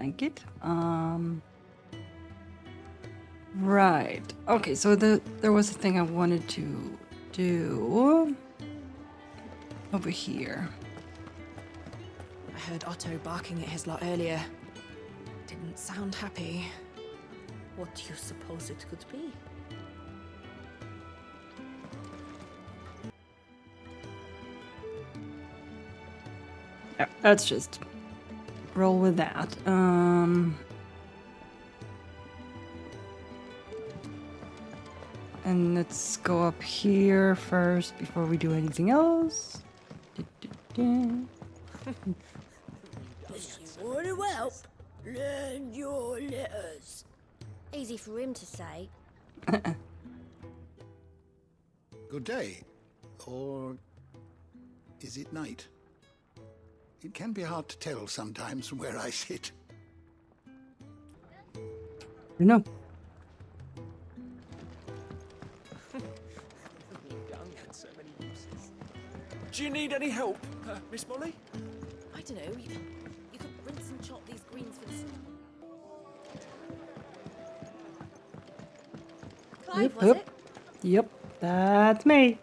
blanket. Right. Okay, so there was a thing I wanted to do over here. I heard Otto barking at his lot earlier. Didn't sound happy. What do you suppose it could be? Yeah, let's just roll with that. And let's go up here first before we do anything else. If you want to help, learn your letters. Easy for him to say. Good day. Or is it night? It can be hard to tell sometimes from where I sit. No. Do you need any help, Miss Molly? I don't know. You could rinse and chop these greens for this. Clive, was it? Yep, that's me.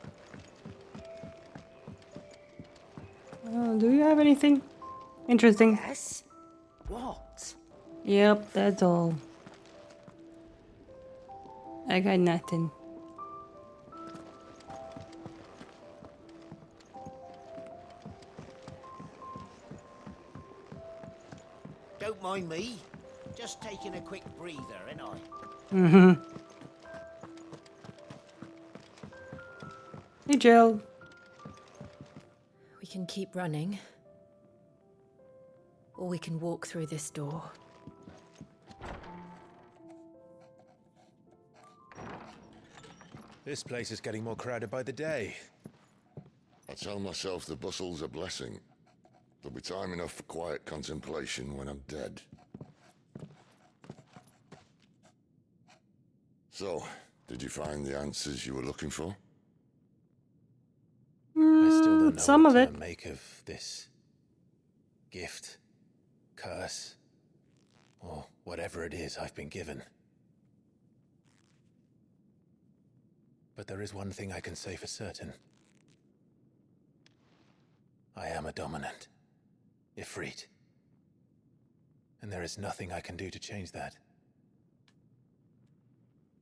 Do you have anything interesting? Yes. What? Yep, that's all. I got nothing. Don't mind me. Just taking a quick breather, ain't I? Mm-hmm. Hey, Jill. We can keep running. Or we can walk through this door. This place is getting more crowded by the day. I tell myself the bustle's a blessing. There'll be time enough for quiet contemplation when I'm dead. So, did you find the answers you were looking for? I still don't know Some what of to it. make of this gift, curse, or whatever it is I've been given. But there is one thing I can say for certain. I am a dominant, Ifrit. And there is nothing I can do to change that.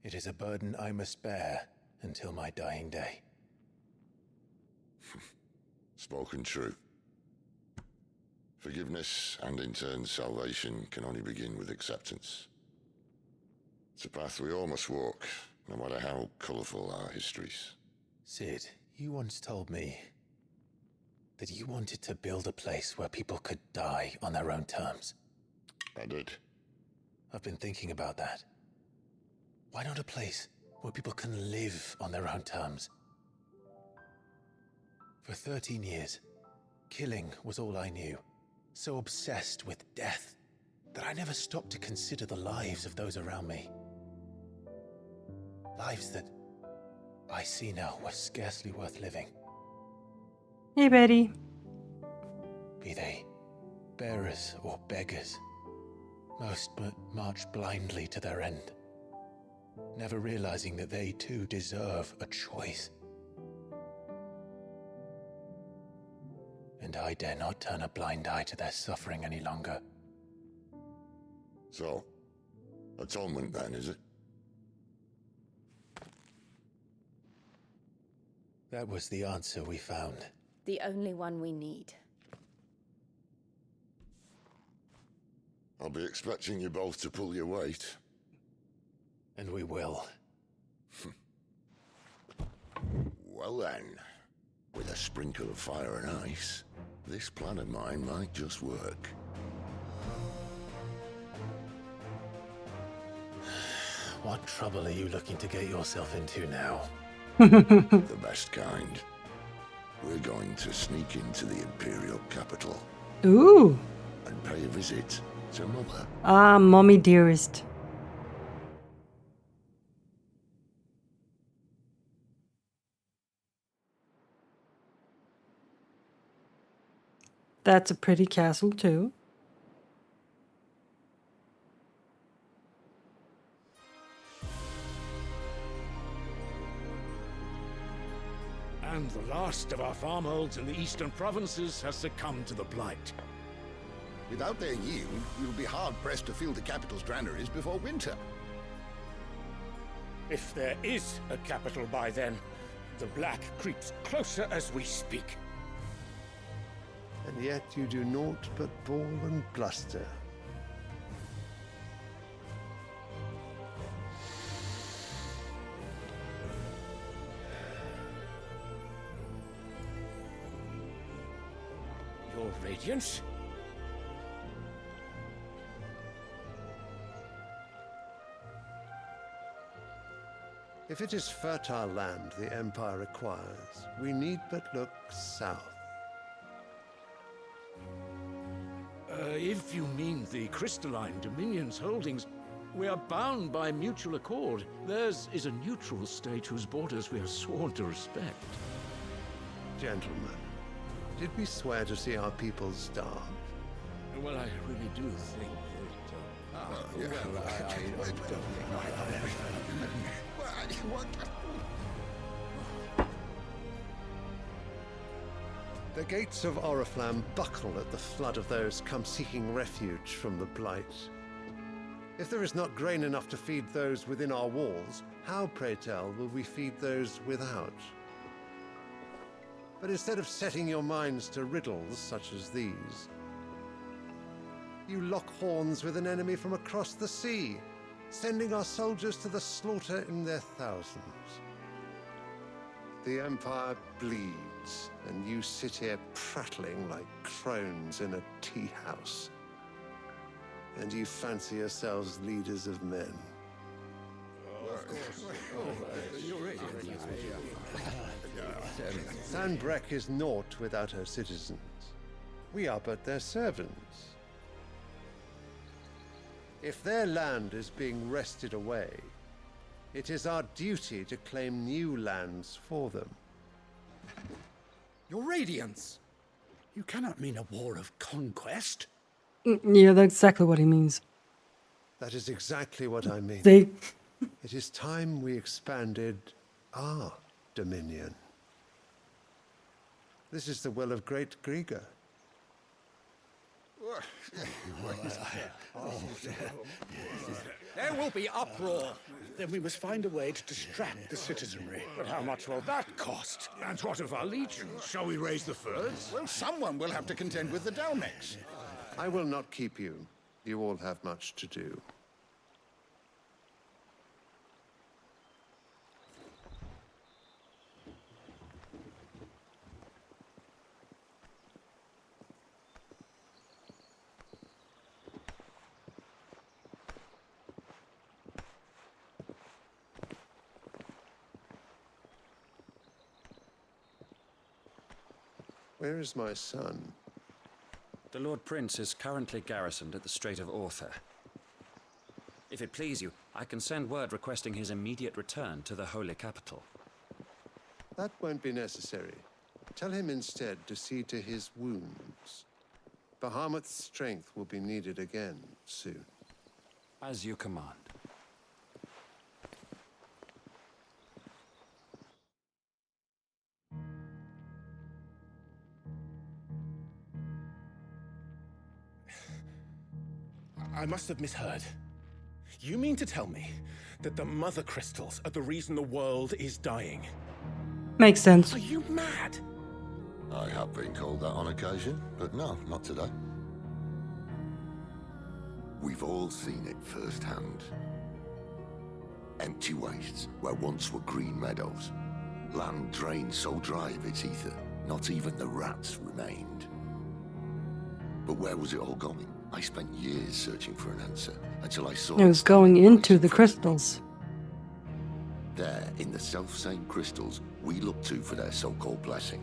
It is a burden I must bear until my dying day. Spoken true. Forgiveness and in turn salvation can only begin with acceptance. It's a path we all must walk, no matter how colourful our histories. Sid, you once told me that you wanted to build a place where people could die on their own terms. I did. I've been thinking about that. Why not a place where people can live on their own terms? For 13 years, killing was all I knew. So obsessed with death that I never stopped to consider the lives of those around me. Lives that I see now were scarcely worth living. Hey, Betty. Be they bearers or beggars, most march blindly to their end, never realizing that they too deserve a choice. And I dare not turn a blind eye to their suffering any longer. So, atonement then, is it? That was the answer we found. The only one we need. I'll be expecting you both to pull your weight. And we will. Well then, with a sprinkle of fire and ice, this plan of mine might just work. What trouble are you looking to get yourself into now? The best kind. We're going to sneak into the Imperial capital Ooh. and pay a visit to Mother. Ah, mommy dearest. That's a pretty castle too. And the last of our farmholds in the eastern provinces has succumbed to the blight. Without their yield, we'll be hard-pressed to fill the capital's granaries before winter. If there is a capital by then, the black creeps closer as we speak. And yet you do naught but bawl and bluster. Your Radiance? If it is fertile land the Empire requires, we need but look south. If you mean the crystalline Dominion's holdings, we are bound by mutual accord. Theirs is a neutral state whose borders we are sworn to respect. Gentlemen, did we swear to see our people starve? Well, I really do think The gates of Oriflamme buckle at the flood of those come seeking refuge from the blight. If there is not grain enough to feed those within our walls, how, pray tell, will we feed those without? But instead of setting your minds to riddles such as these, you lock horns with an enemy from across the sea, sending our soldiers to the slaughter in their thousands. The Empire bleeds, and you sit here prattling like crones in a tea house. And you fancy yourselves leaders of men. Sanbreque is naught without her citizens. We are but their servants. If their land is being wrested away, it is our duty to claim new lands for them. Your Radiance! You cannot mean a war of conquest. Yeah, that's exactly what he means. That is exactly what I mean. They... It is time we expanded our dominion. This is the will of great Grieger. There will be uproar. Then we must find a way to distract the citizenry. But how much will that cost? And what of our legions? Shall we raise the furs? Well, someone will have to contend with the Dalmex. I will not keep you. You all have much to do. Where is my son? The Lord Prince is currently garrisoned at the Strait of Author. If it please you, I can send word requesting his immediate return to the Holy Capital. That won't be necessary. Tell him instead to see to his wounds. Bahamut's strength will be needed again soon. As you command. I must have misheard. You mean to tell me that the mother crystals are the reason the world is dying? Makes sense. Are you mad? I have been called that on occasion, but no, not today. We've all seen it firsthand. Empty wastes where once were green meadows. Land drained so dry of its ether, not even the rats remained. But where was it all going? I spent years searching for an answer, until I saw It was going into the crystals. There, in the self-same crystals, we look to for their so-called blessing.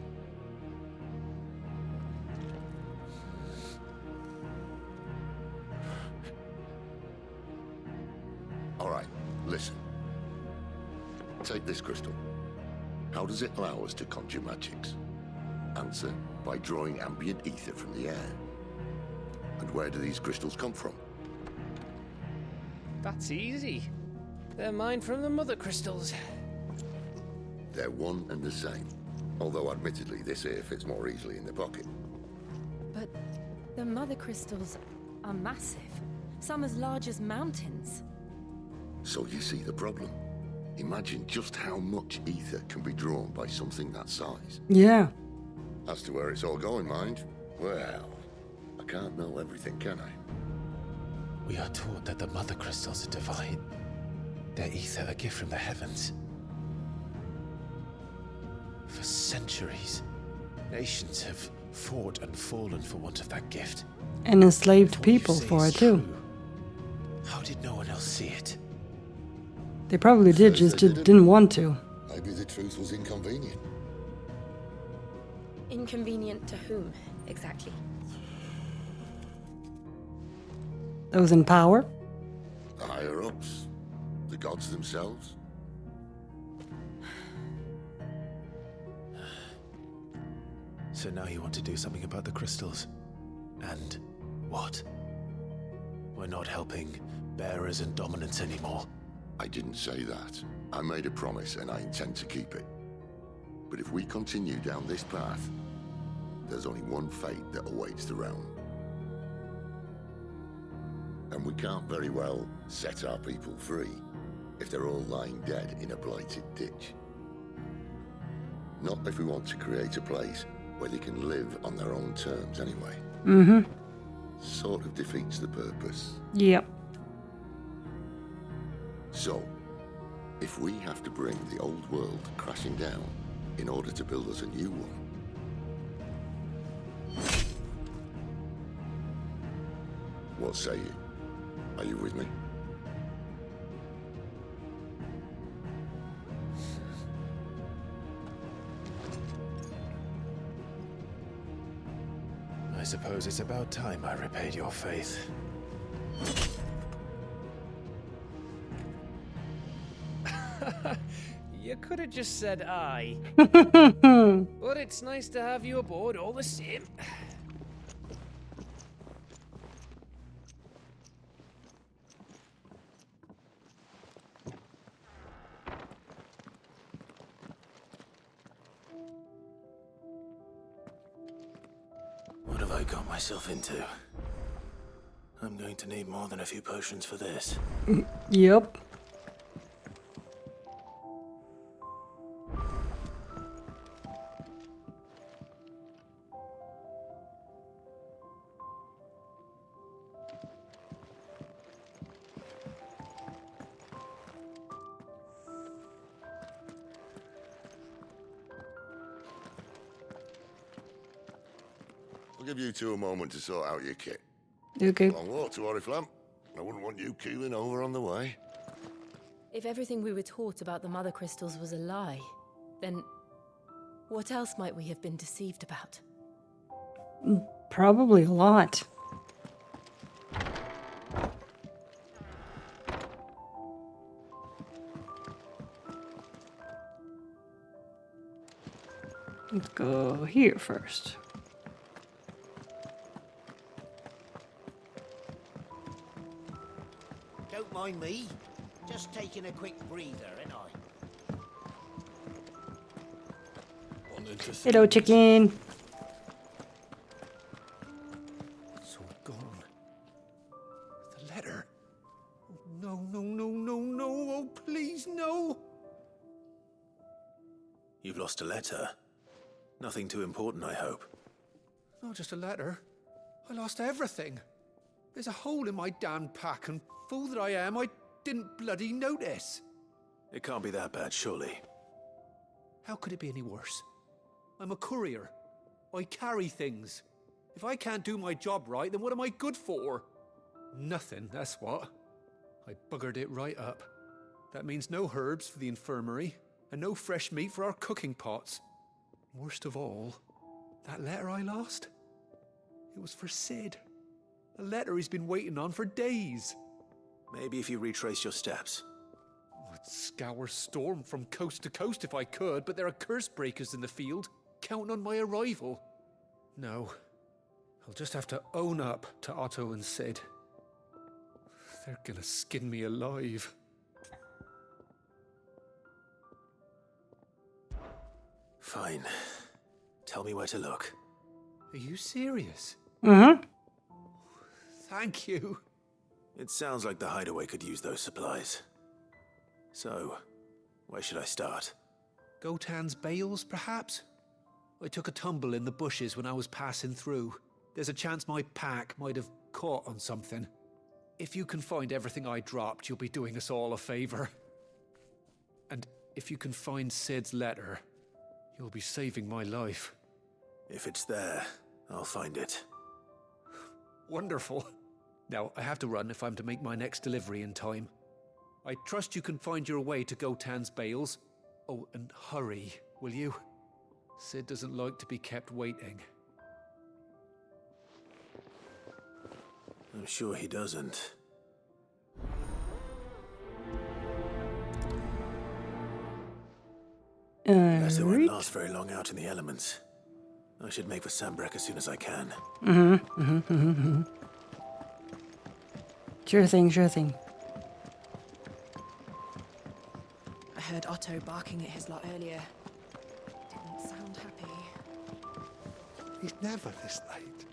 All right, listen. Take this crystal. How does it allow us to conjure magics? Answer, by drawing ambient ether from the air. And where do these crystals come from? That's easy. They're mined from the mother crystals. They're one and the same. Although, admittedly, this here fits more easily in the pocket. But the mother crystals are massive. Some as large as mountains. So you see the problem. Imagine just how much ether can be drawn by something that size. Yeah. As to where it's all going, mind, well, I can't know everything, can I? We are taught that the mother crystals are divine. Their ether a gift from the heavens. For centuries, nations have fought and fallen for want of that gift. And enslaved What you people say for is it too. true. How did no one else see it? They probably did, just didn't want to. Maybe the truth was inconvenient. Inconvenient to whom, exactly? Those in power? The higher-ups, the gods themselves. So now you want to do something about the crystals. And what? We're not helping bearers and dominants anymore. I didn't say that. I made a promise and I intend to keep it. But if we continue down this path, there's only one fate that awaits the realm. And we can't very well set our people free if they're all lying dead in a blighted ditch. Not if we want to create a place where they can live on their own terms anyway. Mm-hmm. Sort of defeats the purpose. Yep. So, if we have to bring the old world crashing down in order to build us a new one, what say you? Are you with me? I suppose it's about time I repaid your faith. You could have just said aye. But it's nice to have you aboard all the same. What have I got myself into? I'm going to need more than a few potions for this. Yep. I'll give you two a moment to sort out your kit. Okay. Long walk to Oriflamme. I wouldn't want you keeling over on the way. If everything we were taught about the mother crystals was a lie, then what else might we have been deceived about? Probably a lot. Let's go here first. Don't mind me. Just taking a quick breather, ain't I? Hello, chicken. So gone. The letter. No, no, no, no, no. Oh, please, no. You've lost a letter. Nothing too important, I hope. Not just a letter. I lost everything. There's a hole in my damn pack, and fool that I am, I didn't bloody notice. It can't be that bad, surely. How could it be any worse? I'm a courier. I carry things. If I can't do my job right, then what am I good for? Nothing, that's what. I buggered it right up. That means no herbs for the infirmary, and no fresh meat for our cooking pots. Worst of all, that letter I lost? It was for Sid. A letter he's been waiting on for days. Maybe if you retrace your steps. I'd scour Storm from coast to coast if I could, but there are curse breakers in the field, counting on my arrival. No, I'll just have to own up to Otto and Sid. They're gonna skin me alive. Fine. Tell me where to look. Are you serious? Mm-hmm. Thank you. It sounds like the hideaway could use those supplies. So, where should I start? Gotan's bales, perhaps? I took a tumble in the bushes when I was passing through. There's a chance my pack might have caught on something. If you can find everything I dropped, you'll be doing us all a favor. And if you can find Sid's letter, you'll be saving my life. If it's there, I'll find it. Wonderful. Now, I have to run if I'm to make my next delivery in time. I trust you can find your way to Gotan's bales. Oh, and hurry, will you? Sid doesn't like to be kept waiting. I'm sure he doesn't. Guess it won't last very long out in the elements. I should make for Sambrek as soon as I can. Sure thing, sure thing. I heard Otto barking at his lot earlier. Didn't sound happy. He's never this late.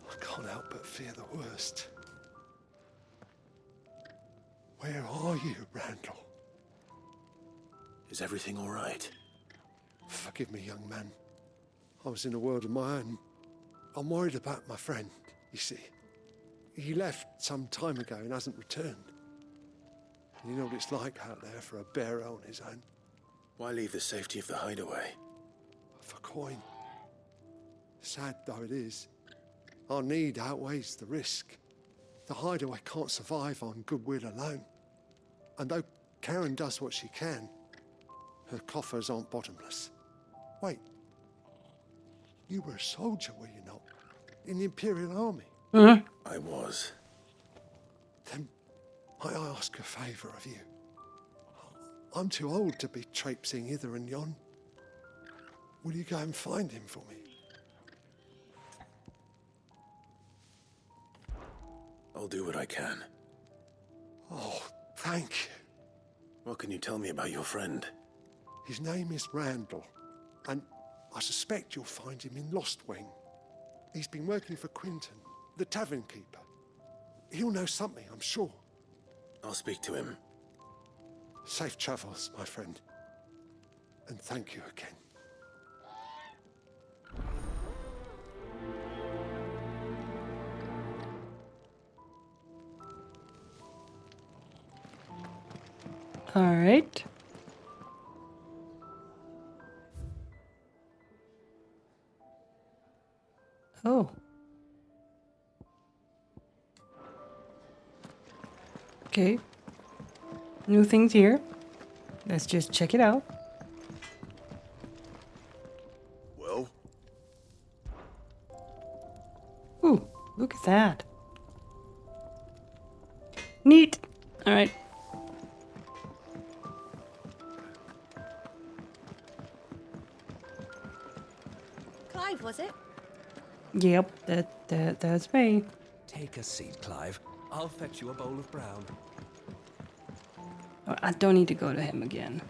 I can't help but fear the worst. Where are you, Randall? Is everything all right? Forgive me, young man. I was in a world of my own. I'm worried about my friend, you see. He left some time ago and hasn't returned. You know what it's like out there for a bearer on his own. Why leave the safety of the hideaway? For coin. Sad though it is, our need outweighs the risk. The hideaway can't survive on goodwill alone. And though Karen does what she can, her coffers aren't bottomless. Wait. You were a soldier, were you not? In the Imperial Army? I was. Then might I ask a favour of you? I'm too old to be traipsing hither and yon. Will you go and find him for me? I'll do what I can. Oh, thank you. What can you tell me about your friend? His name is Randall, and I suspect you'll find him in Lost Wing. He's been working for Quinton, the tavern keeper. He'll know something, I'm sure. I'll speak to him. Safe travels, my friend. And thank you again. All right. Oh. Okay. New things here. Let's just check it out. Well? Ooh, look at that. Neat. All right. Clive, was it? Yep, that's me. Take a seat, Clive. I'll fetch you a bowl of brown. Oh, I don't need to go to him again.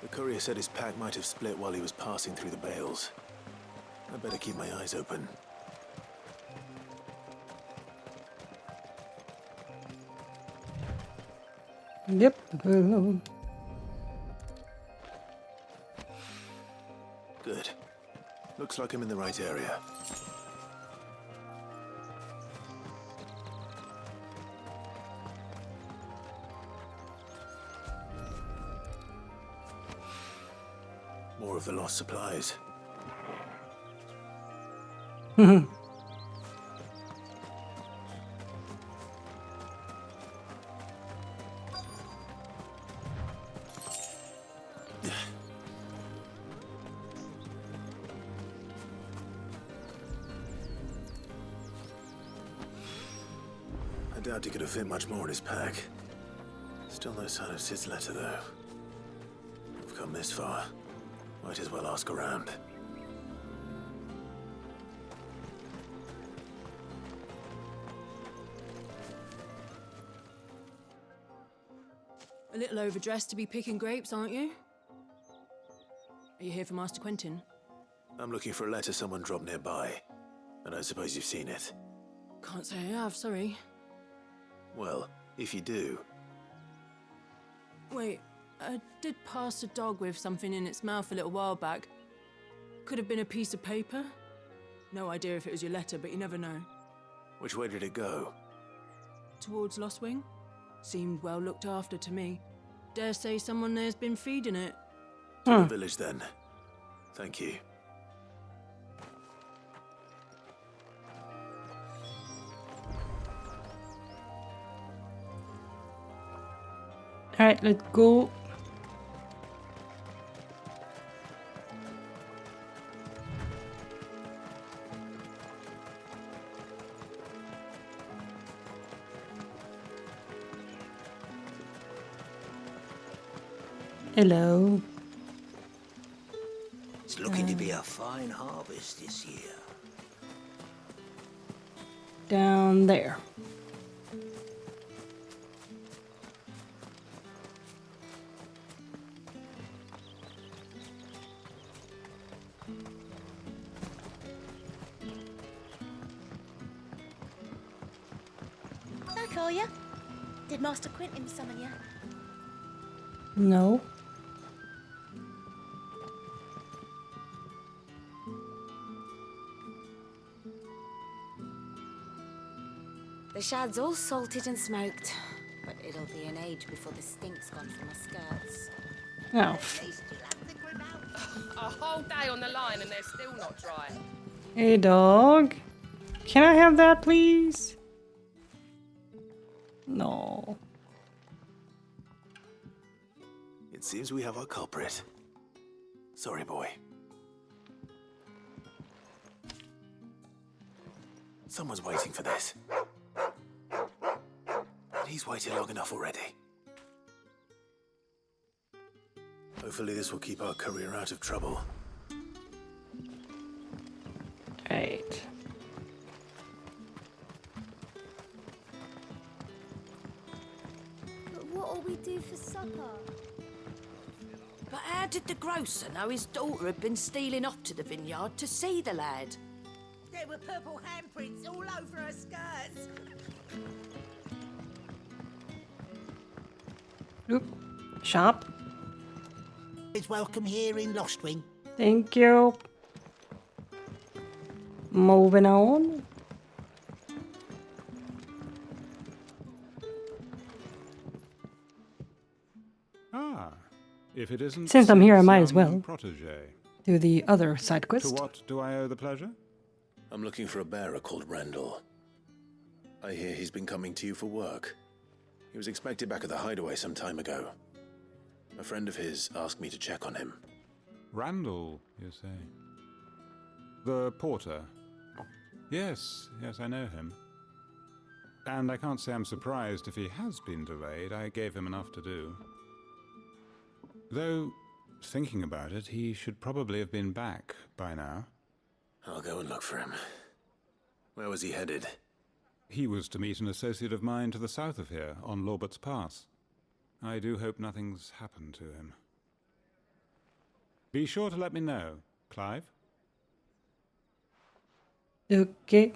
The courier said his pack might have split while he was passing through the bales. I better keep my eyes open. Yep. Good. Looks like I'm in the right area. More of the lost supplies. I doubt he could have fit much more in his pack. Still no sign of Sid's letter, though. We've come this far. Might as well ask around. A little overdressed to be picking grapes, aren't you? Are you here for Master Quentin? I'm looking for a letter someone dropped nearby, and I suppose you've seen it. Can't say I have, sorry. Well, if you do... Wait, I did pass a dog with something in its mouth a little while back. Could have been a piece of paper. No idea if it was your letter, but you never know. Which way did it go? Towards Lost Wing? Seemed well looked after to me. Dare say someone there's been feeding it. To the village, then. Thank you. Alright, let's go. Hello. It's looking to be a fine harvest this year. Down there. Back, are you? Did Master Quentin summon you? No. The shad's all salted and smoked, but it'll be an age before the stink's gone from my skirts. Oh. A whole day on the line and they're still not dry. Hey, dog. Can I have that, please? No. It seems we have our culprit. Sorry, boy. Someone's waiting for this. And he's waited long enough already. Hopefully this will keep our career out of trouble. Right. But what'll we do for supper? But how did the grocer know his daughter had been stealing off to the vineyard to see the lad? There were purple handprints all over her skirts. Oop. Shop. It's welcome here in Lost Wing. Thank you. Moving on. Ah, if it isn't... Since I'm here, I might as Sid's well young protege. do the other side quest. To what do I owe the pleasure? I'm looking for a bearer called Randall. I hear he's been coming to you for work. He was expected back at the hideaway some time ago. A friend of his asked me to check on him. Randall, you say? The porter? Yes, I know him. And I can't say I'm surprised if he has been delayed. I gave him enough to do. Though, thinking about it, he should probably have been back by now. I'll go and look for him. Where was he headed? He was to meet an associate of mine to the south of here, on Lorbert's Pass. I do hope nothing's happened to him. Be sure to let me know, Clive. Okay.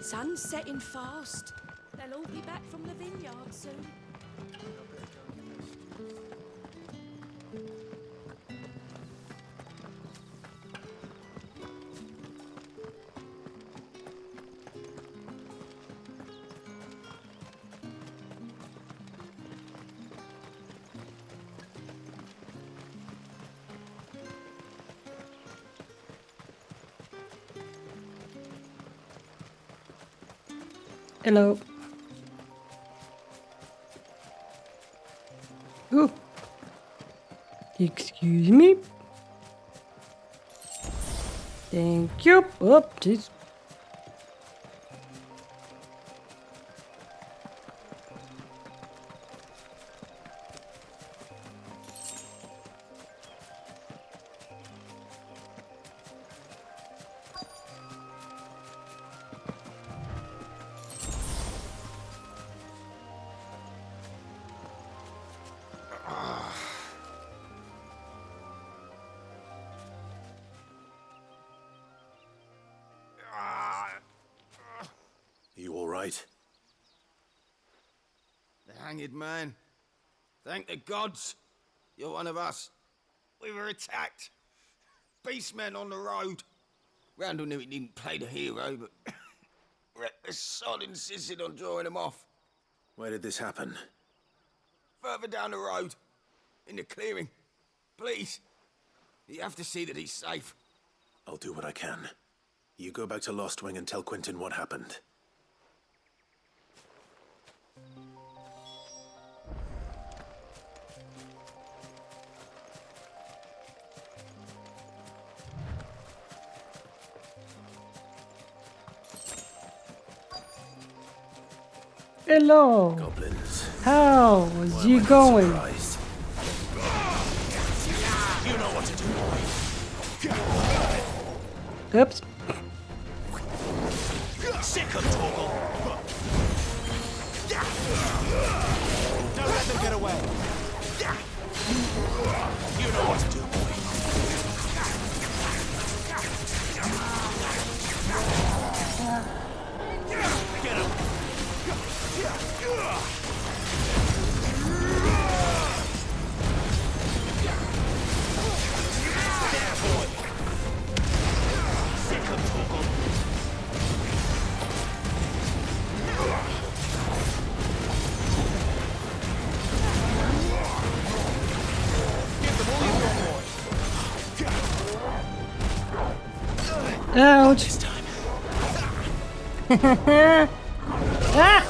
Sun's setting fast. They'll all be back from the vineyard soon. Hello. Ooh. Excuse me. Thank you. Oh, jeez. right? The hanged man. Thank the gods. You're one of us. We were attacked. Beastmen on the road. Randall knew he didn't play the hero, but the sod insisted on drawing him off. Where did this happen? Further down the road. In the clearing. Please. You have to see that he's safe. I'll do what I can. You go back to Lost Wing and tell Quentin what happened. Hello. Goblins. How is you going? Surprised? You know what to do, boy. Oops. Sick of Torgal. Don't let them get away. You know what to do, boy. Get him. There, boy. Sick of Torgal. Ouch. Ah!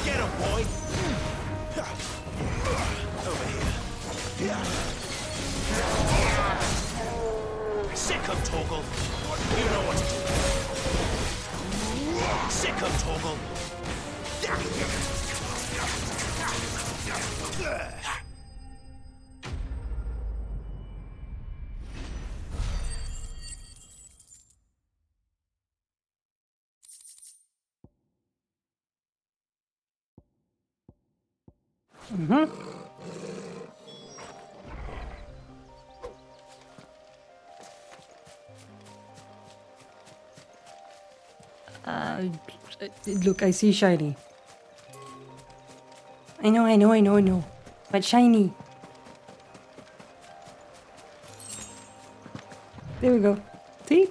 Get him, boy. Over here. Sick of Torgal. You know what to do. Sick of Torgal. Look, I see shiny. I know. But shiny. There we go. See?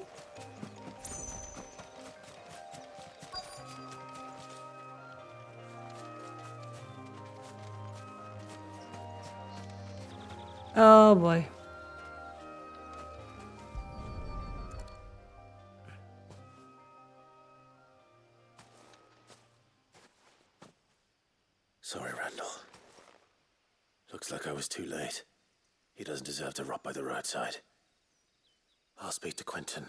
Oh boy. Sorry, Randall. Looks like I was too late. He doesn't deserve to rot by the roadside. I'll speak to Quentin.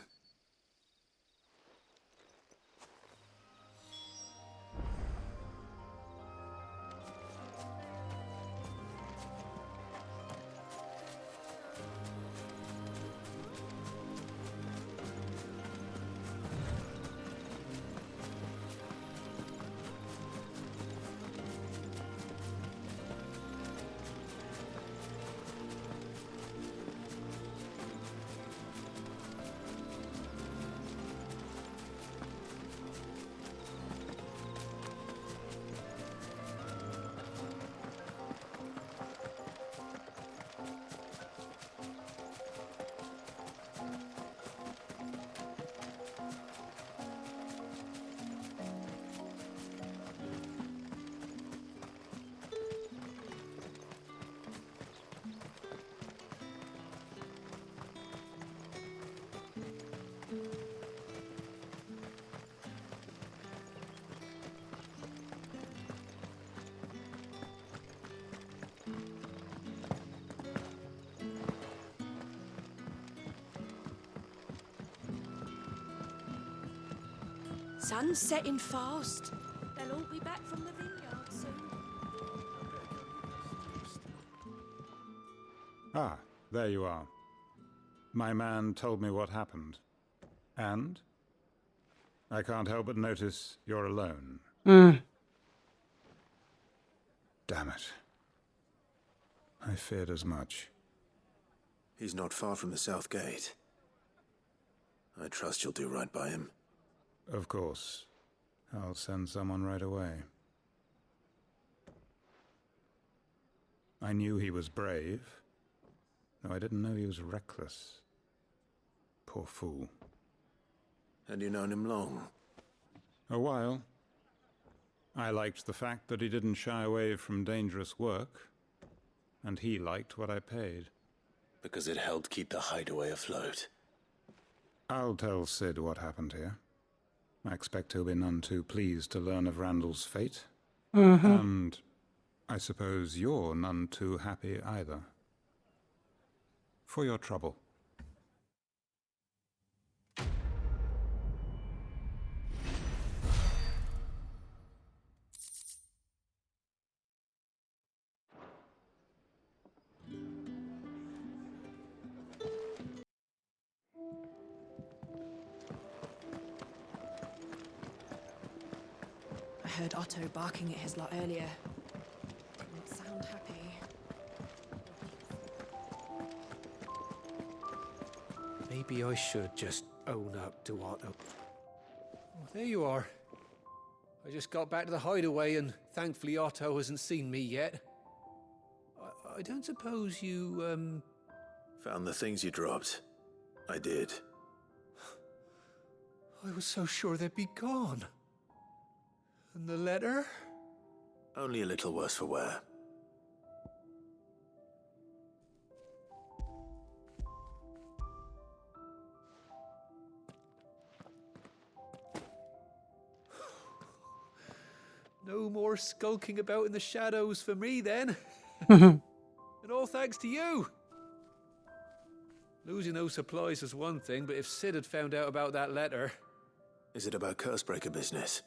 Sun's setting fast. They'll all be back from the vineyard soon. Ah, there you are. My man told me what happened. And? I can't help but notice you're alone. Damn it. I feared as much. He's not far from the south gate. I trust you'll do right by him. Of course. I'll send someone right away. I knew he was brave, though I didn't know he was reckless. Poor fool. Had you known him long? A while. I liked the fact that he didn't shy away from dangerous work, and he liked what I paid. Because it helped keep the hideaway afloat. I'll tell Sid what happened here. I expect he'll be none too pleased to learn of Randall's fate. And I suppose you're none too happy either. For your trouble. I heard Otto barking at his lot earlier. Didn't sound happy. Maybe I should just own up to Otto. Oh, there you are. I just got back to the hideaway and thankfully Otto hasn't seen me yet. I don't suppose you, Found the things you dropped. I did. I was so sure they'd be gone. And the letter? Only a little worse for wear. No more skulking about in the shadows for me, then. And all thanks to you. Losing those supplies was one thing, but if Sid had found out about that letter... Is it about Cursebreaker business?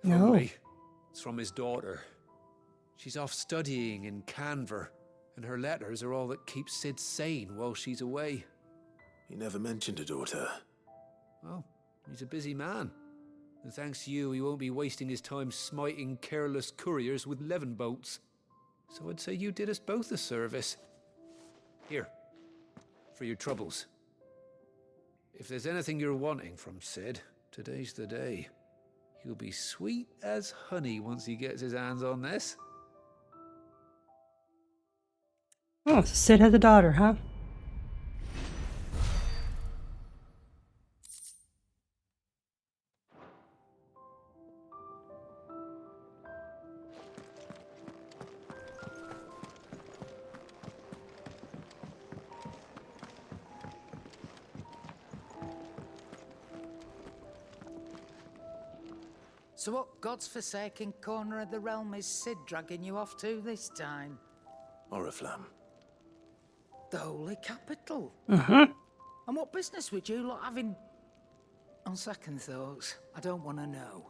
No. Probably. It's from his daughter. She's off studying in Canver, and her letters are all that keep Sid sane while she's away. He never mentioned a daughter. Well, he's a busy man. And thanks to you, he won't be wasting his time smiting careless couriers with levin bolts. So I'd say you did us both a service. Here, for your troubles. If there's anything you're wanting from Sid, today's the day. He'll be sweet as honey once he gets his hands on this. Oh, so Sid has a daughter, huh? So what God's forsaken corner of the realm is Sid dragging you off to this time? Oriflamme. The holy capital. Uh-huh. And what business would you lot having... On second thoughts, I don't want to know.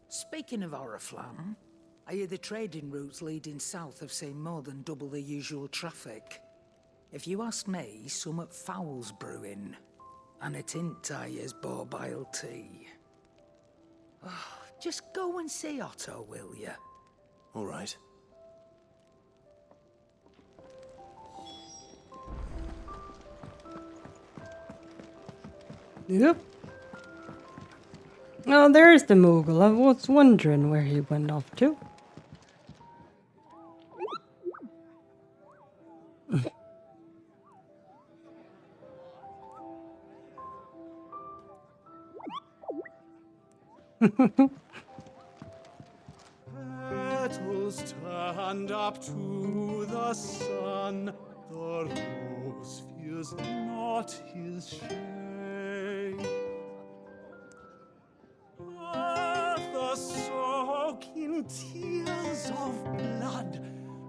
Speaking of Oriflamme, I hear the trading routes leading south have seen more than double the usual traffic. If you ask me, summat foul's brewing. And it ain't Tyre's borbile tea. Oh, just go and see Otto, will you? All right. Yep. Oh, there's the Moogle. I was wondering where he went off to. Petals stand up to the sun, the rose fears not his shade. Earth soak in tears of blood,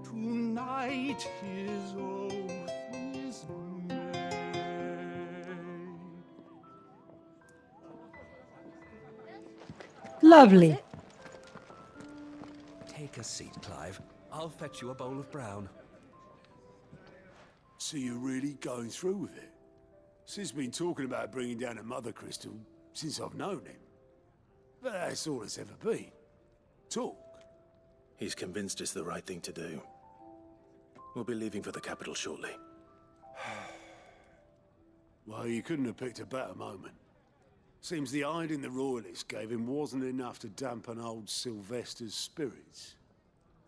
tonight his oath is made. Lovely. Take a seat, Clive. I'll fetch you a bowl of brown. So you're really going through with it? Sid's been talking about bringing down a mother crystal since I've known him. But that's all it's ever been. Talk. He's convinced it's the right thing to do. We'll be leaving for the capital shortly. Well, you couldn't have picked a better moment. Seems the hiding the Royalists gave him wasn't enough to dampen old Sylvester's spirits.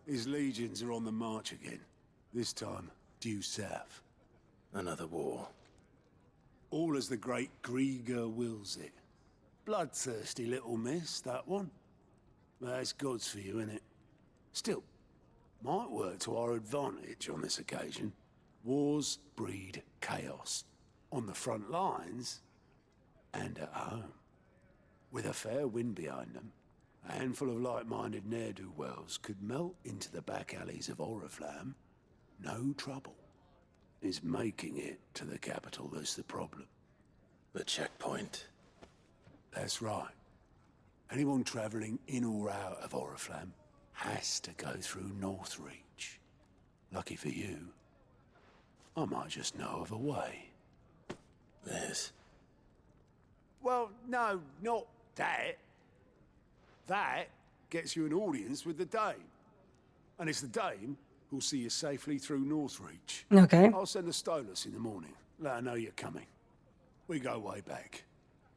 His legions are on the march again, this time due south. Another war. All as the great Grieger wills it. Bloodthirsty little miss, that one. That's God's for you, innit? Still, might work to our advantage on this occasion. Wars breed chaos. On the front lines, and at home. With a fair wind behind them, a handful of like-minded ne'er-do-wells could melt into the back alleys of Oriflamme. No trouble. It's making it to the capital that's the problem. The checkpoint. That's right. Anyone travelling in or out of Oriflamme has to go through Northreach. Lucky for you, I might just know of a way. There's... Well, no, not that. That gets you an audience with the Dame. And it's the Dame who'll see you safely through Northreach. Okay. I'll send a Stolas in the morning. Let her know you're coming. We go way back.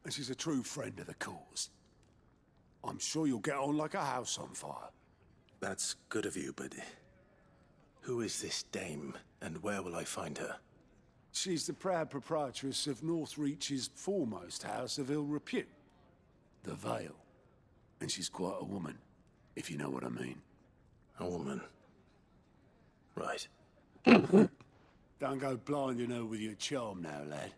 And she's a true friend of the cause. I'm sure you'll get on like a house on fire. That's good of you, but... who is this Dame, and where will I find her? She's the proud proprietress of Northreach's foremost house of ill repute, the Vale. And she's quite a woman, if you know what I mean. A woman? Right. Don't go blinding her with your charm now, lad.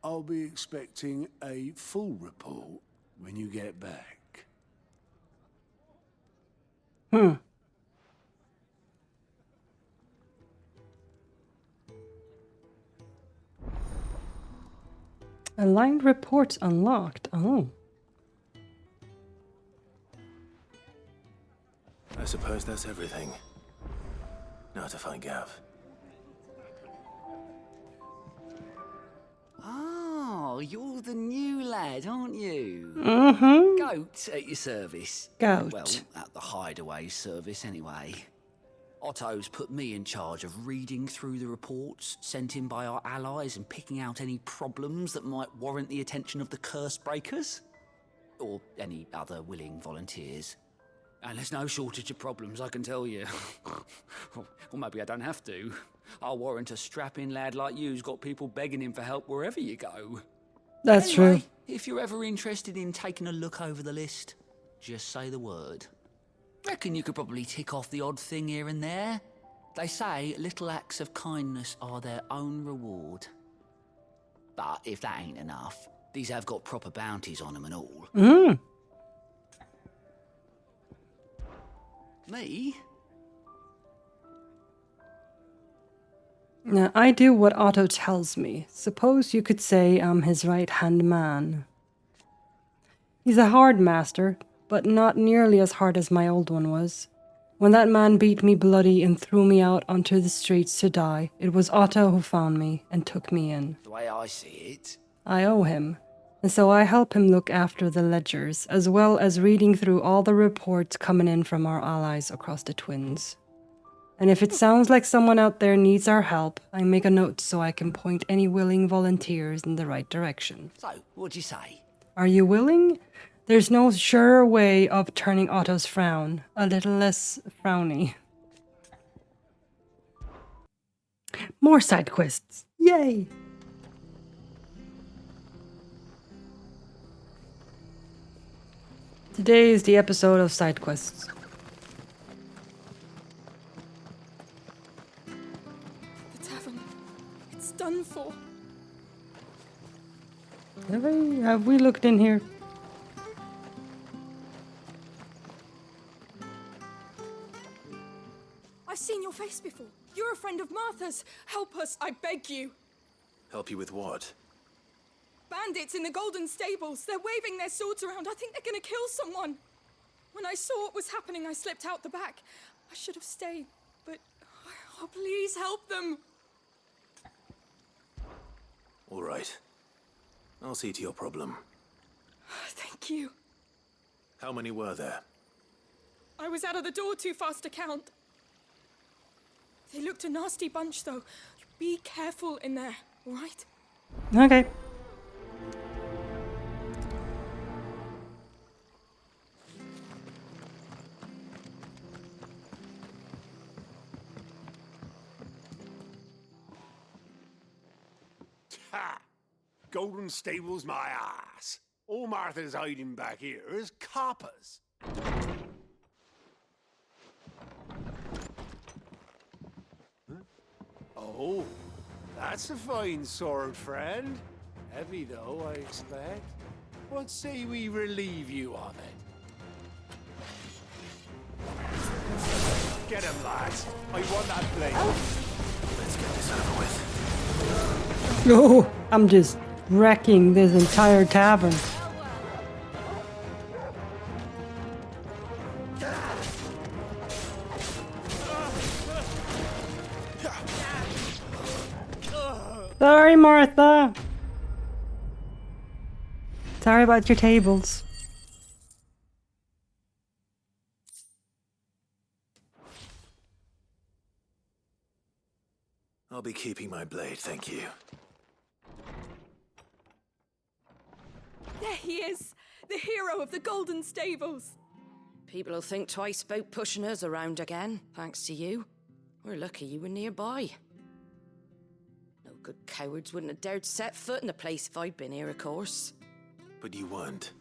I'll be expecting a full report when you get back. Aligned reports unlocked. Oh. I suppose that's everything. Now to find Gav. Oh, you're the new lad, aren't you? Mm-hmm. Goat at your service. Goat. Well, at the hideaway service anyway. Otto's put me in charge of reading through the reports sent in by our allies and picking out any problems that might warrant the attention of the curse breakers. Or any other willing volunteers. And there's no shortage of problems, I can tell you. Or maybe I don't have to. I'll warrant a strapping lad like you's got people begging him for help wherever you go. That's Anyway, true. If you're ever interested in taking a look over the list, just say the word. Reckon you could probably tick off the odd thing here and there. They say little acts of kindness are their own reward. But if that ain't enough, these have got proper bounties on them and all. Me? Now, I do what Otto tells me. Suppose you could say I'm his right-hand man. He's a hard master, but not nearly as hard as my old one was. When that man beat me bloody and threw me out onto the streets to die, it was Otto who found me and took me in. The way I see it. I owe him, and so I help him look after the ledgers, as well as reading through all the reports coming in from our allies across the Twins. And if it sounds like someone out there needs our help, I make a note so I can point any willing volunteers in the right direction. So, what'd you say? Are you willing? There's no surer way of turning Otto's frown a little less frowny. More side quests. Yay! Today is the episode of side quests. The tavern. It's done for. Have we looked in here? I've seen your face before. You're a friend of Martha's. Help us, I beg you. Help you with what? Bandits in the Golden Stables. They're waving their swords around. I think they're gonna kill someone. When I saw what was happening, I slipped out the back. I should have stayed, but... oh, please help them. All right. I'll see to your problem. Thank you. How many were there? I was out of the door too fast to count. They looked a nasty bunch, though. Be careful in there, all right? Okay. Ha! Golden Stable's my ass. All Martha's hiding back here is coppers. Huh? Oh, that's a fine sword, friend. Heavy, though, I expect. What say we relieve you of it? Get him, lads. I want that blade. Let's get this over with. Oh, I'm just wrecking this entire tavern. Sorry, Martha. Sorry about your tables. I'll be keeping my blade, thank you. There he is! The hero of the Golden Stables! People will think twice about pushing us around again, thanks to you. We're lucky you were nearby. No good cowards wouldn't have dared set foot in the place if I'd been here, of course. But you weren't.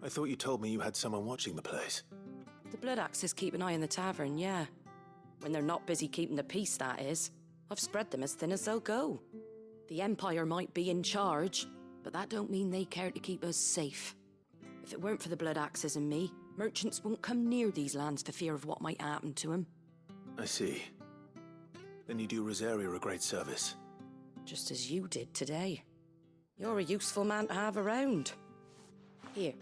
I thought you told me you had someone watching the place. The Blood Axes keep an eye on the tavern, yeah. When they're not busy keeping the peace, that is. I've spread them as thin as they'll go. The Empire might be in charge, but that don't mean they care to keep us safe. If it weren't for the Blood Axes and me, merchants won't come near these lands for fear of what might happen to them. I see. Then you do Rosaria a great service. Just as you did today. You're a useful man to have around. Here.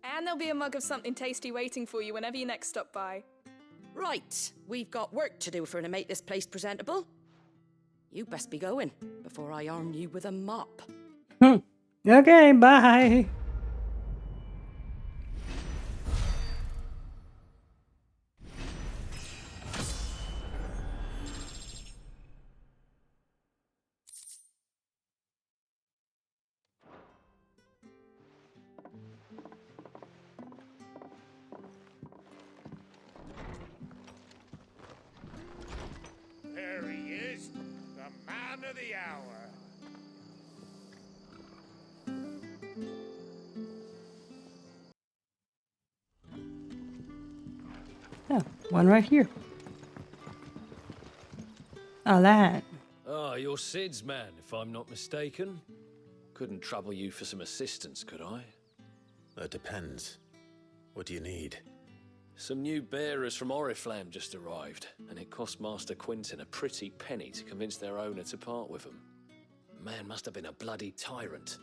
And there'll be a mug of something tasty waiting for you whenever you next stop by. Right, we've got work to do for to make this place presentable. You best be going before I arm you with a mop. Okay, bye. There he is, the man of the hour. Yeah, one right here. Alain. Ah, you're Sid's man, if I'm not mistaken. Couldn't trouble you for some assistance, could I? That depends. What do you need? Some new bearers from Oriflamme just arrived, and it cost Master Quinton a pretty penny to convince their owner to part with them. Man must have been a bloody tyrant.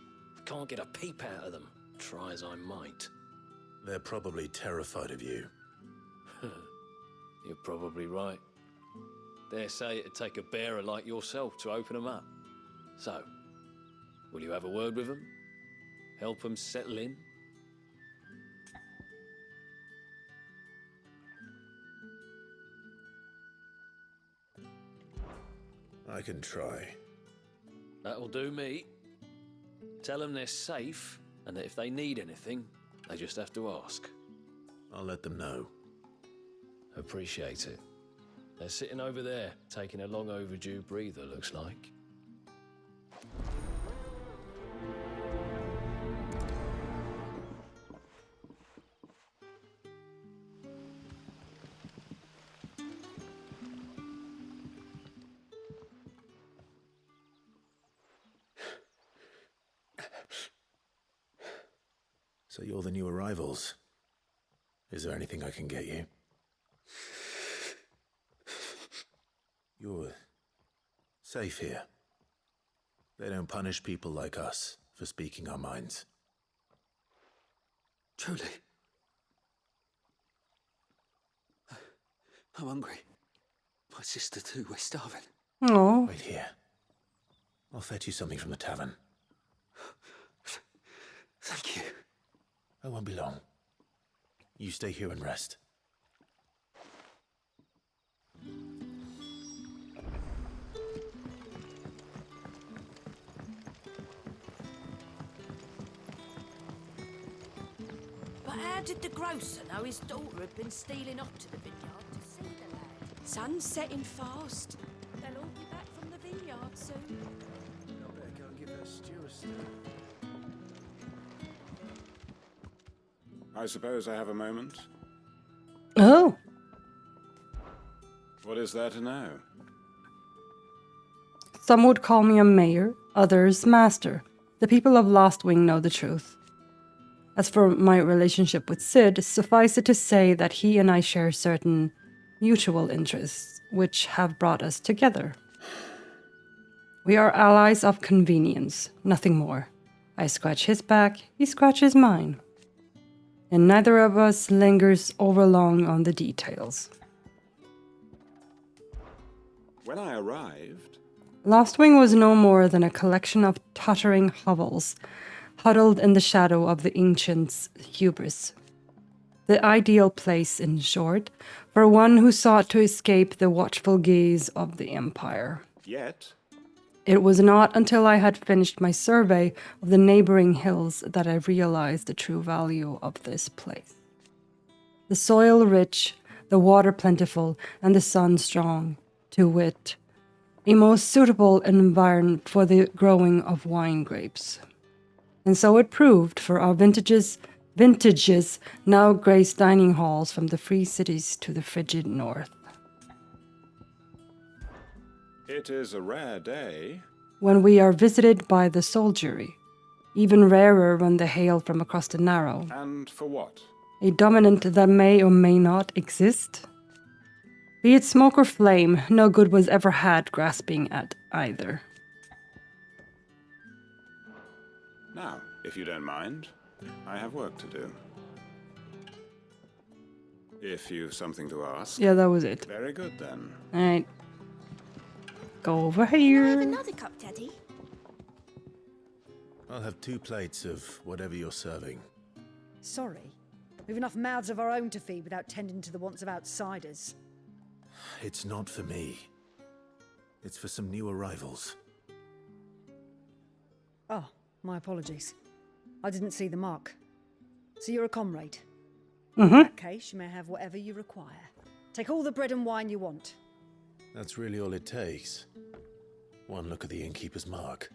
Can't get a peep out of them, try as I might. They're probably terrified of you. You're probably right. Dare say it'd take a bearer like yourself to open them up. So, will you have a word with them? Help them settle in? I can try. That'll do me. Tell them they're safe, and that if they need anything, they just have to ask. I'll let them know. Appreciate it. They're sitting over there, taking a long overdue breather, looks like. So you're the new arrivals. Is there anything I can get you? You're safe here. They don't punish people like us for speaking our minds. Truly. I'm hungry. My sister too, we're starving. Oh. Wait here. I'll fetch you something from the tavern. Thank you. I won't be long. You stay here and rest. But how did the grocer know his daughter had been stealing up to the vineyard to see the lad? Sun's setting fast. They'll all be back from the vineyard soon. I better go and give her stew a stir. I suppose I have a moment. Oh. What is there to know? Some would call me a mayor, others master. The people of Lost Wing know the truth. As for my relationship with Sid, suffice it to say that he and I share certain mutual interests, which have brought us together. We are allies of convenience, nothing more. I scratch his back, he scratches mine. And neither of us lingers overlong on the details. When I arrived... Lost Wing was no more than a collection of tottering hovels, huddled in the shadow of the ancients' hubris. The ideal place, in short, for one who sought to escape the watchful gaze of the Empire. Yet... It was not until I had finished my survey of the neighboring hills that I realized the true value of this place. The soil rich, the water plentiful, and the sun strong, to wit, a most suitable environment for the growing of wine grapes. And so it proved, for our vintages now grace dining halls from the free cities to the frigid north. It is a rare day. When we are visited by the soldiery, even rarer when they hail from across the Narrow. And for what? A dominant that may or may not exist. Be it smoke or flame, no good was ever had grasping at either. Now, if you don't mind, I have work to do. If you've something to ask. Yeah, that was it. Very good then. Alright. Go over here. Can I have another cup, Daddy? I'll have 2 plates of whatever you're serving. Sorry. We've enough mouths of our own to feed without tending to the wants of outsiders. It's not for me. It's for some new arrivals. Oh, my apologies. I didn't see the mark. So you're a comrade? In that case, you may have whatever you require. Take all the bread and wine you want. That's really all it takes. One look at the innkeeper's mark.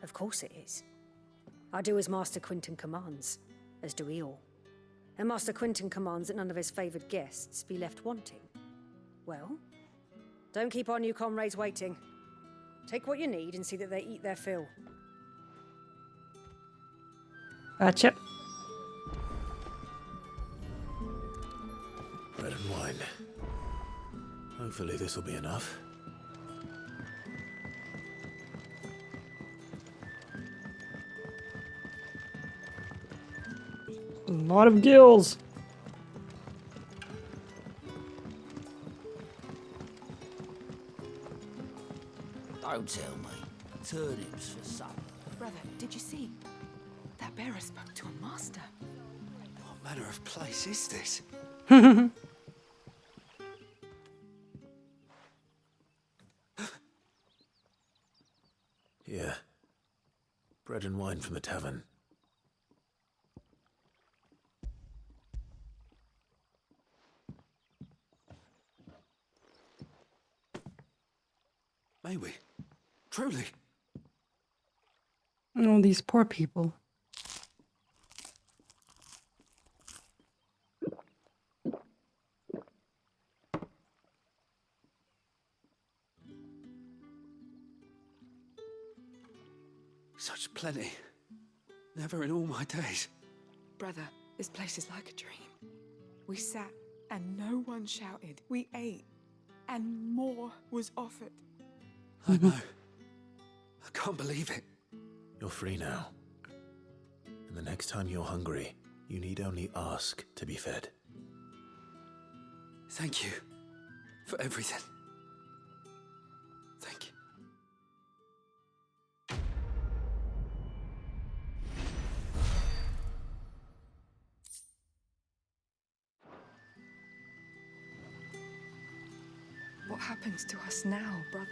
Of course it is. I do as Master Quinton commands, as do we all. And Master Quinton commands that none of his favoured guests be left wanting. Well, don't keep our new comrades waiting. Take what you need and see that they eat their fill. Gotcha. Bread and wine. Hopefully this will be enough. A lot of gills. Don't tell me. Turnips for supper. Brother, did you see? That bearer spoke to a master. What manner of place is this? Here. Bread and wine from the tavern. May we? Truly? Oh, these poor people. Such plenty. Never in all my days. Brother, this place is like a dream. We sat and no one shouted. We ate and more was offered. I know. I can't believe it. You're free now. And the next time you're hungry, you need only ask to be fed. Thank you for everything. Thank you. What happens to us now, brother?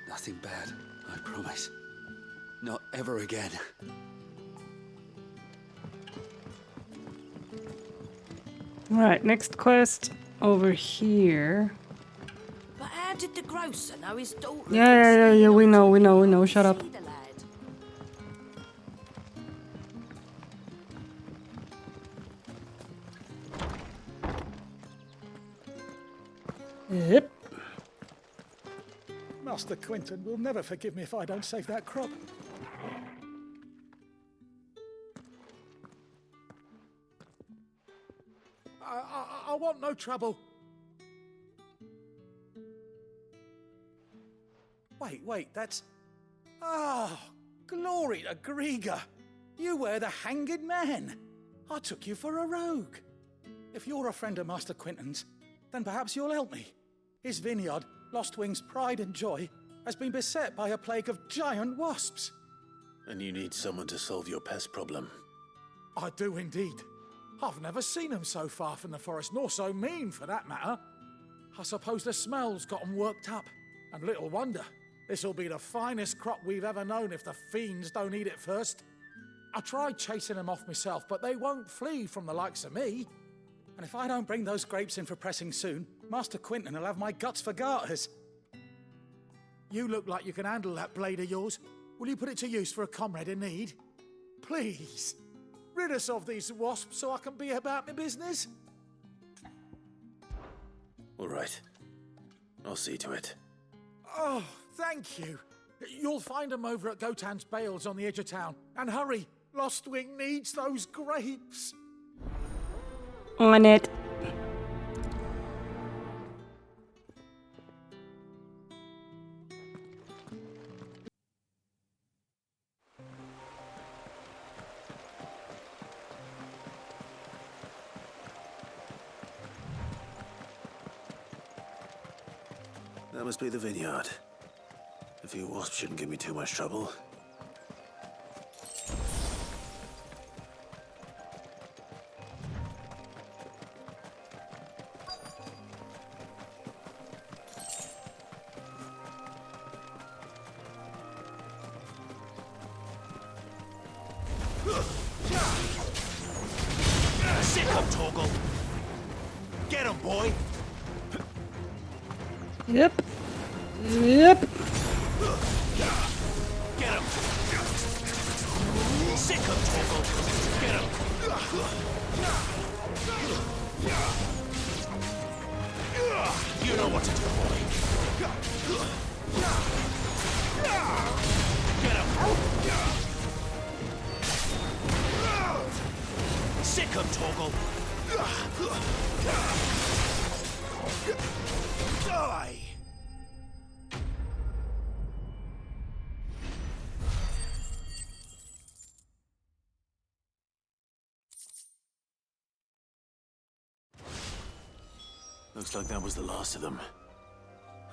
Nothing bad, I promise. Not ever again. Right, next quest over here. But how did the grocer know his daughter? Yeah, we know. Shut up. Yep. Master Quinton will never forgive me if I don't save that crop. I want no trouble. Wait, that's... Oh, glory to Grieger. You were the hanged man. I took you for a rogue. If you're a friend of Master Quinton's, then perhaps you'll help me. His vineyard, Lostwing's pride and joy, has been beset by a plague of giant wasps. And you need someone to solve your pest problem. I do indeed. I've never seen them so far from the forest, nor so mean for that matter. I suppose the smell's got them worked up. And little wonder. This'll be the finest crop we've ever known if the fiends don't eat it first. I tried chasing them off myself, but they won't flee from the likes of me. And if I don't bring those grapes in for pressing soon, Master Quinton will have my guts for garters. You look like you can handle that blade of yours. Will you put it to use for a comrade in need? Please, rid us of these wasps so I can be about my business. All right. I'll see to it. Oh, thank you. You'll find them over at Gotan's Bales on the edge of town. And hurry, Lostwing needs those grapes. On it. That must be the vineyard. A few wasps shouldn't give me too much trouble. Sick him, Torgal! Get him, boy! Yep. Get him! Sick him, Torgal! Get him! You know what to do, boy! Get him! Sick him, Torgal! Die! Looks like that was the last of them.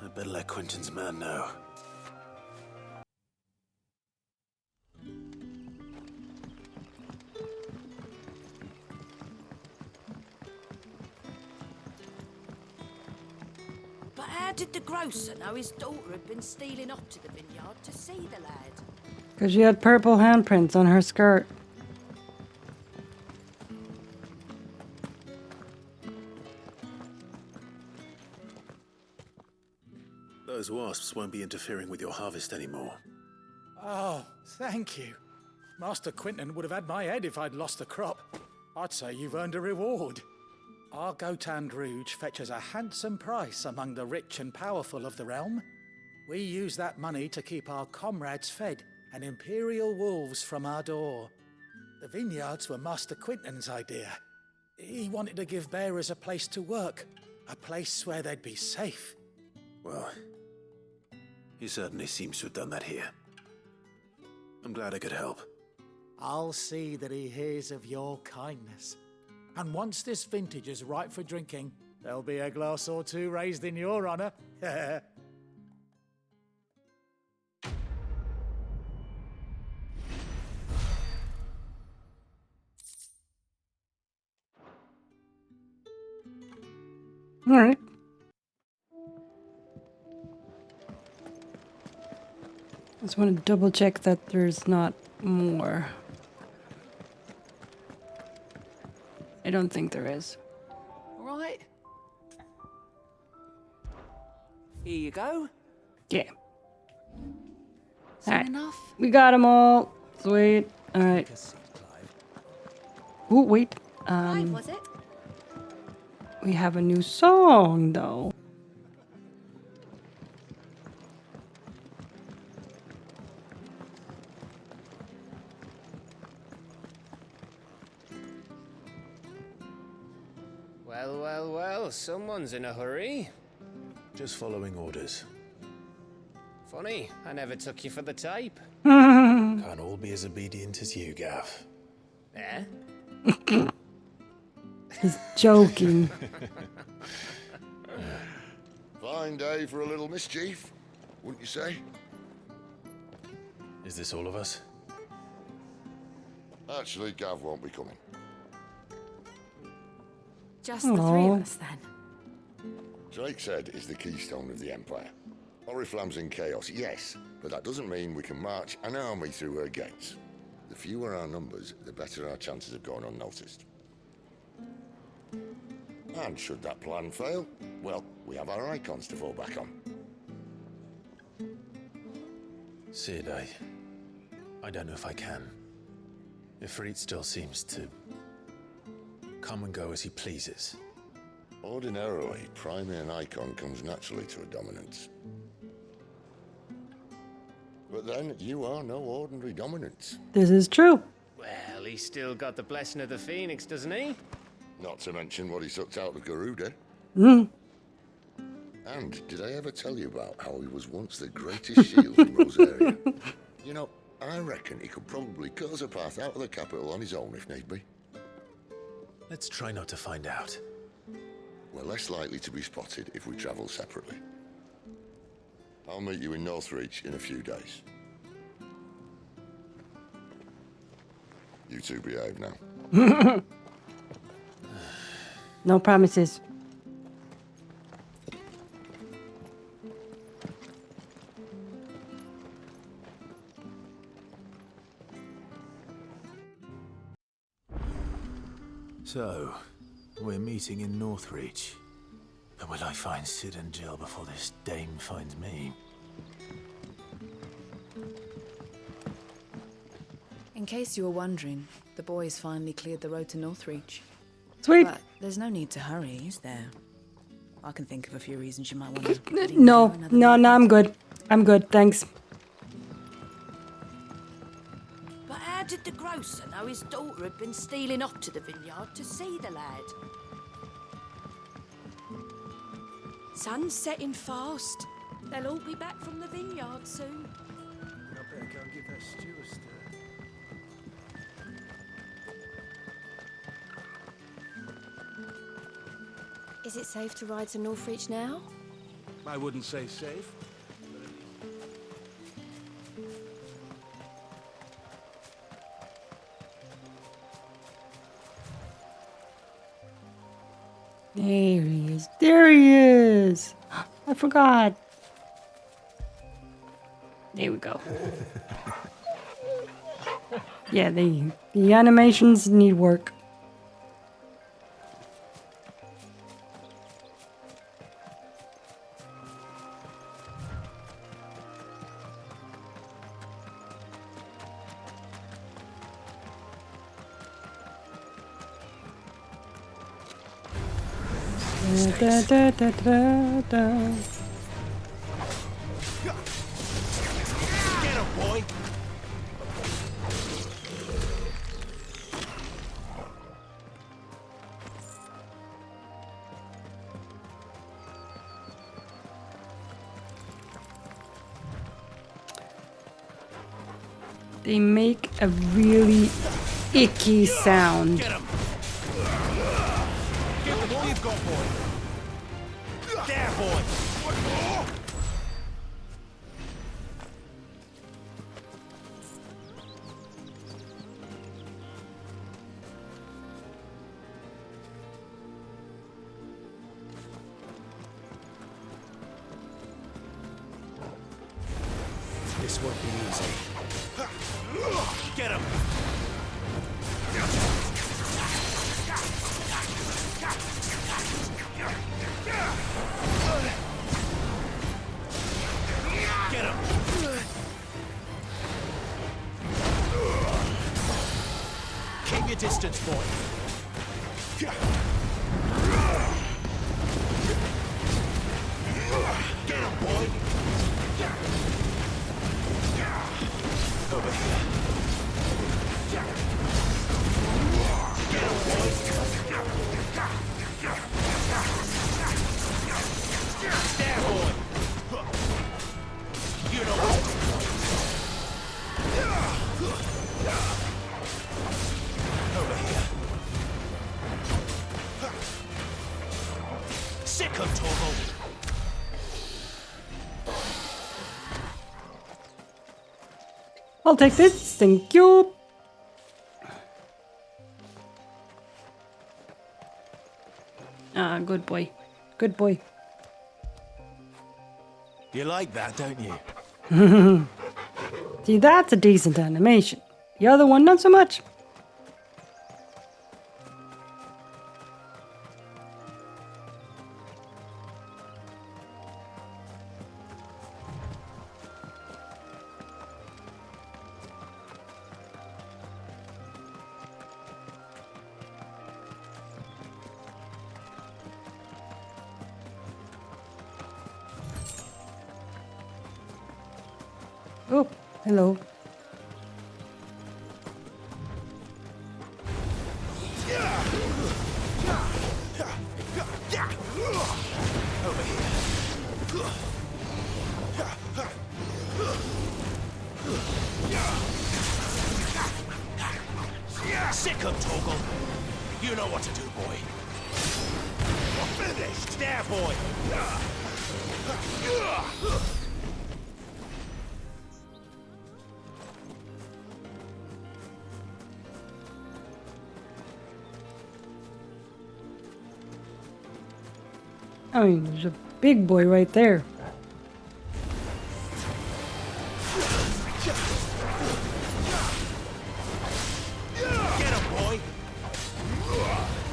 I'd better let Quinton's man know. But how did the grocer know his daughter had been stealing up to the vineyard to see the lad? Because she had purple handprints on her skirt. Those wasps won't be interfering with your harvest anymore. Oh, thank you. Master Quinton would have had my head if I'd lost the crop. I'd say you've earned a reward. Our Gotan Rouge fetches a handsome price among the rich and powerful of the realm. We use that money to keep our comrades fed and imperial wolves from our door. The vineyards were Master Quinton's idea. He wanted to give bearers a place to work, a place where they'd be safe. Well, he certainly seems to have done that here. I'm glad I could help. I'll see that he hears of your kindness. And once this vintage is ripe for drinking, there'll be a glass or two raised in your honor. All right. Just want to double check that there's not more. I don't think there is. Here you go. Yeah. Soon Alright. enough. We got them all. Sweet. Alright. Oh, wait. Was it? We have a new song, though. Well, well, well, someone's in a hurry. Just following orders. Funny, I never took you for the type. Can't all be as obedient as you, Gav. Eh? He's joking. Fine day for a little mischief, wouldn't you say? Is this all of us? Actually, Gav won't be coming. Just the three of us, then. Drake's Head is the keystone of the Empire. Oriflamme's in chaos, yes, but that doesn't mean we can march an army through her gates. The fewer our numbers, the better our chances of going unnoticed. And should that plan fail, well, we have our icons to fall back on. Sid, I don't know if I can. Ifrit still seems to come and go as he pleases. Ordinarily, priming an icon comes naturally to a dominance. But then, you are no ordinary dominance. This is true. Well, he's still got the blessing of the Phoenix, doesn't he? Not to mention what he sucked out of Garuda. Mm. And did I ever tell you about how he was once the greatest shield in Rosaria? You know, I reckon he could probably cut us a path out of the capital on his own if need be. Let's try not to find out. We're less likely to be spotted if we travel separately. I'll meet you in Northreach in a few days. You two behave now. No promises. So, we're meeting in Northreach. But will I find Sid and Jill before this dame finds me? In case you were wondering, the boys finally cleared the road to Northreach. Sweet. But there's no need to hurry, is there? I can think of a few reasons you might want to... No, I'm good. I'm good, thanks. But how did the grocer know his daughter had been stealing off to the vineyard to see the lad? Sun's setting fast. They'll all be back from the vineyard soon. I better go and give that stew a stir. Is it safe to ride to Northreach now? I wouldn't say safe. There he is. There he is. I forgot. There we go. Yeah, the animations need work. Da, da, da, da, da. Get him, boy! They make a really icky sound. Get him! Give him all you've got, boy! There, boy! This won't be easy. Get him! distance, boy. Get him, boy. Over here. Get him, boy. There, boy. You know what? Over here. Sick of Torgal. I'll take this, thank you. Ah, good boy. Good boy. You like that, don't you? See, that's a decent animation. The other one, not so much. Oh, hello. Over here. Sick of Torgal. You know what to do, boy. You're finished. There, boy. I mean, there's a big boy right there. Get him, boy.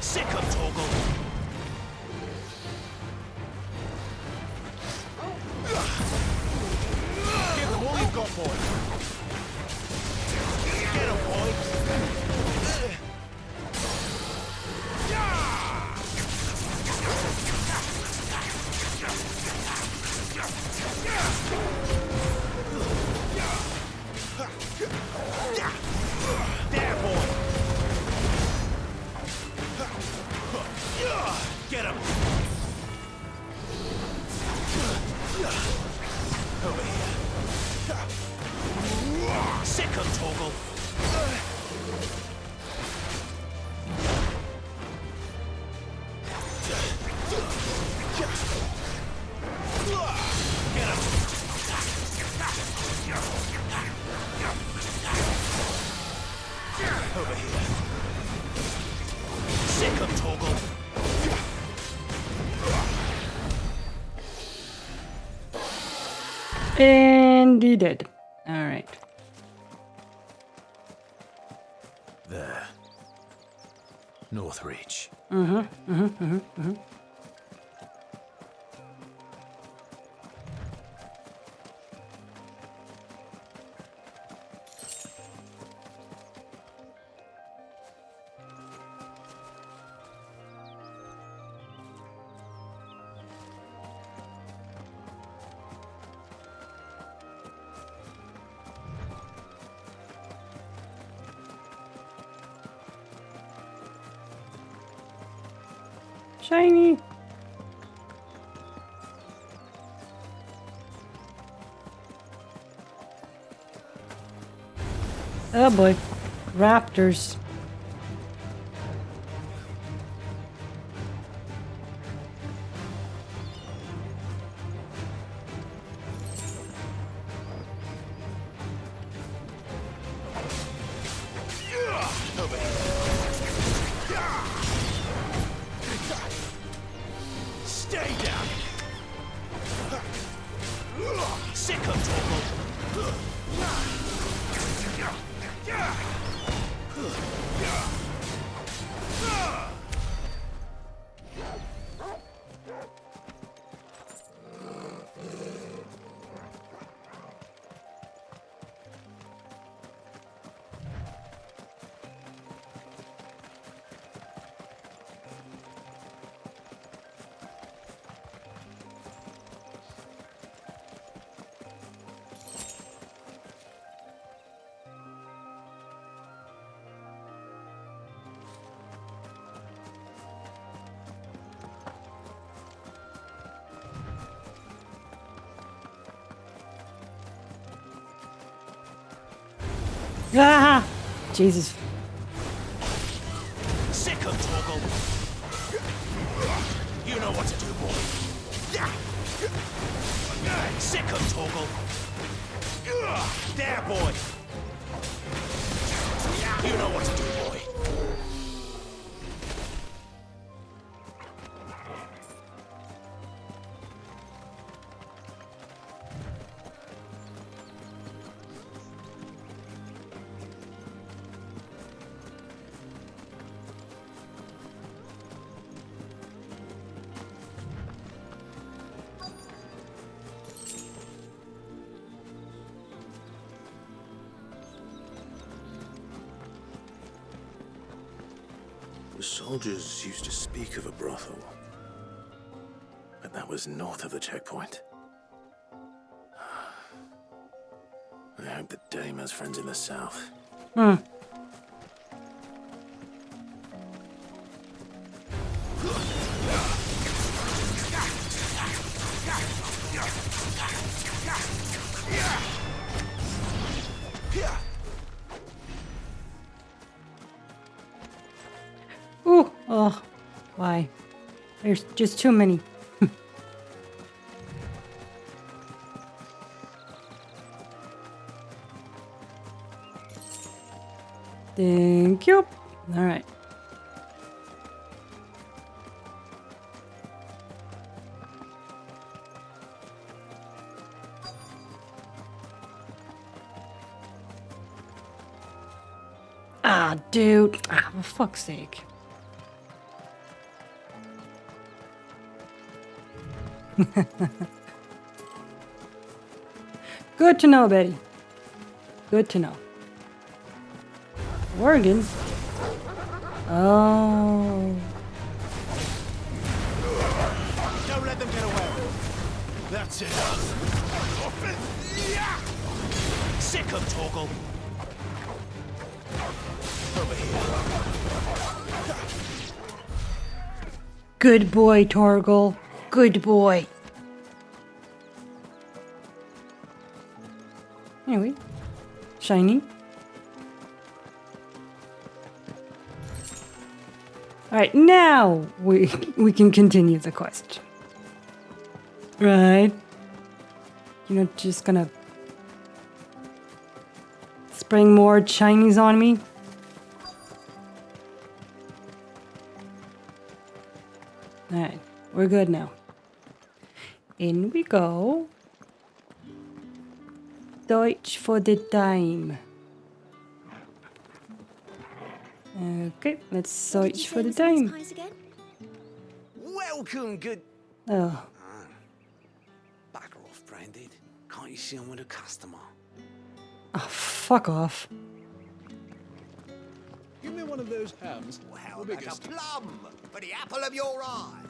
Sick of Torgal. Give them all you've got, boy. Get him, boy. There, boy. Get him. Over here. Sick of Torgal. Get him. Over here. Sick of Torgal. And he did. Alright. There. Northreach. Shiny. Oh boy. Raptors. Stay down. Sick of Torgal. Ah! Jesus. Sick of Torgal. You know what to do, boy. Sick of Torgal. There, boy. You know what to do, boy. The soldiers used to speak of a brothel, but that was north of the checkpoint. I hope the dame has friends in the south. Hmm. Ooh, oh, why? There's just too many. Thank you. All right. Ah, dude. Ah, for fuck's sake. Good to know, Betty. Good to know. Oregon? Oh. Don't let them get away. That's enough. Sick of Torgal. Over here. Good boy, Torgal. Good boy. Anyway, shiny. All right, now we can continue the quest. Right? You're not just gonna spring more shinies on me? All right, we're good now. In we go. Deutsch for the dime. Okay, let's search for the dime. Welcome, good. Oh. Backer off, Branded. Can't you see I'm with a customer? Oh, fuck off. Give me one of those hams. Well, like a plum for the apple of your eye.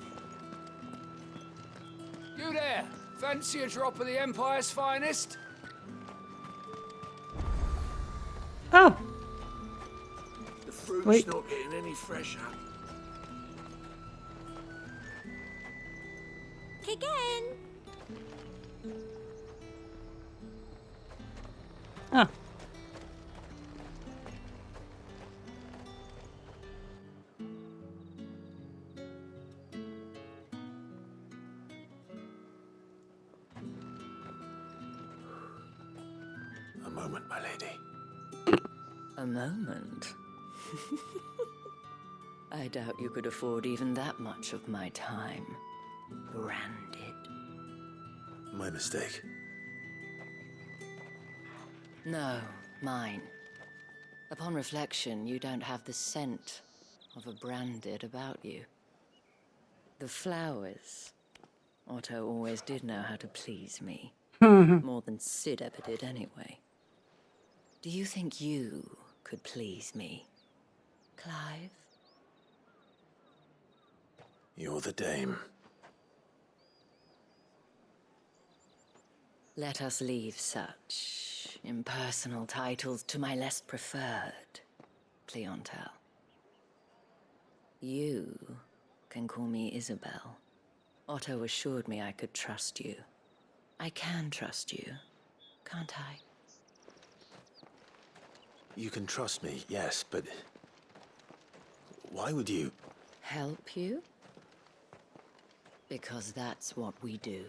You there, fancy a drop of the Empire's finest? Oh. The fruit's Wait. not getting any fresher. Kick in. Ah. A moment, my lady. A moment? I doubt you could afford even that much of my time. Branded. My mistake. No, mine. Upon reflection, you don't have the scent of a branded about you. The flowers. Otto always did know how to please me. More than Sid ever did anyway. Do you think you could please me, Clive? You're the dame. Let us leave such impersonal titles to my less preferred clientele. You can call me Isabel. Otto assured me I could trust you. I can trust you, can't I? You can trust me, yes, but... why would you... Help you? Because that's what we do.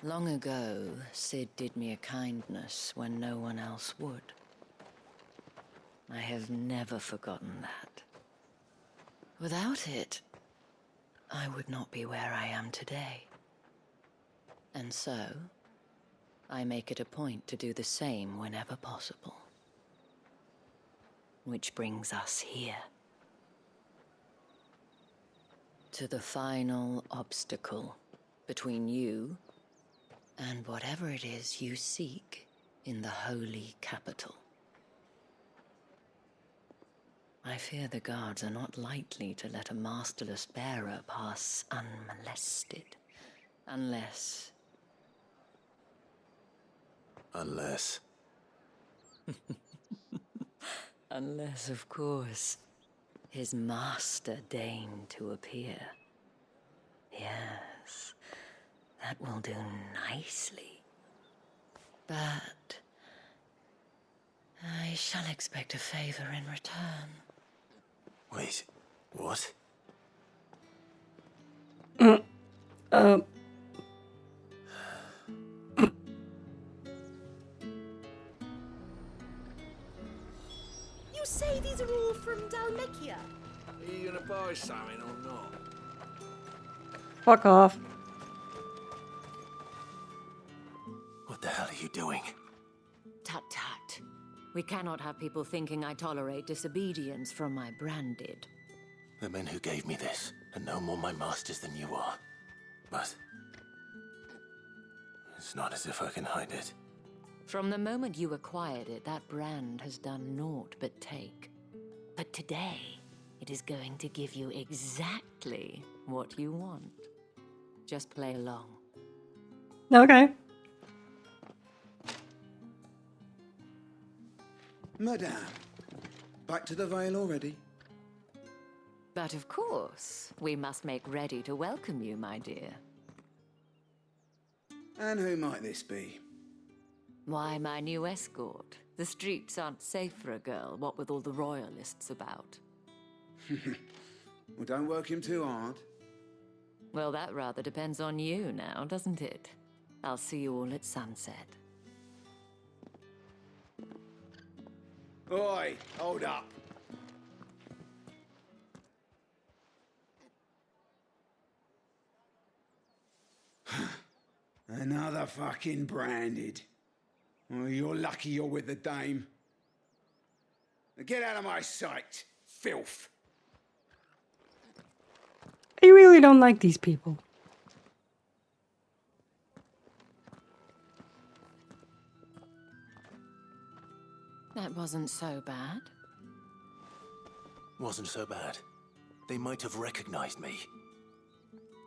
Long ago, Sid did me a kindness when no one else would. I have never forgotten that. Without it, I would not be where I am today. And so, I make it a point to do the same whenever possible. Which brings us here. To the final obstacle between you and whatever it is you seek in the holy capital. I fear the guards are not likely to let a masterless bearer pass unmolested. Unless... Unless... Unless, of course, his master deigned to appear. Yes, that will do nicely. But... I shall expect a favor in return. Wait, what? You say these are all from Dalmekia? Are you gonna buy something or not? Fuck off. What the hell are you doing? Tut-tut. We cannot have people thinking I tolerate disobedience from my branded. The men who gave me this are no more my masters than you are. But... it's not as if I can hide it. From the moment you acquired it, that brand has done naught but take. But today, it is going to give you exactly what you want. Just play along. Okay. Madame, back to the Vale already? But of course, we must make ready to welcome you, my dear. And who might this be? Why, my new escort. The streets aren't safe for a girl, what with all the royalists about. Well, don't work him too hard. Well, that rather depends on you now, doesn't it? I'll see you all at sunset. Oi, hold up. Another fucking branded. Oh, you're lucky you're with the dame. Now get out of my sight, filth. I really don't like these people. That wasn't so bad. Wasn't so bad. They might have recognized me.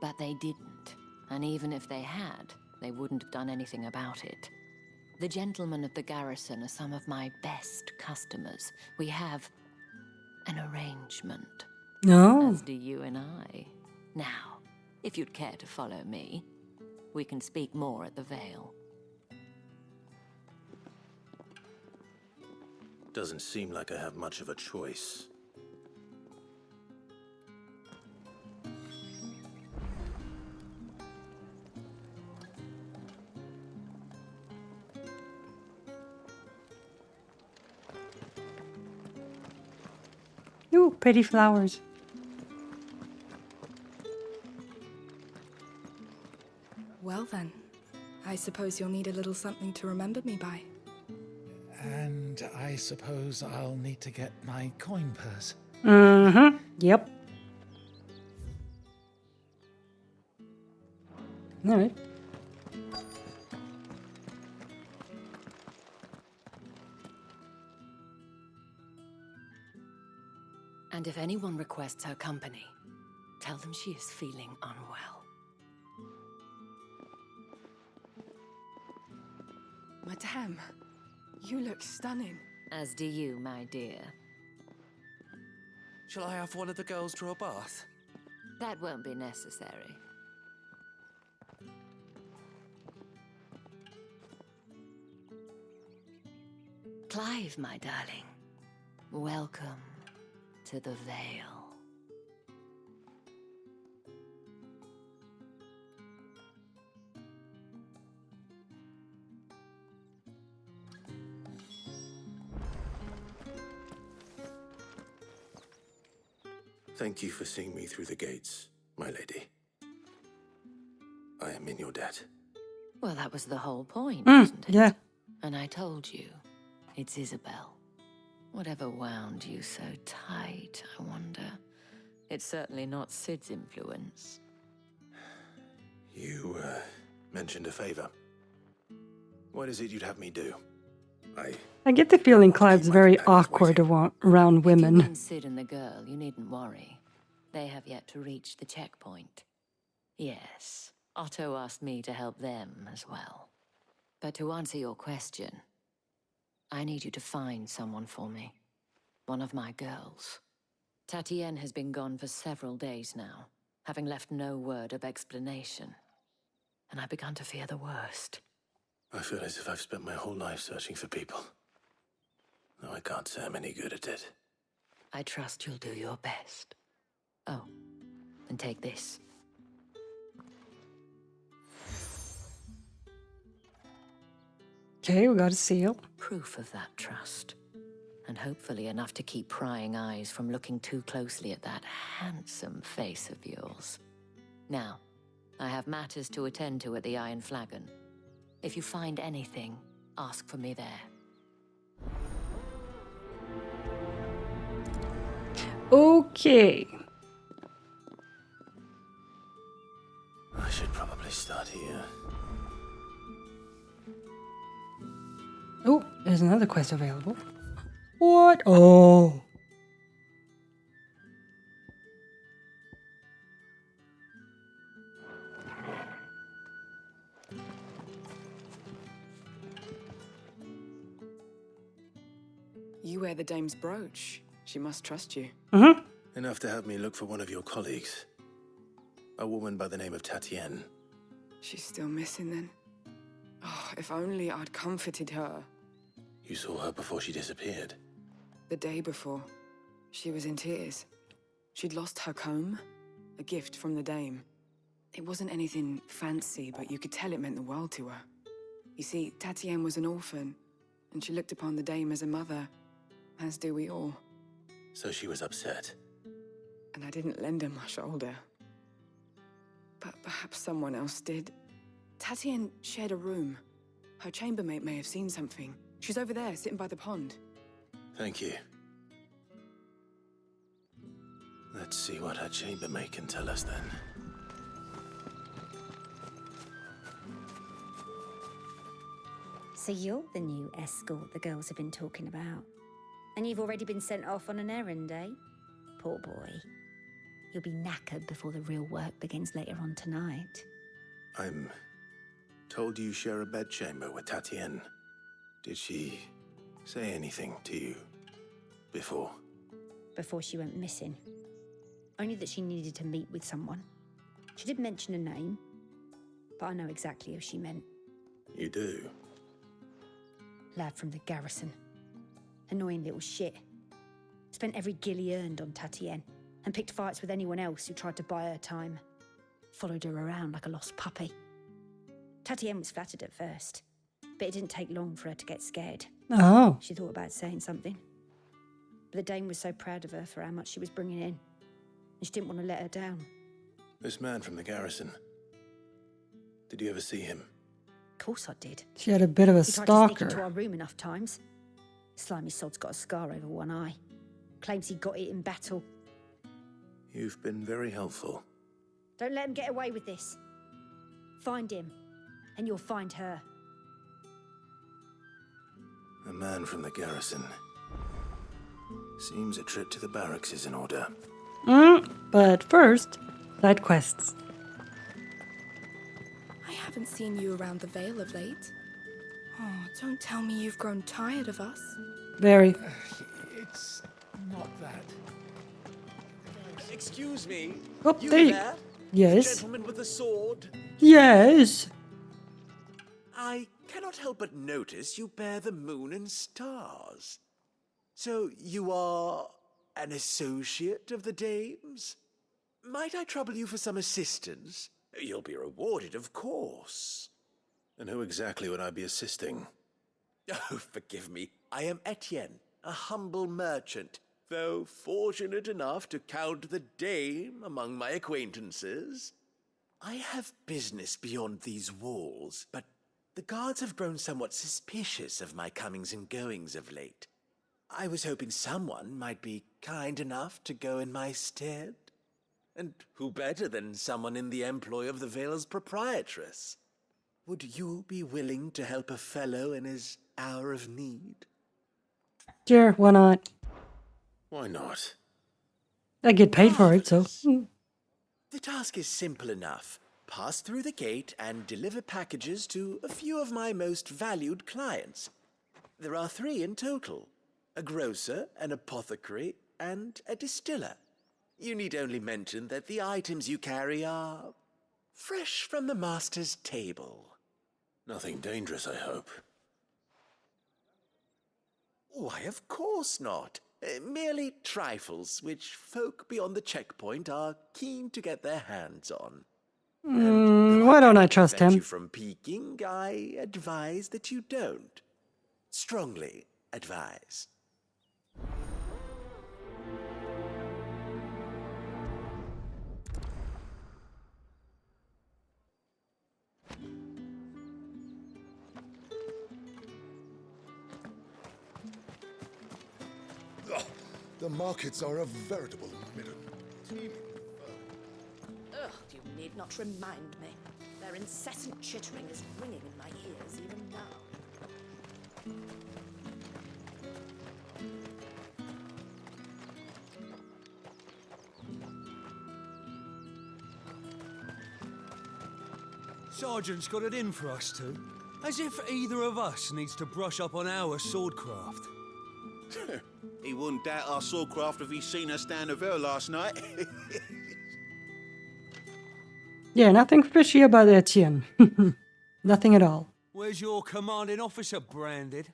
But they didn't. And even if they had, they wouldn't have done anything about it. The gentlemen of the garrison are some of my best customers. We have an arrangement. No. As do you and I. Now, if you'd care to follow me, we can speak more at the Vale. Doesn't seem like I have much of a choice. Ooh, pretty flowers. Well then, I suppose you'll need a little something to remember me by. And I suppose I'll need to get my coin purse. Mm-hmm. Yep. All right. And if anyone requests her company, tell them she is feeling unwell. Madame, you look stunning. As do you, my dear. Shall I have one of the girls draw a bath? That won't be necessary. Clive, my darling. Welcome to the Vale. Thank you for seeing me through the gates, my lady. I am in your debt. Well, that was the whole point, wasn't it? Yeah. And I told you, it's Isabel. Whatever wound you so tight, I wonder. It's certainly not Sid's influence. You, mentioned a favor. What is it you'd have me do? I get the feeling Clive's very awkward around If you women. mean Sid and the girl, you needn't worry. They have yet to reach the checkpoint. Yes, Otto asked me to help them as well. But to answer your question, I need you to find someone for me. One of my girls. Tatienne has been gone for several days now, having left no word of explanation. And I've begun to fear the worst. I feel as if I've spent my whole life searching for people. Though I can't say I'm any good at it. I trust you'll do your best. Oh, and take this. Okay, we got a seal. Proof of that trust. And hopefully enough to keep prying eyes from looking too closely at that handsome face of yours. Now, I have matters to attend to at the Iron Flagon. If you find anything, ask for me there. Okay. I should probably start here. Oh, there's another quest available. What? Oh. You wear the dame's brooch. She must trust you. Mm-hmm. Enough to have me look for one of your colleagues. A woman by the name of Tatienne. She's still missing then. Oh, if only I'd comforted her. You saw her before she disappeared. The day before, she was in tears. She'd lost her comb, a gift from the dame. It wasn't anything fancy, but you could tell it meant the world to her. You see, Tatienne was an orphan, and she looked upon the dame as a mother, as do we all. So she was upset. And I didn't lend her my shoulder. But perhaps someone else did. Tatienne shared a room. Her chambermaid may have seen something. She's over there, sitting by the pond. Thank you. Let's see what her chambermaid can tell us then. So you're the new escort the girls have been talking about. And you've already been sent off on an errand, eh? Poor boy. You'll be knackered before the real work begins later on tonight. I'm told you share a bedchamber with Tatienne. Did she say anything to you before? Before she went missing. Only that she needed to meet with someone. She did mention a name, but I know exactly who she meant. You do? Lad from the garrison. Annoying little shit. Spent every guil he earned on Tatienne, and picked fights with anyone else who tried to buy her time. Followed her around like a lost puppy. Tatienne was flattered at first, but it didn't take long for her to get scared. Oh. She thought about saying something. But the dame was so proud of her for how much she was bringing in, and she didn't want to let her down. This man from the garrison. Did you ever see him? Of course I did. She had a bit of a He tried to sneak into stalker. our room enough times. Slimy sod's got a scar over one eye. Claims he got it in battle. You've been very helpful. Don't let him get away with this. Find him, and you'll find her. A man from the garrison. Seems a trip to the barracks is in order. But first, side quests. I haven't seen you around the Vale of late. Oh, don't tell me you've grown tired of us. Very. It's not that. Excuse me. Oh, You there you- there? Yes. The gentleman with the sword. Yes. I cannot help but notice you bear the moon and stars. So you are an associate of the dames? Might I trouble you for some assistance? You'll be rewarded, of course. And who exactly would I be assisting? Oh, forgive me. I am Etienne, a humble merchant, though fortunate enough to count the dame among my acquaintances. I have business beyond these walls, but the guards have grown somewhat suspicious of my comings and goings of late. I was hoping someone might be kind enough to go in my stead. And who better than someone in the employ of the Vale's proprietress? Would you be willing to help a fellow in his hour of need? Sure, why not? Why not? I get paid for it, so. The task is simple enough. Pass through the gate and deliver packages to a few of my most valued clients. There are 3 in total: a grocer, an apothecary, and a distiller. You need only mention that the items you carry are fresh from the master's table. Nothing dangerous, I hope. Why, of course not. Merely trifles which folk beyond the checkpoint are keen to get their hands on. Why don't I trust Prevent him? you from peeking, I advise that you don't. Strongly advise. The markets are a veritable midden. Ugh, you need not remind me. Their incessant chittering is ringing in my ears even now. Sergeant's got it in for us two. As if either of us needs to brush up on our swordcraft. He wouldn't doubt our swordcraft if he'd seen us down the Vale last night. Yeah, nothing fishy about Etienne. Nothing at all. Where's your commanding officer branded?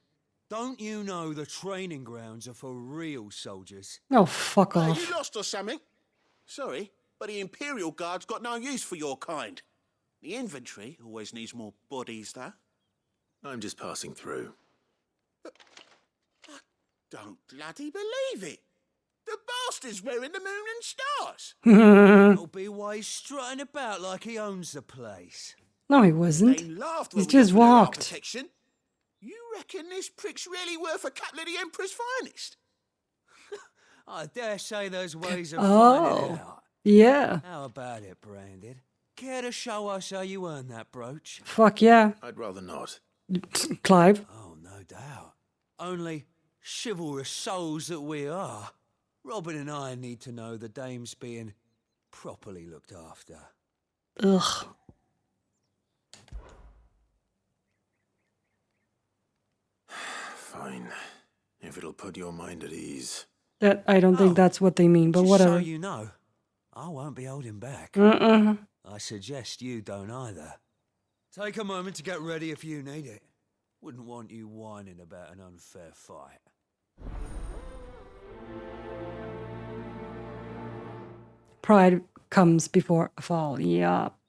Don't you know the training grounds are for real soldiers? Oh, fuck off. You lost or something? Sorry, but the Imperial Guard's got no use for your kind. The infantry always needs more bodies, though. I'm just passing through. Don't bloody believe it. The bastard's wearing the moon and stars. That'll be why he's strutting about like he owns the place. No, he wasn't. They laughed He when we just offered her our walked. protection. You reckon this prick's really worth a couple of the Emperor's finest? I dare say there's ways of Oh, finding it out. yeah. How about it, Branded? Care to show us how you earned that brooch? Fuck yeah. I'd rather not. Clive. Oh, no doubt. Only chivalrous souls that we are, Robin and I need to know the dame's being properly looked after. Ugh. Fine. If it'll put your mind at ease. That I don't think that's what they mean, but Just whatever. so you know, I won't be holding back. I suggest you don't either. Take a moment to get ready if you need it. Wouldn't want you whining about an unfair fight. Pride comes before a fall. Yup.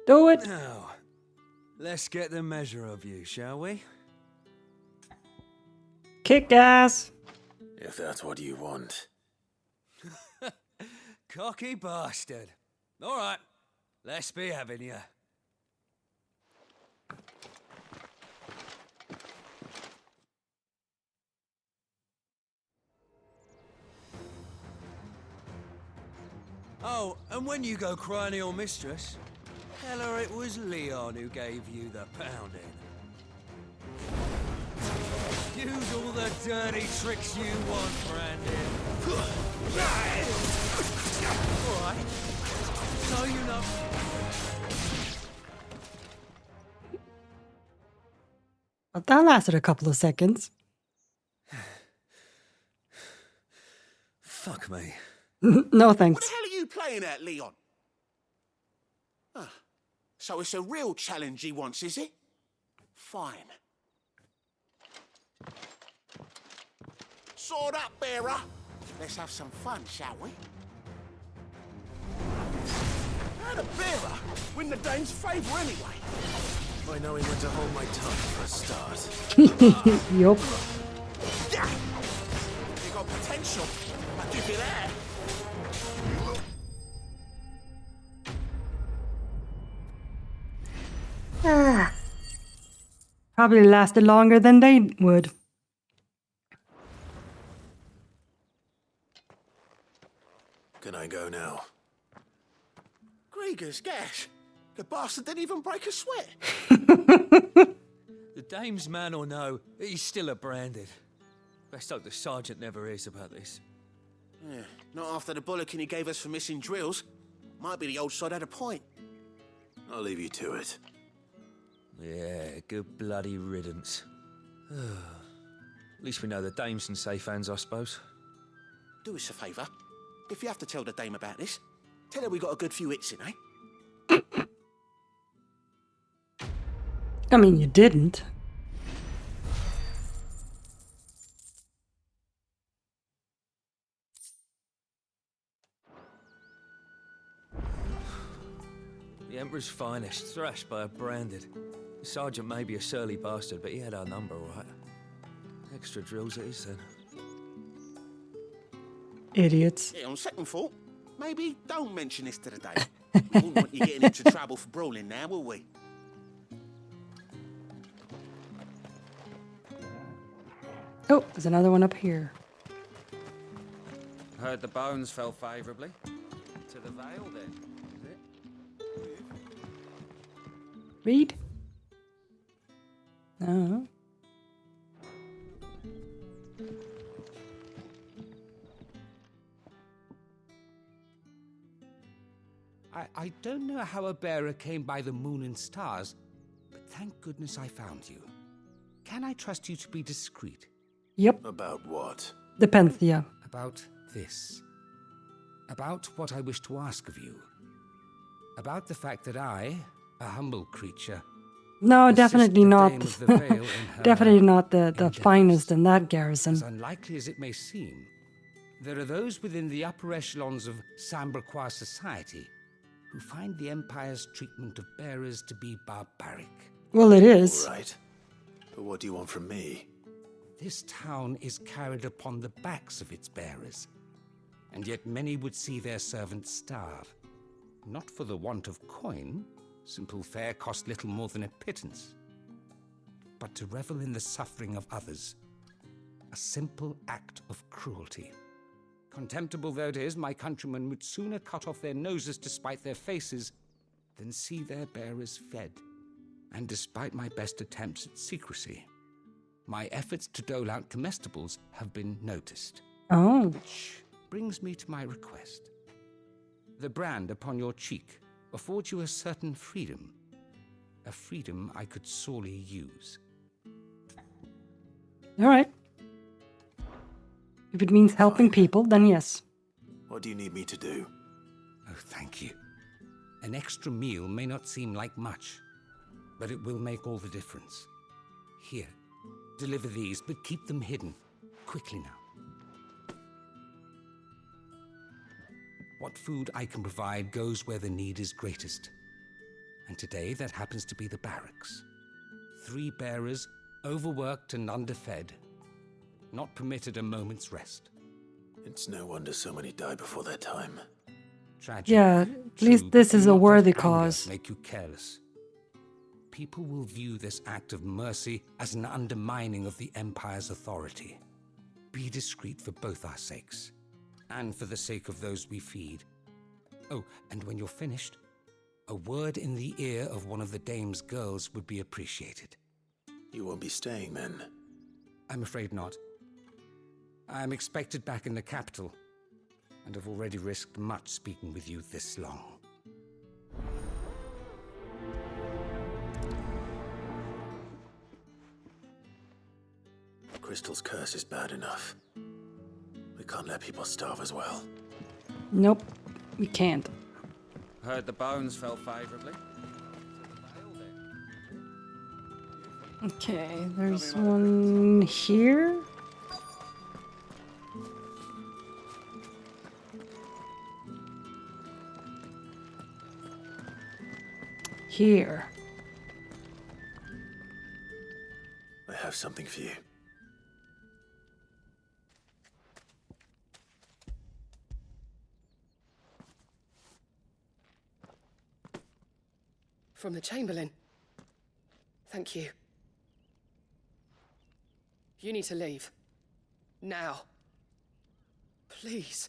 Do it. Now, let's get the measure of you, shall we? Kick ass. If that's what you want. Cocky bastard. All right, let's be having you. Oh, and when you go crying to your mistress, tell her it was Leon who gave you the pounding. Use all the dirty tricks you want, Brandon. All right. So you know. Well, that lasted a couple of seconds. Fuck me. No thanks. What the hell are you playing at, Leon? So it's a real challenge he wants, is it? Fine. Sword up, bearer. Let's have some fun, shall we? And a bearer win the dame's favour anyway. By knowing when to hold my tongue for a start. Yup. Yeah. You got potential. I'll give you that. Probably lasted longer than they would. Can I go now? Grieger's gas. The bastard didn't even break a sweat. The dame's man or no, he's still a branded. Best hope the sergeant never hears about this. Yeah, not after the bollocking he gave us for missing drills. Might be the old sod had a point. I'll leave you to it. Yeah, good bloody riddance. At least we know the dame's in safe hands, I suppose. Do us a favour. If you have to tell the dame about this, tell her we got a good few hits in, eh? I mean, you didn't. The Emperor's finest, thrashed by a branded. The sergeant may be a surly bastard, but he had our number, all right. Extra drills it is, then. Idiots. Yeah, on second thought, maybe don't mention this to the dame. We wouldn't want you getting into trouble for brawling now, will we? Oh, there's another one up here. Heard the bones fell favourably. To the Vale, then, is it? Read. No. I don't know how a bearer came by the moon and stars, but thank goodness I found you. Can I trust you to be discreet? Yep. About what? Depends, yeah. About this. About what I wish to ask of you. About the fact that I, a humble creature... No, definitely not. Dame of the Vale in her Definitely not the finest in that garrison. As unlikely as it may seem, there are those within the upper echelons of Samberquois society who find the Empire's treatment of bearers to be barbaric. Well, it is. All right. But what do you want from me? This town is carried upon the backs of its bearers, and yet many would see their servants starve. Not for the want of coin, simple fare cost little more than a pittance, but to revel in the suffering of others, a simple act of cruelty. Contemptible though it is, my countrymen would sooner cut off their noses to spite their faces than see their bearers fed. And despite my best attempts at secrecy, my efforts to dole out comestibles have been noticed. Oh. Which brings me to my request. The brand upon your cheek affords you a certain freedom, a freedom I could sorely use. All right. If it means helping people, then yes. What do you need me to do? Oh, thank you. An extra meal may not seem like much, but it will make all the difference. Here, deliver these, but keep them hidden. Quickly now. What food I can provide goes where the need is greatest. And today, that happens to be the barracks. 3 bearers, overworked and underfed, not permitted a moment's rest. It's no wonder so many die before their time. Tragic. Yeah, at least this is a worthy cause. Make you careless. People will view this act of mercy as an undermining of the Empire's authority. Be discreet for both our sakes, and for the sake of those we feed. Oh, and when you're finished, a word in the ear of one of the dame's girls would be appreciated. You won't be staying then? I'm afraid not. I'm expected back in the capital, and have already risked much speaking with you this long. Crystal's curse is bad enough. We can't let people starve as well. Nope, we can't. Heard the bones fell favourably. Okay, there's one here. Here. I have something for you. From the Chamberlain. Thank you. You need to leave. Now. Please.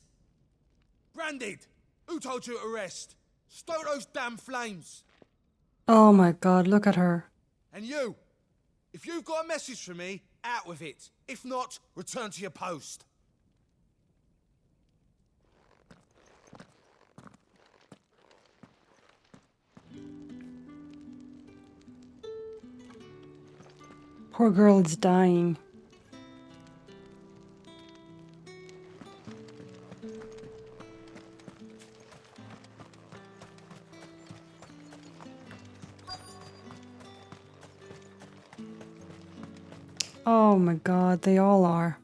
Branded! Who told you to rest? Stoke those damn flames! Oh my god, look at her. And you! If you've got a message for me, out with it. If not, return to your post. Poor girl is dying. Oh my god, they all are.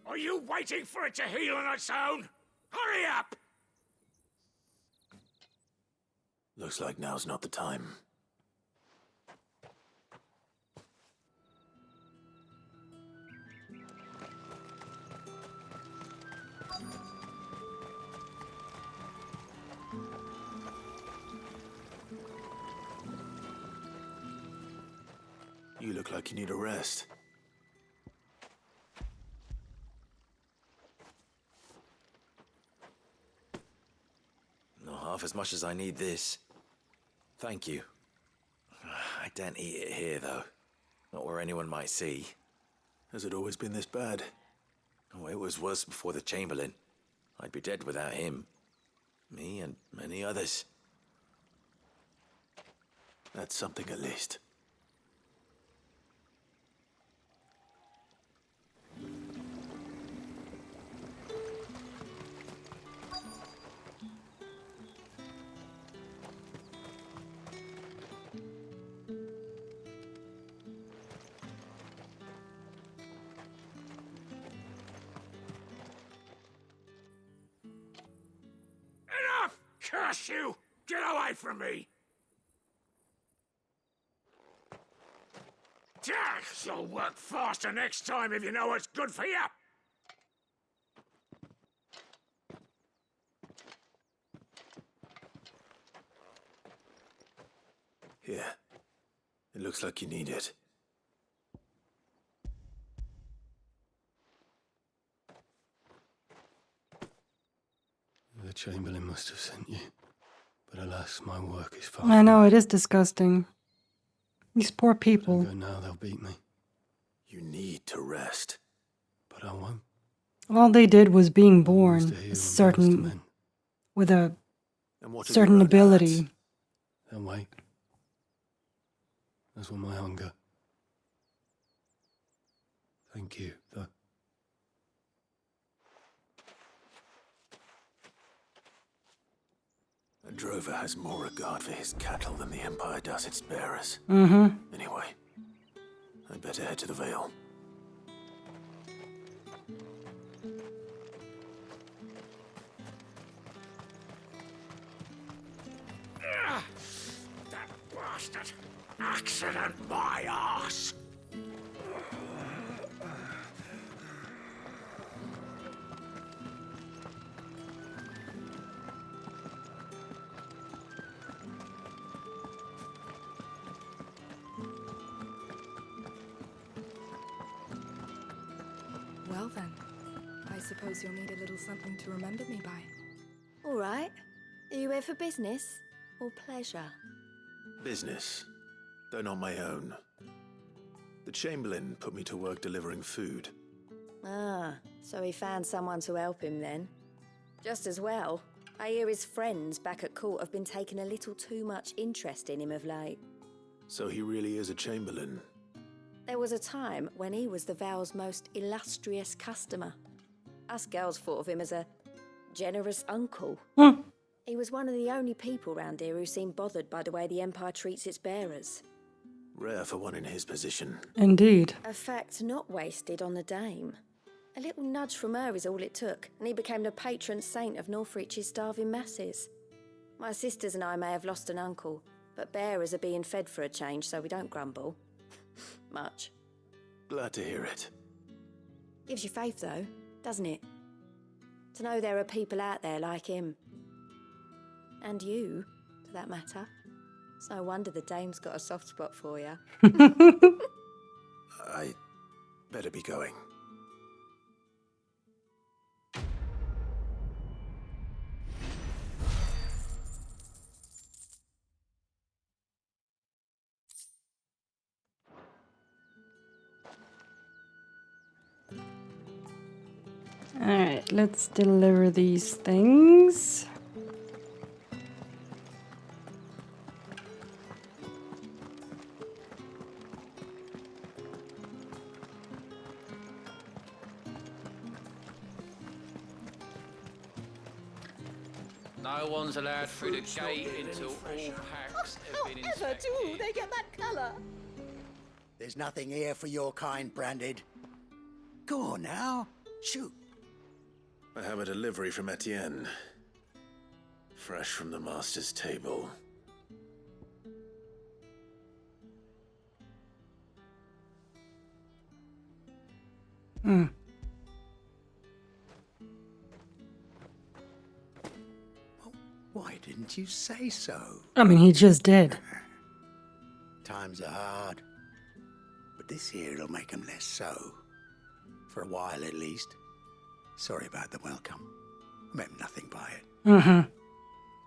Are you waiting for it to heal on its own? Hurry up! Looks like now's not the time. You look like you need a rest. Not half as much as I need this. Thank you. I daren't eat it here, though. Not where anyone might see. Has it always been this bad? Oh, it was worse before the Chamberlain. I'd be dead without him. Me and many others. That's something at least. Enough! Curse you! Get away from me! You'll work faster next time if you know what's good for you! Here. It looks like you need it. The Chamberlain must have sent you. But alas, my work is far. I know, it is disgusting. These poor people. Go now, they'll beat me. You need to rest. But I won't. All they did was being born with a certain ability. Then wait. As will my hunger. Thank you, though. A drover has more regard for his cattle than the Empire does its bearers. Mm-hmm. Anyway, I'd better head to the Vale. That bastard! Accident my arse! Well then, I suppose you'll need a little something to remember me by. All right. Are you here for business or pleasure? Business, though not my own. The Chamberlain put me to work delivering food. Ah, so he found someone to help him then. Just as well. I hear his friends back at court have been taking a little too much interest in him of late. So he really is a Chamberlain. There was a time when he was the Vale's most illustrious customer. Us girls thought of him as a generous uncle. He was one of the only people round here who seemed bothered by the way the Empire treats its bearers. Rare for one in his position. Indeed. A fact not wasted on the dame. A little nudge from her is all it took, and he became the patron saint of Northreach's starving masses. My sisters and I may have lost an uncle, but bearers are being fed for a change, so we don't grumble. Much. Glad to hear it. Gives you faith, though, doesn't it? To know there are people out there like him. And you, for that matter. It's no wonder the dame's got a soft spot for you. I better be going. Alright, let's deliver these things. No one's allowed through the gate until all packs have been inspected. They get that colour? There's nothing here for your kind, Branded. Go on now, shoot. I have a delivery from Etienne. Fresh from the master's table. Why didn't you say so? I mean, he just did. Times are hard. But this here'll make 'em less so. For a while, at least. Sorry about the welcome. I meant nothing by it. Mm-hmm.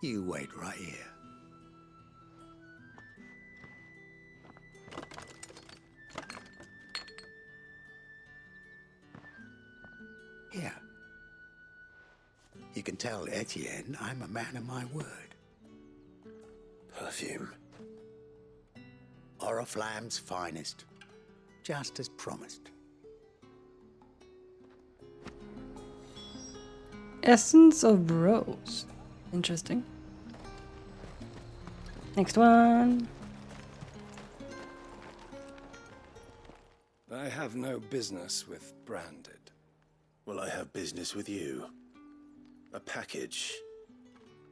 You wait right here. Here. You can tell Etienne I'm a man of my word. Perfume. Oriflamme's finest. Just as promised. Essence of Rose. Interesting. Next one. I have no business with Branded. Well, I have business with you. A package.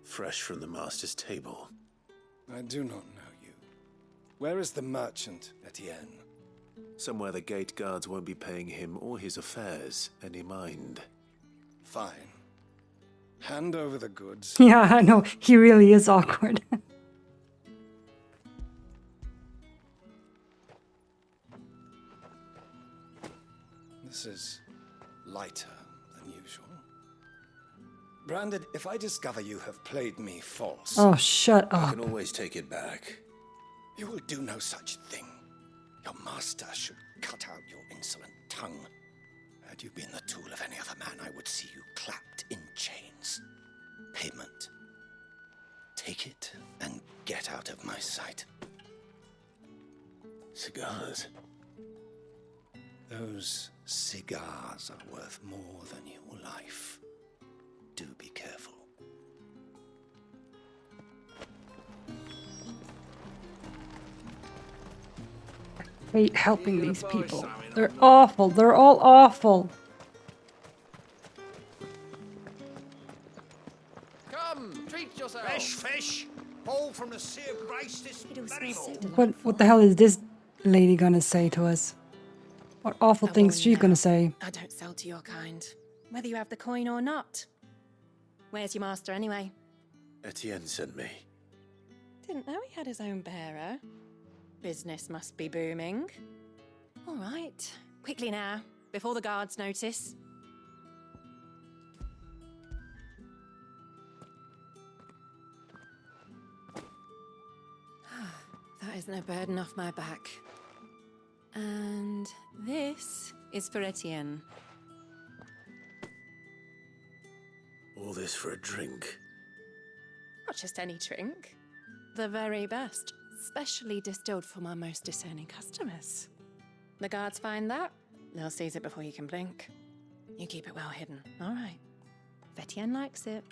Fresh from the master's table. I do not know you. Where is the merchant, Etienne? Somewhere the gate guards won't be paying him or his affairs any mind. Fine. Hand over the goods. Yeah, I know. He really is awkward. This is lighter than usual. Branded, if I discover you have played me false... Oh, shut I up. can always take it back. You will do no such thing. Your master should cut out your insolent tongue. Had you been the tool of any other man, I would see you clapped in chains. Payment. Take it and get out of my sight. Cigars. Those cigars are worth more than your life. Do be careful. I hate helping these people. They're awful. They're all awful. Come, treat yourself. Fresh fish, all from the Sea of Grace this very morning. What the hell is this lady gonna say to us? What awful things she's gonna say? I don't sell to your kind, whether you have the coin or not. Where's your master anyway? Etienne sent me. Didn't know he had his own bearer. Business must be booming. All right, quickly now, before the guards notice. That is no burden off my back. And this is for Etienne. All this for a drink. Not just any drink. The very best, specially distilled for my most discerning customers. The guards find that, they'll seize it before you can blink. You keep it well hidden, all right? If Etienne likes it,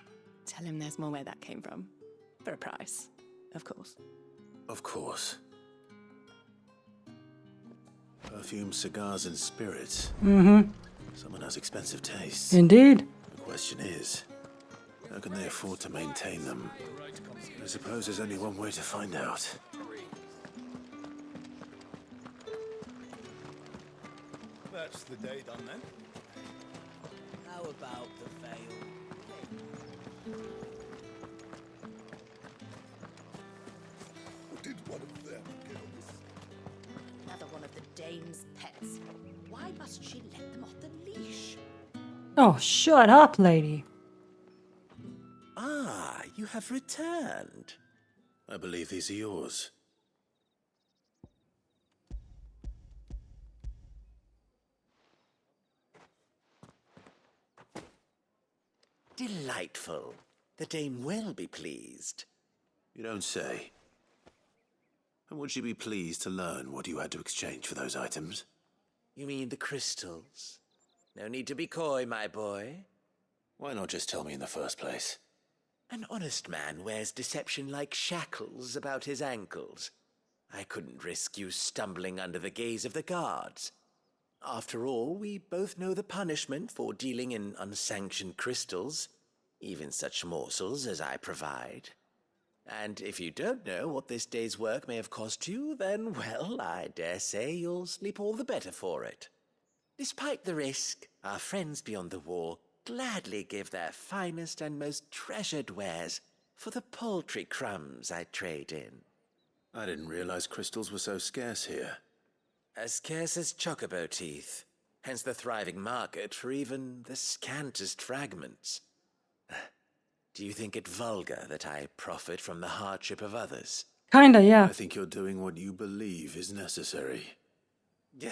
tell him there's more where that came from. For a price, of course. Of course. Perfume, cigars, and spirits. Mm-hmm. Someone has expensive tastes. Indeed. The question is, how can they afford to maintain them? I suppose there's only one way to find out. That's the day done then. How about the veil? Did one of them get on this? Another one of the dame's pets. Why must she let them off the leash? Oh, shut up, lady. Ah, you have returned. I believe these are yours. Delightful. The dame will be pleased. You don't say. And would she be pleased to learn what you had to exchange for those items? You mean the crystals? No need to be coy, my boy. Why not just tell me in the first place? An honest man wears deception like shackles about his ankles. I couldn't risk you stumbling under the gaze of the guards. After all, we both know the punishment for dealing in unsanctioned crystals, even such morsels as I provide. And if you don't know what this day's work may have cost you, then, well, I dare say you'll sleep all the better for it. Despite the risk, our friends beyond the wall gladly give their finest and most treasured wares for the paltry crumbs I trade in. I didn't realize crystals were so scarce here. As scarce as chocobo teeth, hence the thriving market for even the scantest fragments. Do you think it vulgar that I profit from the hardship of others? Kinda, yeah. I think you're doing what you believe is necessary. Yeah,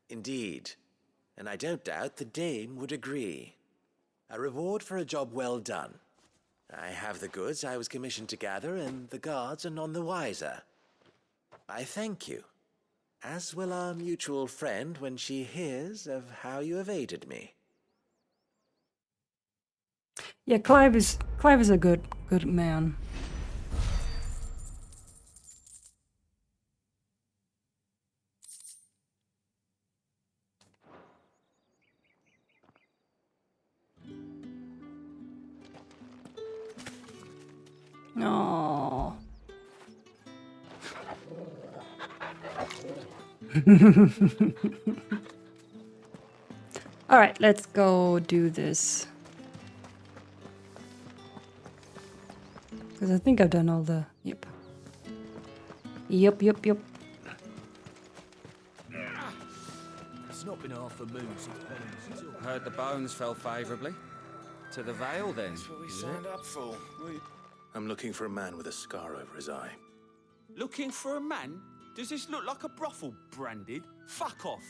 indeed. And I don't doubt the dame would agree. A reward for a job well done. I have the goods I was commissioned to gather, and the guards are none the wiser. I thank you, as will our mutual friend when she hears of how you have aided me. Yeah, Clive is a good man. Oh. All right, let's go do this. Because I think I've done all the... Yep. Yep. It's not been half a moon since heard the bones fell favourably. To the Vale, then. That's what we signed up for. I'm looking for a man with a scar over his eye. Looking for a man? Does this look like a brothel, Branded? Fuck off.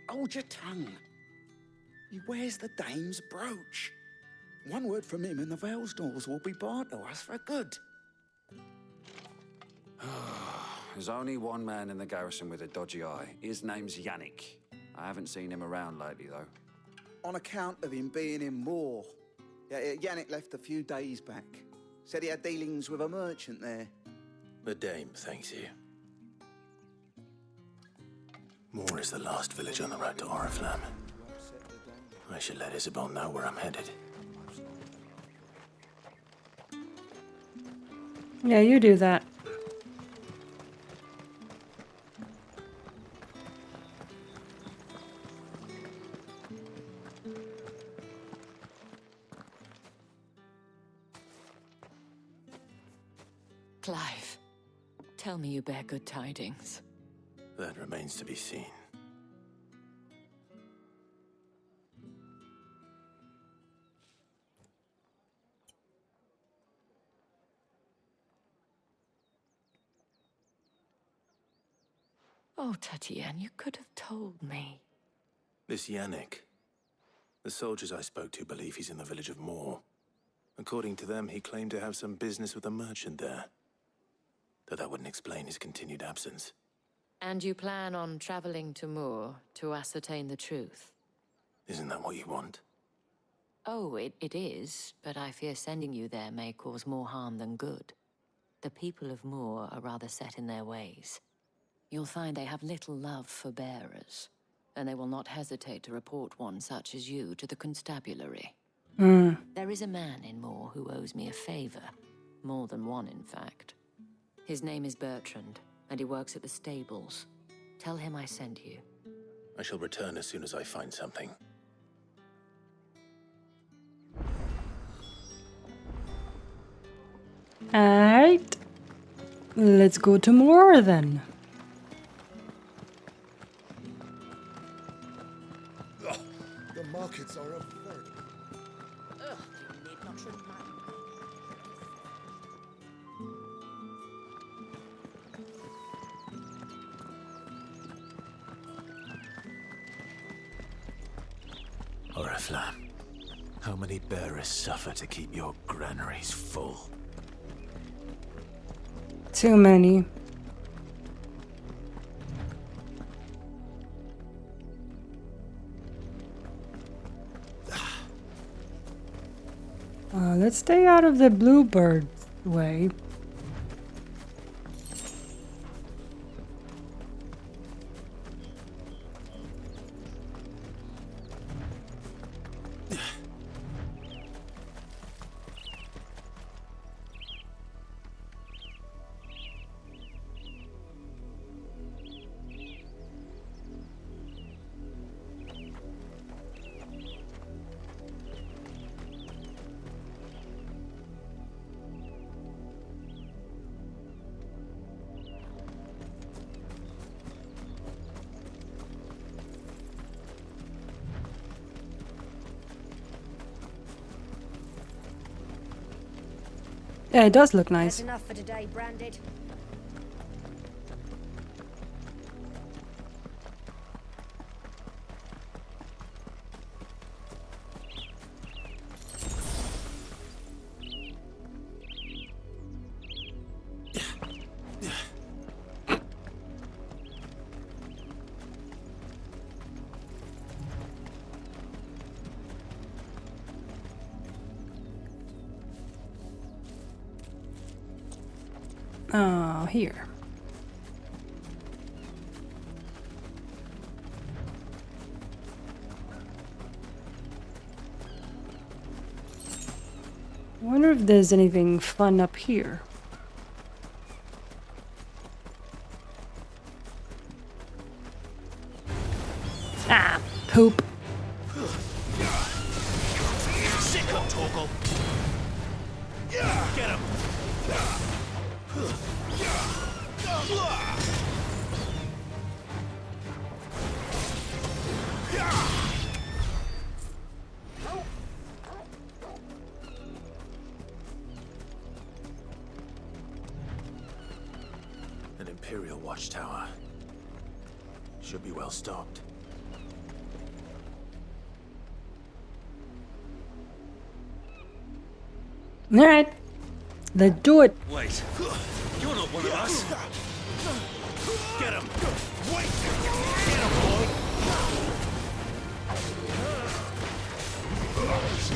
Hold your tongue. He wears the dame's brooch. One word from him and the Vale's doors will be barred to us for good. There's only one man in the garrison with a dodgy eye. His name's Yannick. I haven't seen him around lately, though. On account of him being in Moor. Yeah, Yannick left a few days back. Said he had dealings with a merchant there. The dame thanks you. Moor is the last village on the road to Oriflamme. I should let Isabel know where I'm headed. Yeah, you do that. Clive, tell me you bear good tidings. That remains to be seen. Oh, Tatienne, you could have told me. This Yannick. The soldiers I spoke to believe he's in the village of Moor. According to them, he claimed to have some business with a merchant there. Though that wouldn't explain his continued absence. And you plan on traveling to Moor to ascertain the truth? Isn't that what you want? Oh, it is, but I fear sending you there may cause more harm than good. The people of Moor are rather set in their ways. you'll find they have little love for bearers, and they will not hesitate to report one such as you to the constabulary. There is a man in Moor who owes me a favor. More than one, in fact. His name is Bertrand, and he works at the stables. Tell him I sent you. I shall return as soon as I find something. Alright. Let's go to Moor then. Ugh, the markets are a flirt. Ugh, you need not remind me. Oriflamme, how many bearers suffer to keep your granaries full? Too many. Let's stay out of the bluebird way. Yeah, it does look nice. That's enough for today, Branded. Oh, here. I wonder if there's anything fun up here. Ah, poop. Sick of Torgal. Get him. An Imperial watchtower. Should be well stocked. Alright. Let's do it. Wait, you're not one of us. Get him. Wait. Get him, boy.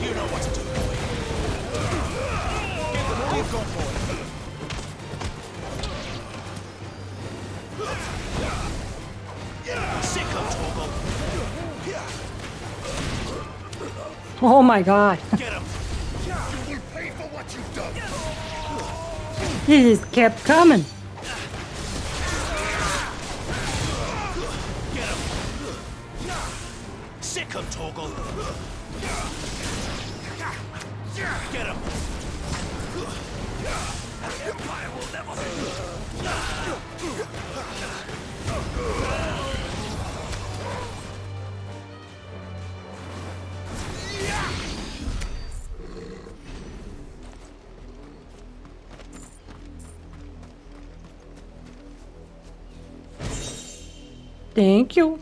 You know what to do, boy. Get them all you've got, boy. Sick of Torgal. Oh my god. Get him. You will pay for what you've done. He just kept coming. Get him. Sick of Torgal. Get him. Empire will never Thank you.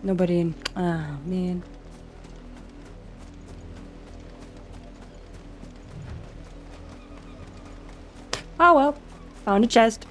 Nobody in. Ah, man. Oh well. Found a chest.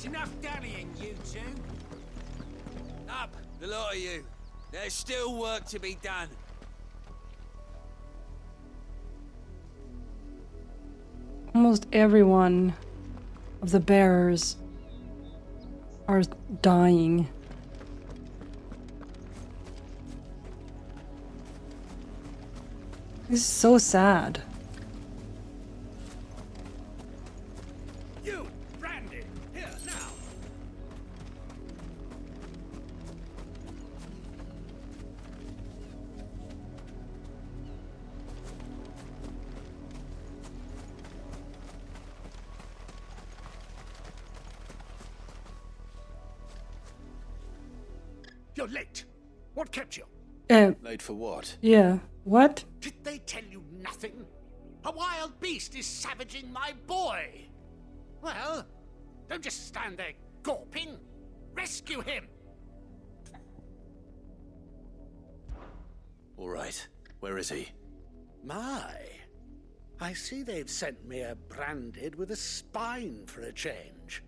It's enough dallying, you two. Up, the lot of you. There's still work to be done. Almost everyone of the bearers are dying. This is so sad. You, Brandy, here now. You're late. What kept you? Late for what? Yeah. What? Did they tell you nothing? A wild beast is savaging my boy. Well, don't just stand there gawping. Rescue him. All right. Where is he? My, I see they've sent me a branded with a spine for a change.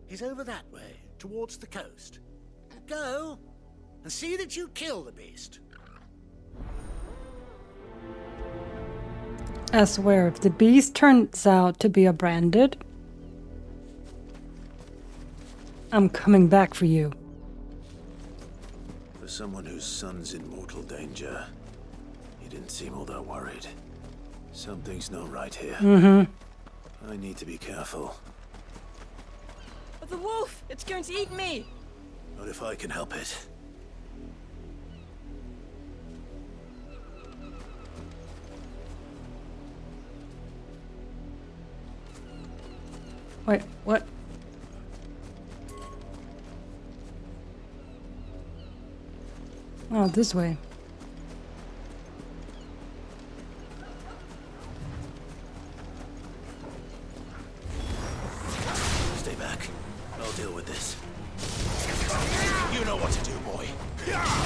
He's over that way, towards the coast. Go and see that you kill the beast. I swear, if the beast turns out to be a branded, I'm coming back for you. For someone whose son's in mortal danger, he didn't seem all that worried. Something's not right here. Mm-hmm. I need to be careful. The wolf! It's going to eat me! Not if I can help it. Wait, what? Oh, this way. Stay back. I'll deal with this. You know what to do, boy.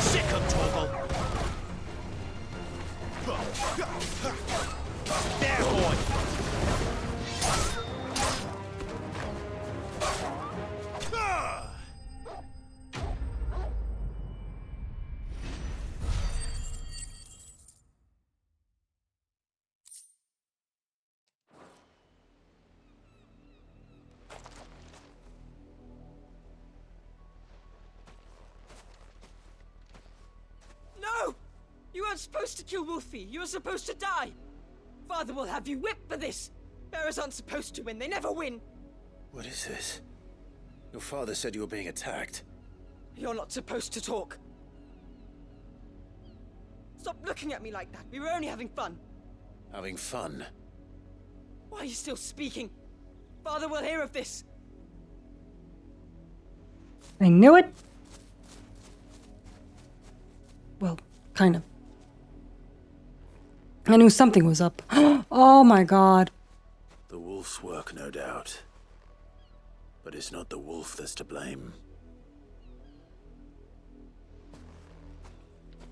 Sick of Torgal. There, boy. No! You weren't supposed to kill Wolfie. You were supposed to die. Father will have you whipped for this. Bearers aren't supposed to win. They never win. What is this? Your father said you were being attacked. You're not supposed to talk. Stop looking at me like that. We were only having fun. Having fun? Why are you still speaking? Father will hear of this. I knew it. Well, kind of. I knew something was up. Oh my god. The wolf's work, no doubt. But it's not the wolf that's to blame.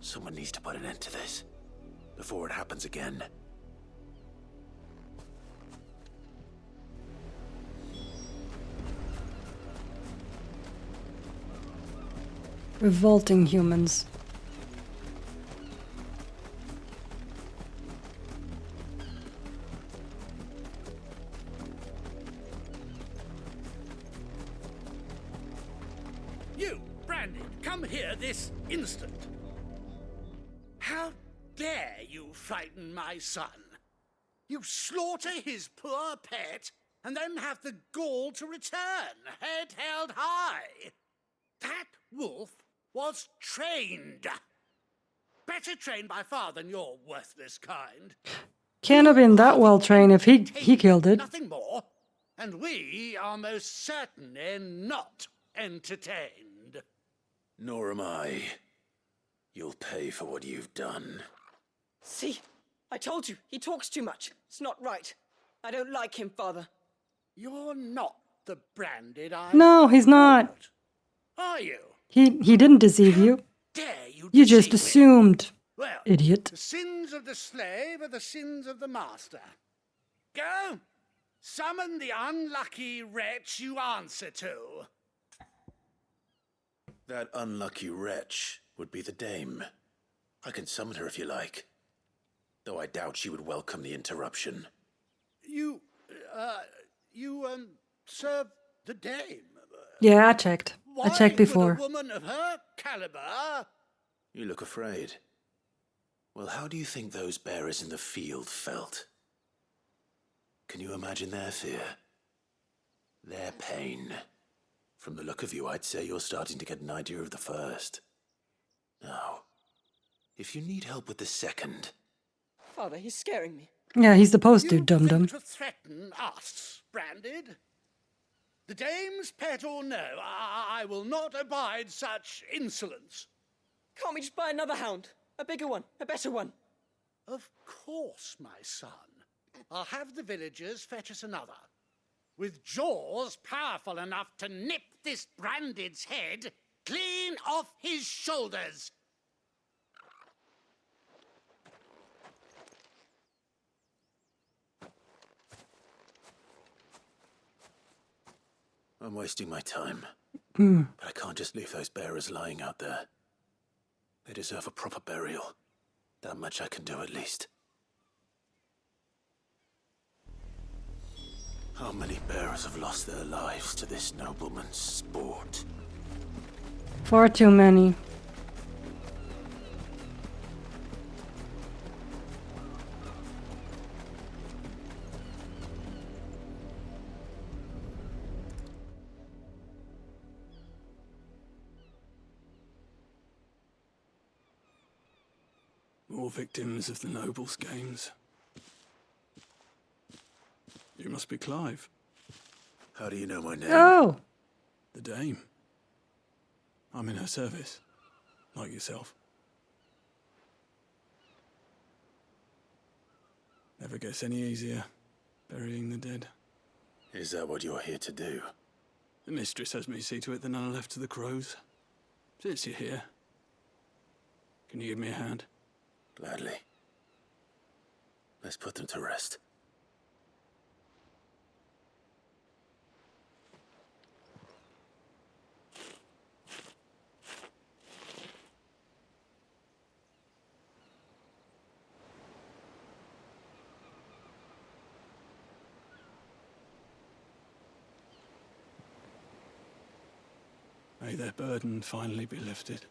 Someone needs to put an end to this before it happens again. Revolting humans. You, Brandon, come here this instant. How dare you frighten my son? You slaughter his poor pet and then have the gall to return, head held high. That wolf was trained. Better trained by far than your worthless kind. Can't have been that well trained if he killed it. Nothing more. And we are most certainly not entertained. Nor am I. You'll pay for what you've done. See? I told you. He talks too much. It's not right. I don't like him, Father. You're not the branded I... No, he's not. Are you? He didn't deceive you. Dare you You just deceive assumed. Well, Idiot. the sins of the slave are the sins of the master. Go, Summon the unlucky wretch you answer to. That unlucky wretch would be the dame. I can summon her if you like. Though I doubt she would welcome the interruption. You serve the dame? Yeah, I checked. I checked before. Would a woman of her caliber... You look afraid. Well, how do you think those bearers in the field felt? Can you imagine their fear? Their pain? From the look of you, I'd say you're starting to get an idea of the first. Now, if you need help with the second... Father, he's scaring me. Yeah, he's supposed to, dum-dum. To threaten us, Branded? The dame's pet or no, I will not abide such insolence. Can't we just buy another hound? A bigger one, a better one. Of course, my son. I'll have the villagers fetch us another. With jaws powerful enough to nip this Branded's head clean off his shoulders. I'm wasting my time. Hmm. But I can't just leave those bearers lying out there. They deserve a proper burial. That much I can do at least. How many bearers have lost their lives to this nobleman's sport? Far too many. More victims of the nobles' games. You must be Clive. How do you know my name? Oh! The Dame. I'm in her service, like yourself. Never gets any easier, burying the dead. Is that what you're here to do? The mistress has me see to it that none are left to the crows. Since you're here, can you give me a hand? Gladly. Let's put them to rest. May their burden finally be lifted.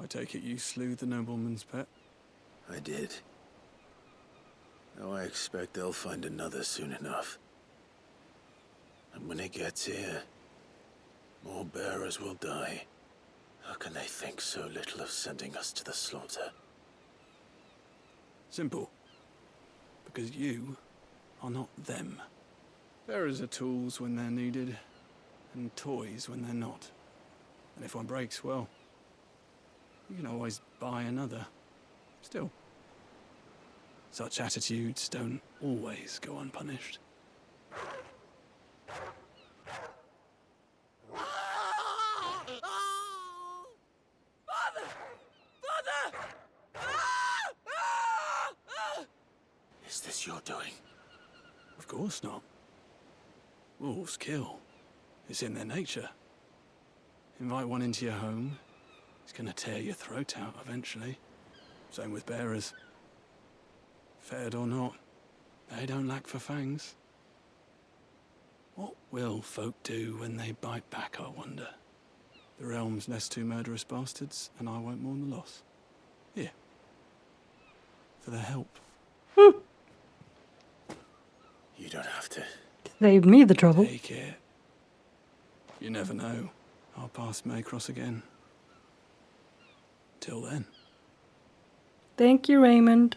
I take it you slew the nobleman's pet? I did. Now I expect they'll find another soon enough. And when it gets here, more bearers will die. How can they think so little of sending us to the slaughter? Simple. Because you are not them. Bearers are tools when they're needed, and toys when they're not. And if one breaks, well, you can always buy another. Still, such attitudes don't always go unpunished. Father! Father! Is this your doing? Of course not. Wolves kill. It's in their nature. Invite one into your home, he's gonna tear your throat out eventually. Same with bearers. Fed or not, they don't lack for fangs. What will folk do when they bite back, I wonder? The realm's less two murderous bastards, and I won't mourn the loss. Here. For their help. You don't have to. Saved me the trouble. Take it. You never know. Our paths may cross again. Till then. Thank you, Raymond.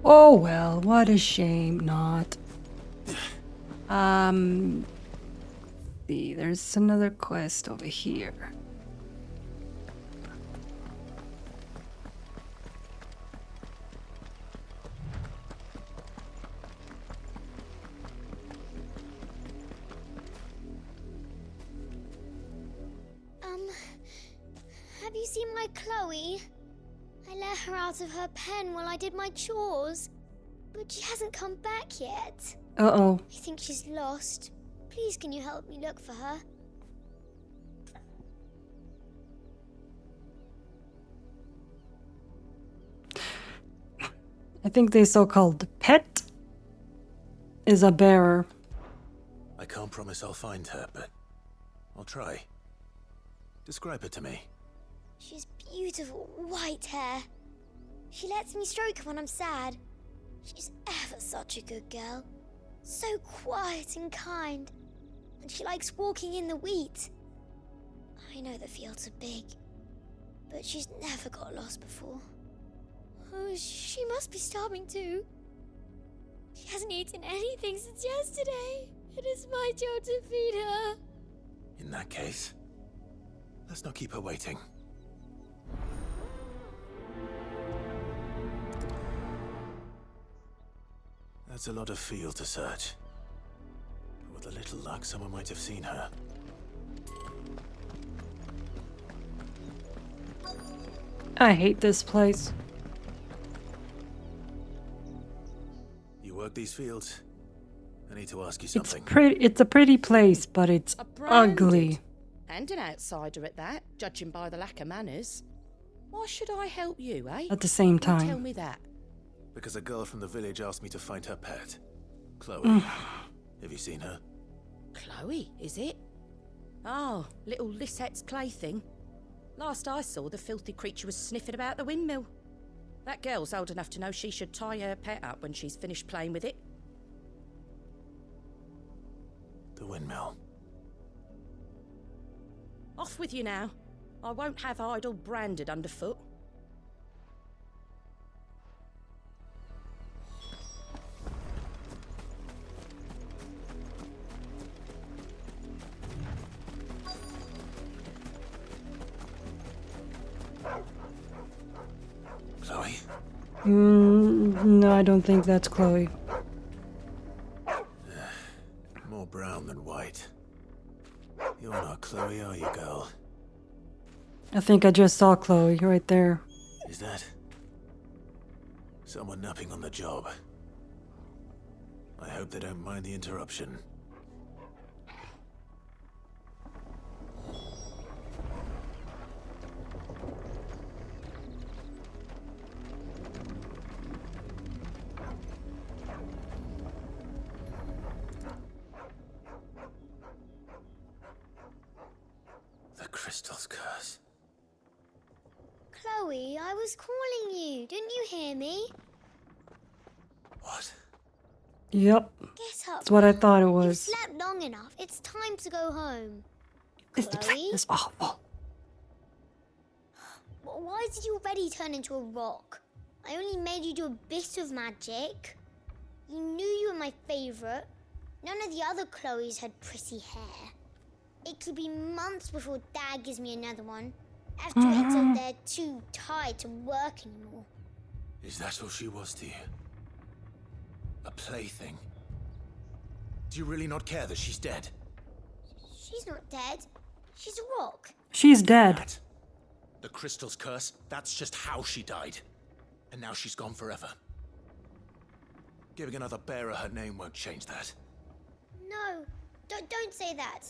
Oh well, what a shame not. See, there's another quest over here. Have you seen my Chloe? I let her out of her pen while I did my chores, but she hasn't come back yet. Uh-oh. I think she's lost. Please, can you help me look for her? I think the so-called pet is a bearer. I can't promise I'll find her, but I'll try. Describe her to me. She's beautiful white hair. She lets me stroke her when I'm sad. She's ever such a good girl. So quiet and kind. And she likes walking in the wheat. I know the fields are big, but she's never got lost before. Oh, she must be starving too. She hasn't eaten anything since yesterday. It is my job to feed her. In that case, let's not keep her waiting. That's a lot of field to search. With a little luck, someone might have seen her. I hate this place. You work these fields? I need to ask you something. It's a pretty place, but it's ugly. And an outsider at that, judging by the lack of manners. Why should I help you, eh? At the same You time. tell me that. Because a girl from the village asked me to find her pet. Chloe. Have you seen her? Chloe, is it? Oh, little Lisette's plaything. Last I saw, the filthy creature was sniffing about the windmill. That girl's old enough to know she should tie her pet up when she's finished playing with it. The windmill. Off with you now. I won't have idle branded underfoot. Chloe? No, I don't think that's Chloe. More brown than white. You're not Chloe, are you, girl? I think I just saw Chloe right there. Is that someone napping on the job? I hope they don't mind the interruption. The crystal's curse. Chloe, I was calling you. Didn't you hear me? What? Yep. Get up. That's what I thought it You've was. slept long enough. It's time to go home. This Chloe? is awful. Why did you already turn into a rock? I only made you do a bit of magic. You knew you were my favorite. None of the other Chloes had pretty hair. It could be months before Dad gives me another one. I have to wait until they're too tired to work anymore. Is that all she was to you? A plaything? Do you really not care that she's dead? She's not dead. She's a rock. She's dead. That, the crystal's curse, that's just how she died. And now she's gone forever. Giving another bearer her name won't change that. No, don't say that.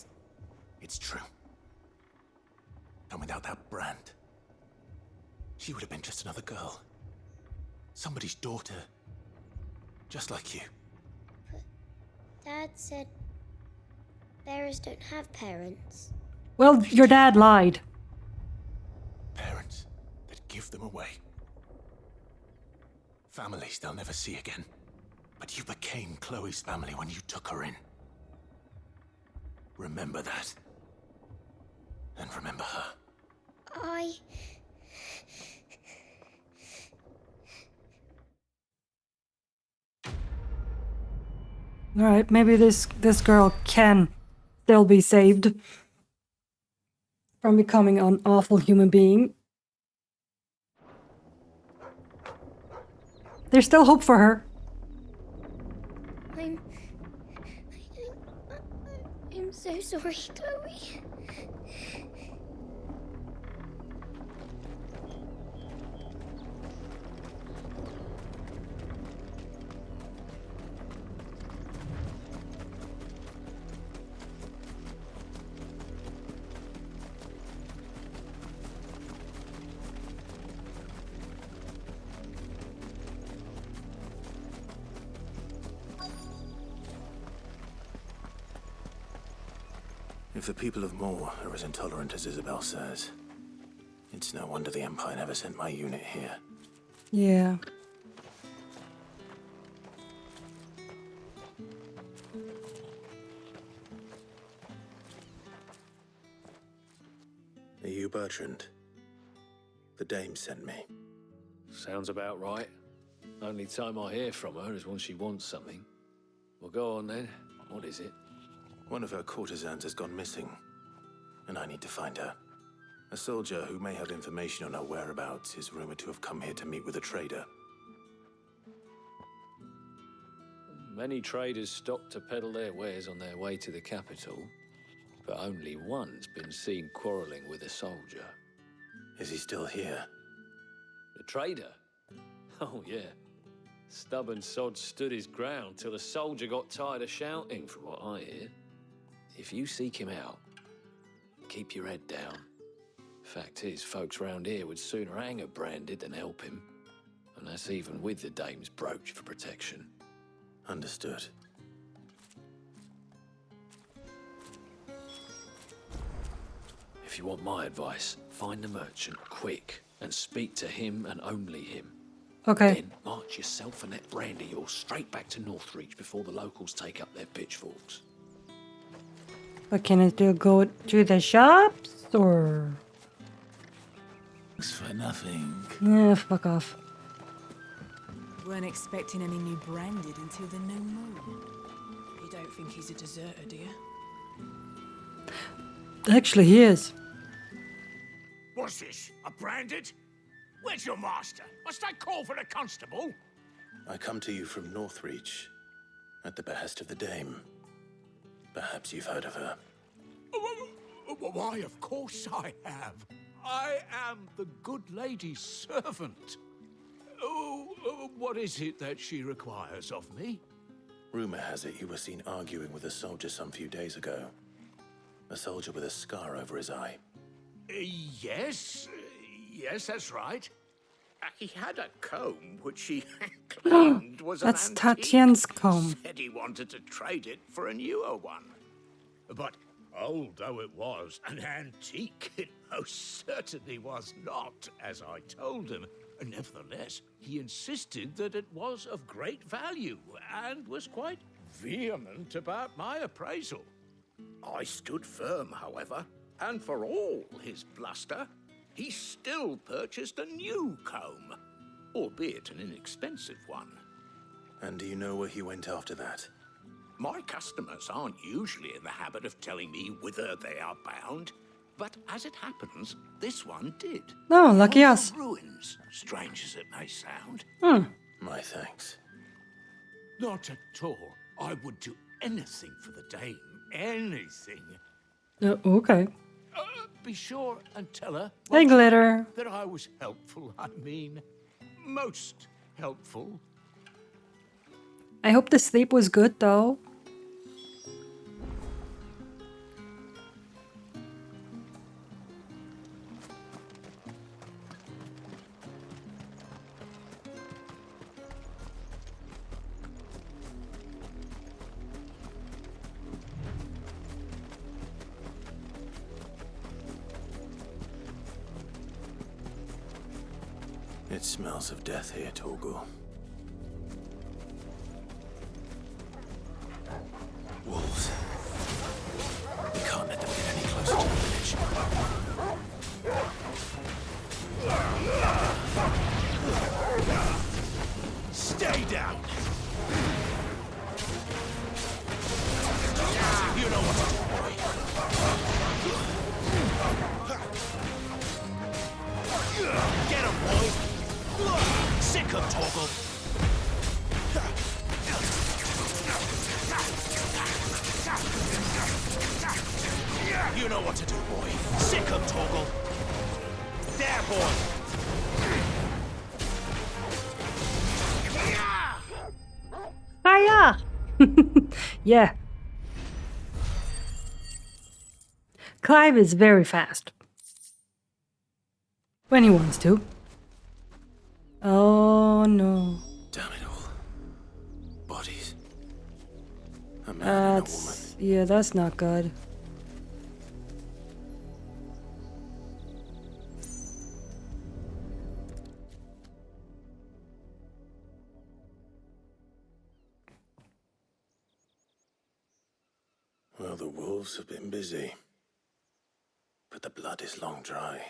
It's true. And without that brand, she would have been just another girl. Somebody's daughter. Just like you. But Dad said bearers don't have parents. Well, your dad lied. Parents that give them away. Families they'll never see again. But you became Chloe's family when you took her in. Remember that. And remember her. I Alright, maybe this girl can still be saved from becoming an awful human being. There's still hope for her. I'm so sorry, Chloe. If the people of Moor are as intolerant as Isabel says, it's no wonder the Empire never sent my unit here. Yeah. Are you Bertrand? The dame sent me. Sounds about right. Only time I hear from her is when she wants something. Well, go on then. What is it? One of her courtesans has gone missing, and I need to find her. A soldier who may have information on her whereabouts is rumored to have come here to meet with a trader. Many traders stop to peddle their wares on their way to the capital, but only one's been seen quarreling with a soldier. Is he still here? The trader? Oh, yeah. Stubborn sod stood his ground till the soldier got tired of shouting, from what I hear. If you seek him out, keep your head down. Fact is, folks round here would sooner hang a branded than help him. And that's even with the dame's brooch for protection. Understood. If you want my advice, find the merchant quick and speak to him and only him. Okay. Then march yourself and that brandy yours straight back to Northreach before the locals take up their pitchforks. But can I still go to the shops, or...? Thanks for nothing. Yeah, fuck off. Weren't expecting any new branded until the new moon. You don't think he's a deserter, do you? Actually, he is. What's this? A branded? Where's your master? Must I call for the constable? I come to you from Northreach, at the behest of the dame. Perhaps you've heard of her. Why, of course I have. I am the good lady's servant. What is it that she requires of me? Rumor has it you were seen arguing with a soldier some few days ago. A soldier with a scar over his eye. Yes, that's right. He had a comb which he claimed was That's an antique. Tatian's comb. Said he wanted to trade it for a newer one. But old though it was, an antique it most certainly was not, as I told him. Nevertheless, he insisted that it was of great value and was quite vehement about my appraisal. I stood firm, however, and for all his bluster, he still purchased a new comb, albeit an inexpensive one. And do you know where he went after that? My customers aren't usually in the habit of telling me whither they are bound, but as it happens, this one did. Oh, lucky On us. the ruins, strange as it may sound. My thanks. Not at all. I would do anything for the dame. Anything. Okay. Be sure and tell her. Hey, Glitter. That I was helpful. I mean, most helpful. I hope the sleep was good, though. It smells of death here, Torgal. Wolves. We can't let them get any closer to the village. Stay down! Get him, boy! Sick of Torgal! You know what to do, boy. Sick of Torgal! There, boy! Hiya! Yeah. Clive is very fast. When he wants to. Oh no. Damn it all. Bodies. A man and a woman. Yeah, that's not good. Well, the wolves have been busy. But the blood is long dry.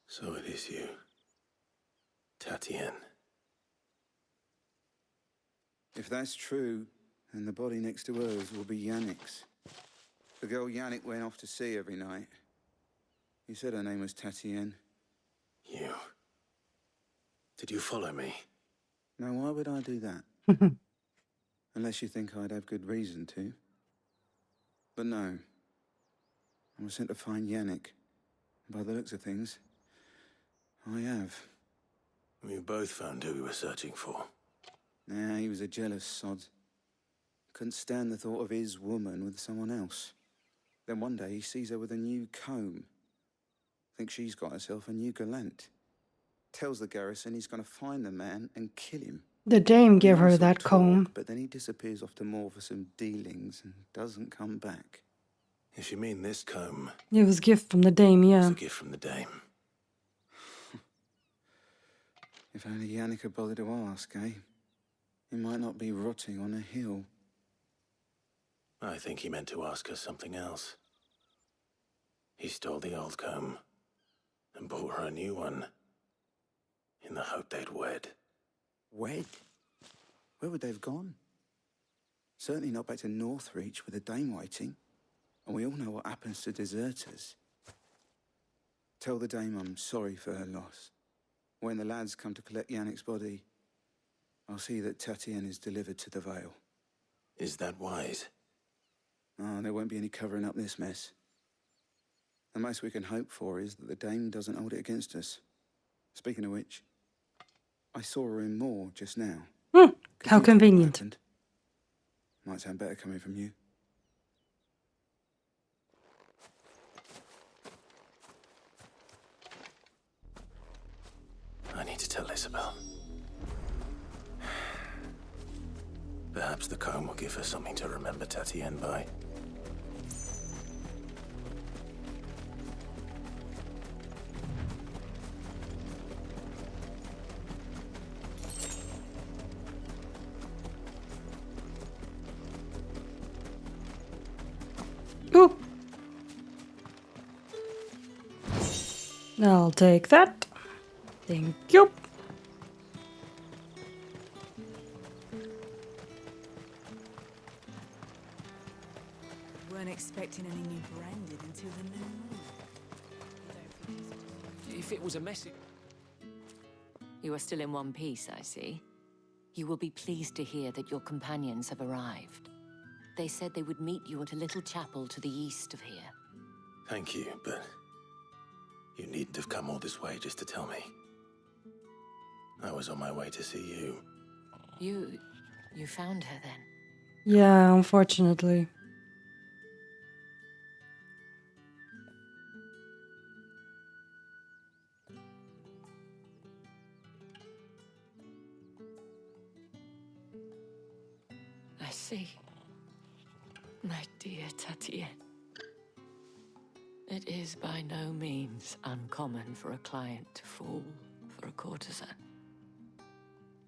So it is you, Tatienne. If that's true, then the body next to hers will be Yannick's. The girl Yannick went off to see every night. You said her name was Tatienne. You. Did you follow me? Now, why would I do that? Unless you think I'd have good reason to. But no. I was sent to find Yannick. By the looks of things, I have. We both found who we were searching for. Nah, he was a jealous sod. Couldn't stand the thought of his woman with someone else. Then one day he sees her with a new comb. Thinks she's got herself a new gallant. Tells the garrison he's going to find the man and kill him. The dame gave her Nice that little comb. talk, but then he disappears off to more for some dealings and doesn't come back. If you mean this comb, It was a gift from the dame, yeah. it's a gift from the dame. If only Yannick had bothered to ask, eh? He might not be rotting on a hill. I think he meant to ask her something else. He stole the old comb and bought her a new one in the hope they'd wed. Wed? Where would they have gone? Certainly not back to Northreach with a dame waiting. And we all know what happens to deserters. Tell the dame I'm sorry for her loss. When the lads come to collect Yannick's body, I'll see that Tatienne is delivered to the Vale. Is that wise? Oh, there won't be any covering up this mess. The most we can hope for is that the dame doesn't hold it against us. Speaking of which, I saw her in Moor just now. How convenient. Might sound better coming from you. I need to tell Isabel. Perhaps the comb will give her something to remember Tatienne by. Ooh. I'll take that. Thank you. Weren't expecting any new branded until the new moon. If it was a message... You are still in one piece, I see. You will be pleased to hear that your companions have arrived. They said they would meet you at a little chapel to the east of here. Thank you, but you needn't have come all this way just to tell me. I was on my way to see you. You found her then? Yeah, unfortunately. I see. My dear Tatienne. It is by no means uncommon for a client to fall for a courtesan.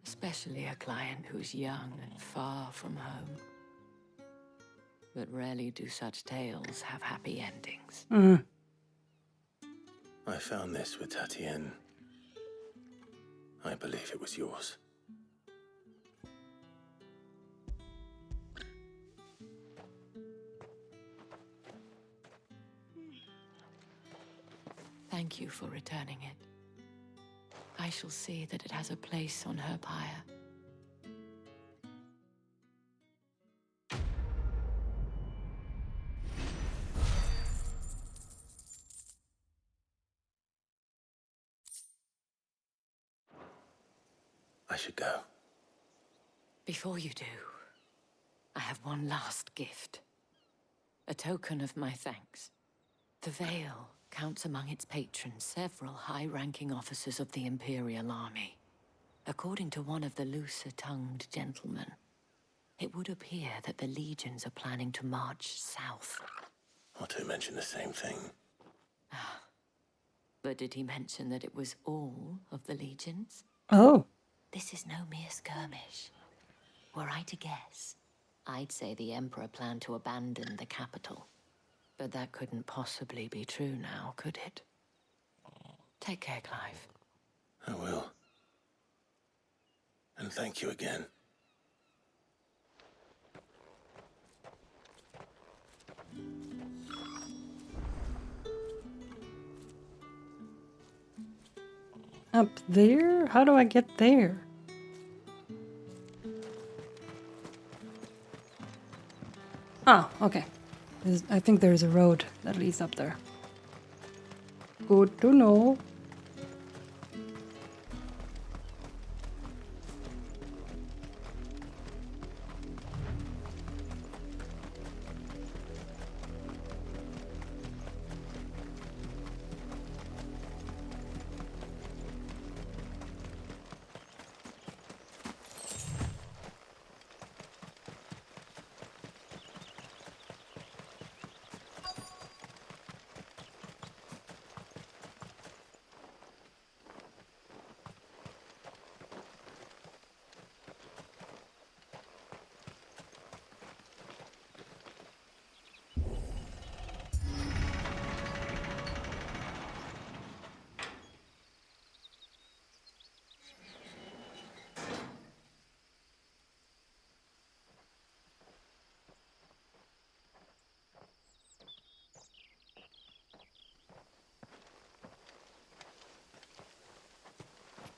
Especially a client who's young and far from home. But rarely do such tales have happy endings. I found this with Tatienne. I believe it was yours. thank you for returning it. I shall see that it has a place on her pyre. I should go. Before you do, I have one last gift. A token of my thanks. The Vale counts among its patrons several high-ranking officers of the Imperial Army. According to one of the looser-tongued gentlemen, it would appear that the legions are planning to march south. Otto mentioned the same thing. But did he mention that it was all of the legions? Oh. This is no mere skirmish. Were I to guess, I'd say the Emperor planned to abandon the capital. But that couldn't possibly be true now, could it? Take care, Clive. I will. And thank you again. Up there? How do I get there? Ah, okay. I think there's a road that leads up there. Good to know.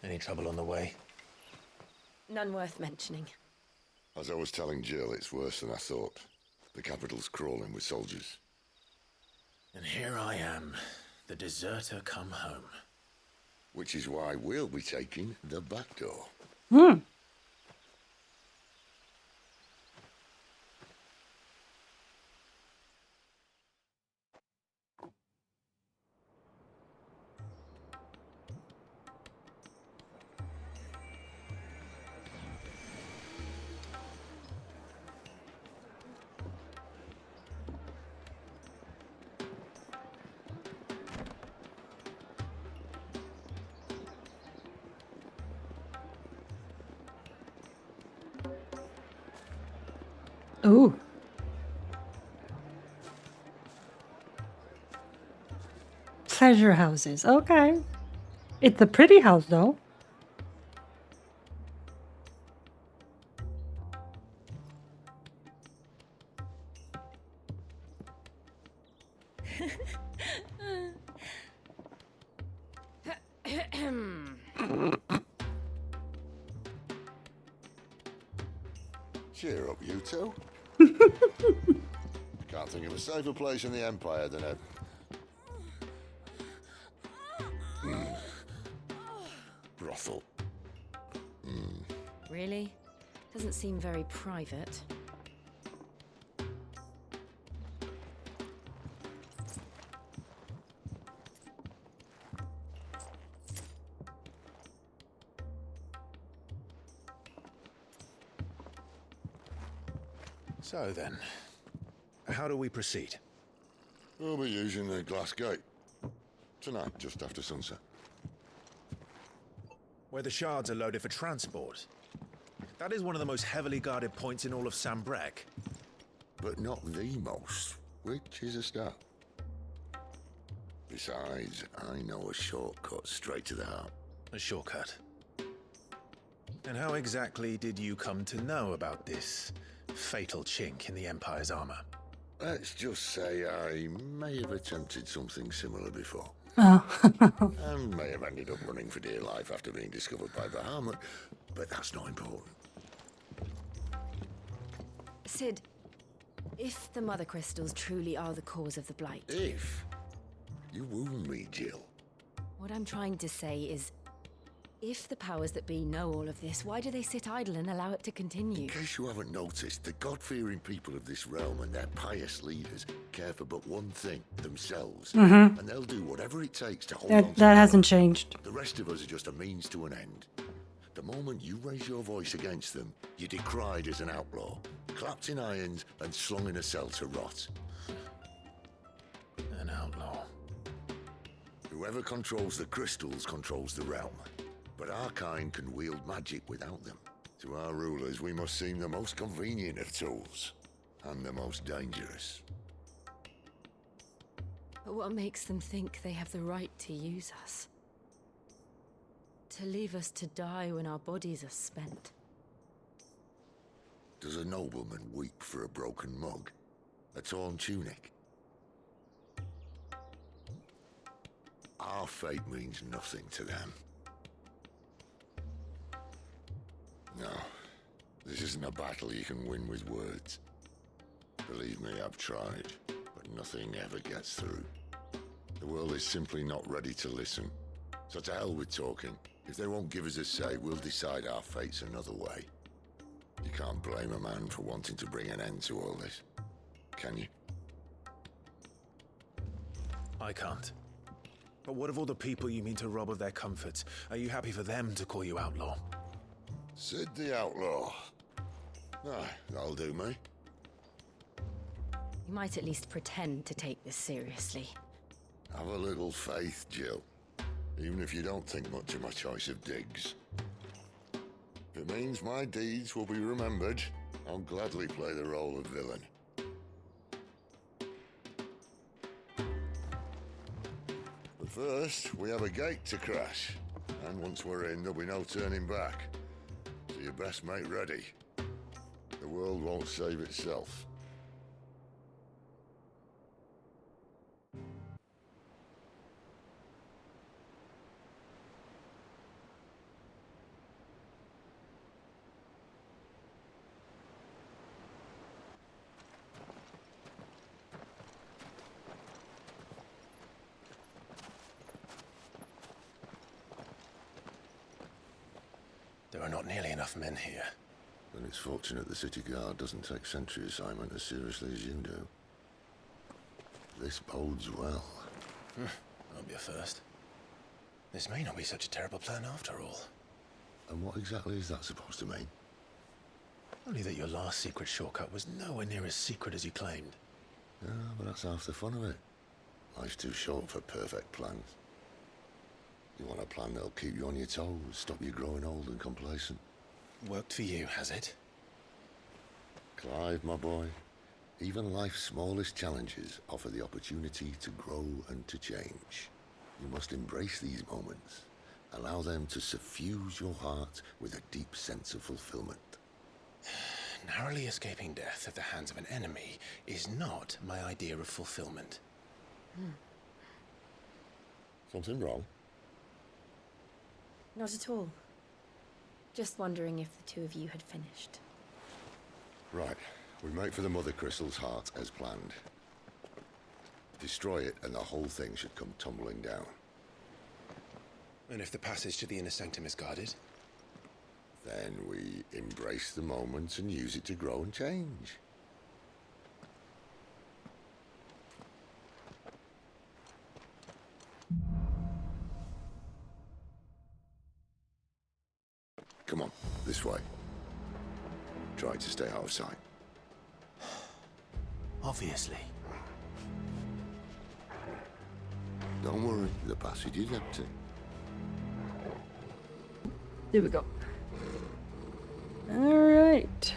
Any trouble on the way? None worth mentioning. As I was telling Jill, it's worse than I thought. The capital's crawling with soldiers. And here I am, the deserter come home. Which is why we'll be taking the back door. Hmm. Ooh. Pleasure houses. Okay. It's a pretty house, though. Cheer up, you two. Can't think of a safer place in the Empire than a... brothel. Really? Doesn't seem very private. So then, how do we proceed? We'll be using the glass gate. Tonight, just after sunset. Where the shards are loaded for transport. That is one of the most heavily guarded points in all of Sambrek. But not the most, which is a start. Besides, I know a shortcut straight to the heart. A shortcut? And how exactly did you come to know about this fatal chink in the Empire's armor? Let's just say I may have attempted something similar before. And may have ended up running for dear life after being discovered by Bahamut, but that's not important. Sid, if the Mother Crystals truly are the cause of the Blight... If? You wound me, Jill. What I'm trying to say is, if the powers that be know all of this, why do they sit idle and allow it to continue? In case you haven't noticed, the God-fearing people of this realm and their pious leaders care for but one thing, themselves. Mhm. And they'll do whatever it takes to hold on to That hasn't changed. The rest of us are just a means to an end. The moment you raise your voice against them, you're decried as an outlaw, clapped in irons and slung in a cell to rot. An outlaw. Whoever controls the crystals controls the realm. But our kind can wield magic without them. To our rulers, we must seem the most convenient of tools, and the most dangerous. But what makes them think they have the right to use us? To leave us to die when our bodies are spent? Does a nobleman weep for a broken mug? A torn tunic? Our fate means nothing to them. No, this isn't a battle you can win with words. Believe me, I've tried, but nothing ever gets through. The world is simply not ready to listen. So to hell with talking. If they won't give us a say, we'll decide our fates another way. You can't blame a man for wanting to bring an end to all this, can you? I can't. But what of all the people you mean to rob of their comforts? Are you happy for them to call you outlaw? Sid the Outlaw. Ah, that'll do me. You might at least pretend to take this seriously. Have a little faith, Jill. Even if you don't think much of my choice of digs. If it means my deeds will be remembered, I'll gladly play the role of villain. But first, we have a gate to crash. And once we're in, there'll be no turning back. So you best make ready. The world won't save itself. There are not nearly enough men here. Then it's fortunate the city guard doesn't take sentry assignment as seriously as you do. This bodes well. Won't be a first. This may not be such a terrible plan after all. And what exactly is that supposed to mean? Only that your last secret shortcut was nowhere near as secret as you claimed. Yeah, but that's half the fun of it. Life's too short for perfect plans. You want a plan that'll keep you on your toes, stop you growing old and complacent. Worked for you, has it? Clive, my boy, even life's smallest challenges offer the opportunity to grow and to change. You must embrace these moments. Allow them to suffuse your heart with a deep sense of fulfillment. Narrowly escaping death at the hands of an enemy is not my idea of fulfillment. Something wrong? Not at all. Just wondering if the two of you had finished. Right. We make for the Mother Crystal's heart as planned. Destroy it and the whole thing should come tumbling down. And if the passage to the inner sanctum is guarded? Then we embrace the moment and use it to grow and change. Come on, this way. Try to stay out of sight. Obviously. Don't worry, the passage is empty. There we go. All right.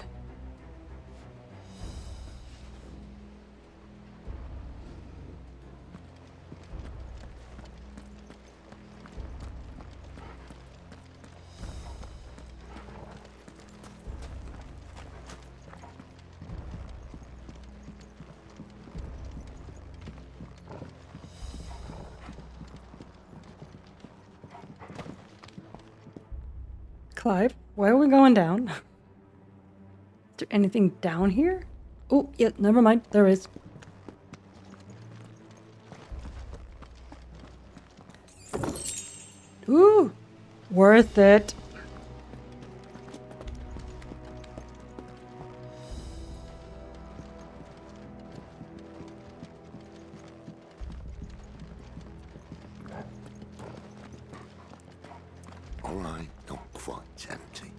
Clive, why are we going down? Is there anything down here? Oh, yeah, never mind. There is. Ooh, worth it. All right, not quite empty.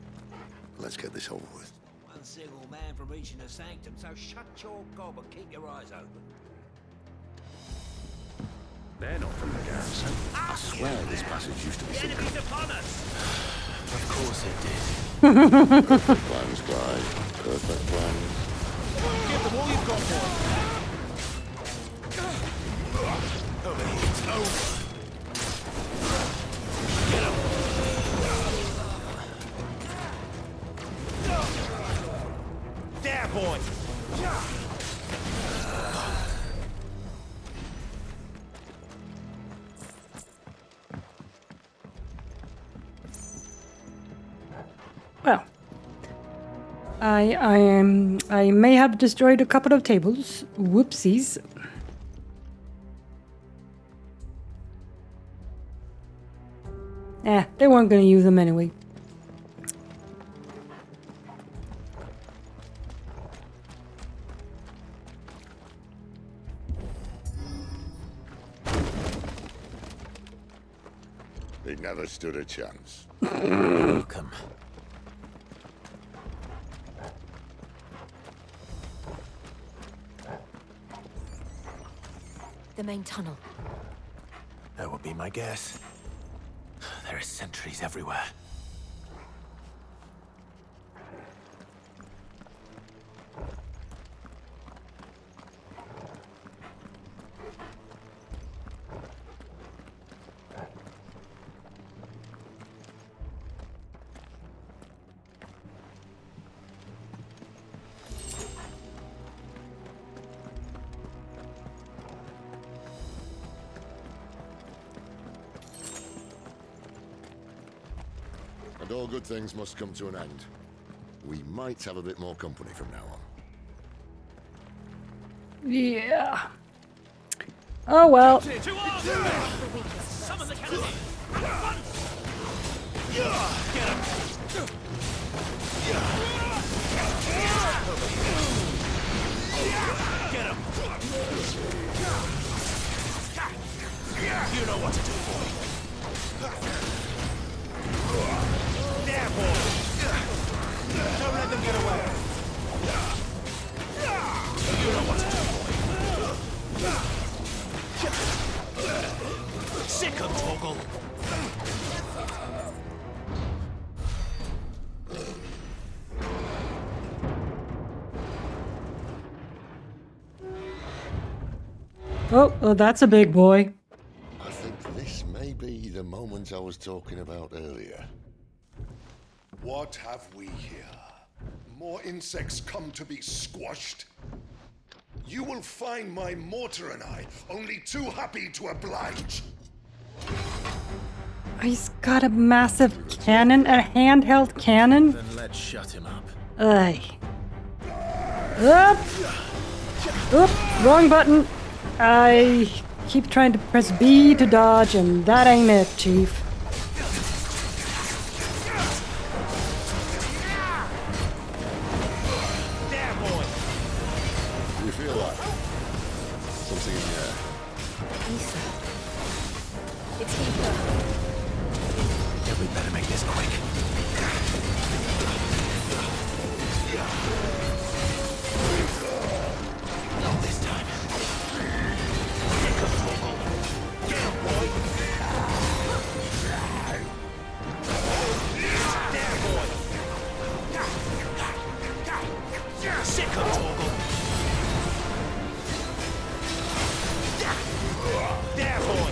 Let's get this over with. One single man from reaching the sanctum, so shut your gob and keep your eyes open. They're not from the garrison. I swear this passage used to be The enemy's upon us! Of course it did. Perfect plans, Clive. Perfect plans. Give them all you've got, boy. Over here, it's over. Get him! There, boy! Well, I may have destroyed a couple of tables. Whoopsies. They weren't going to use them anyway. They never stood a chance. Welcome. The main tunnel. That would be my guess. There are sentries everywhere. And all good things must come to an end. We might have a bit more company from now on. Yeah. Oh well. To arms! Summon the cannon! At once! Get him! Get him! You know what to do, boy. There, boy! Don't let them get away! You know what to do, boy! Sick of Torgal! Oh, that's a big boy. I think this may be the moment I was talking about earlier. What have we here? More insects come to be squashed? You will find my mortar and I only too happy to oblige. He's got a massive cannon, a handheld cannon. Then let's shut him up. Aye. Up! Oop, wrong button. I keep trying to press B to dodge, and that ain't it, Chief. There, boy! Do you feel that? Something in the air. Ether. It's ether. Yeah, we better make this quick. Not this time. Get him, boy! There, boy! Sick of Torgal! There, boy!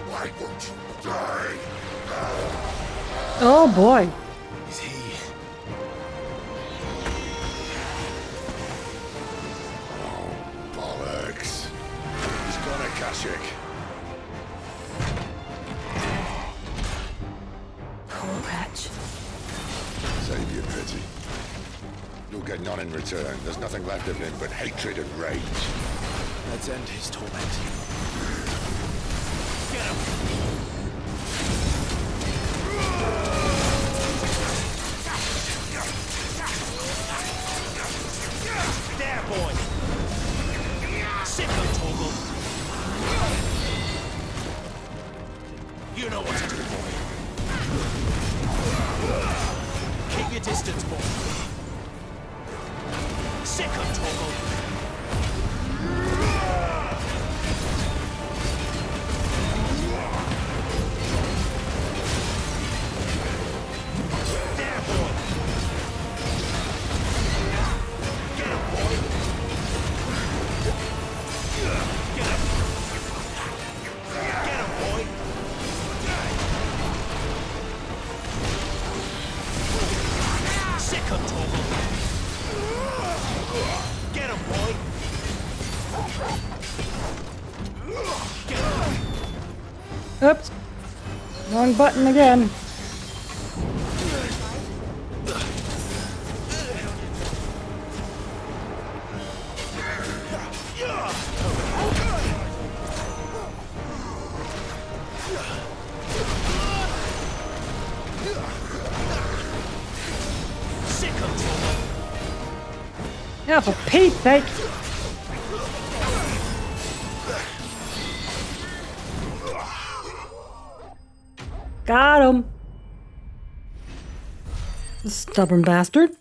Why won't you die? Oh boy. Is he? Bollocks. He's gone, Akashic. You'll get none in return. There's nothing left of him but hatred and rage. Let's end his torment. Get him! There, boy! Sick of Torgal! You know what to do, boy. Keep your distance, boy. Sick of Torgal! Oops. Wrong button again. Yeah, for Pete's sake. Got him. The stubborn bastard.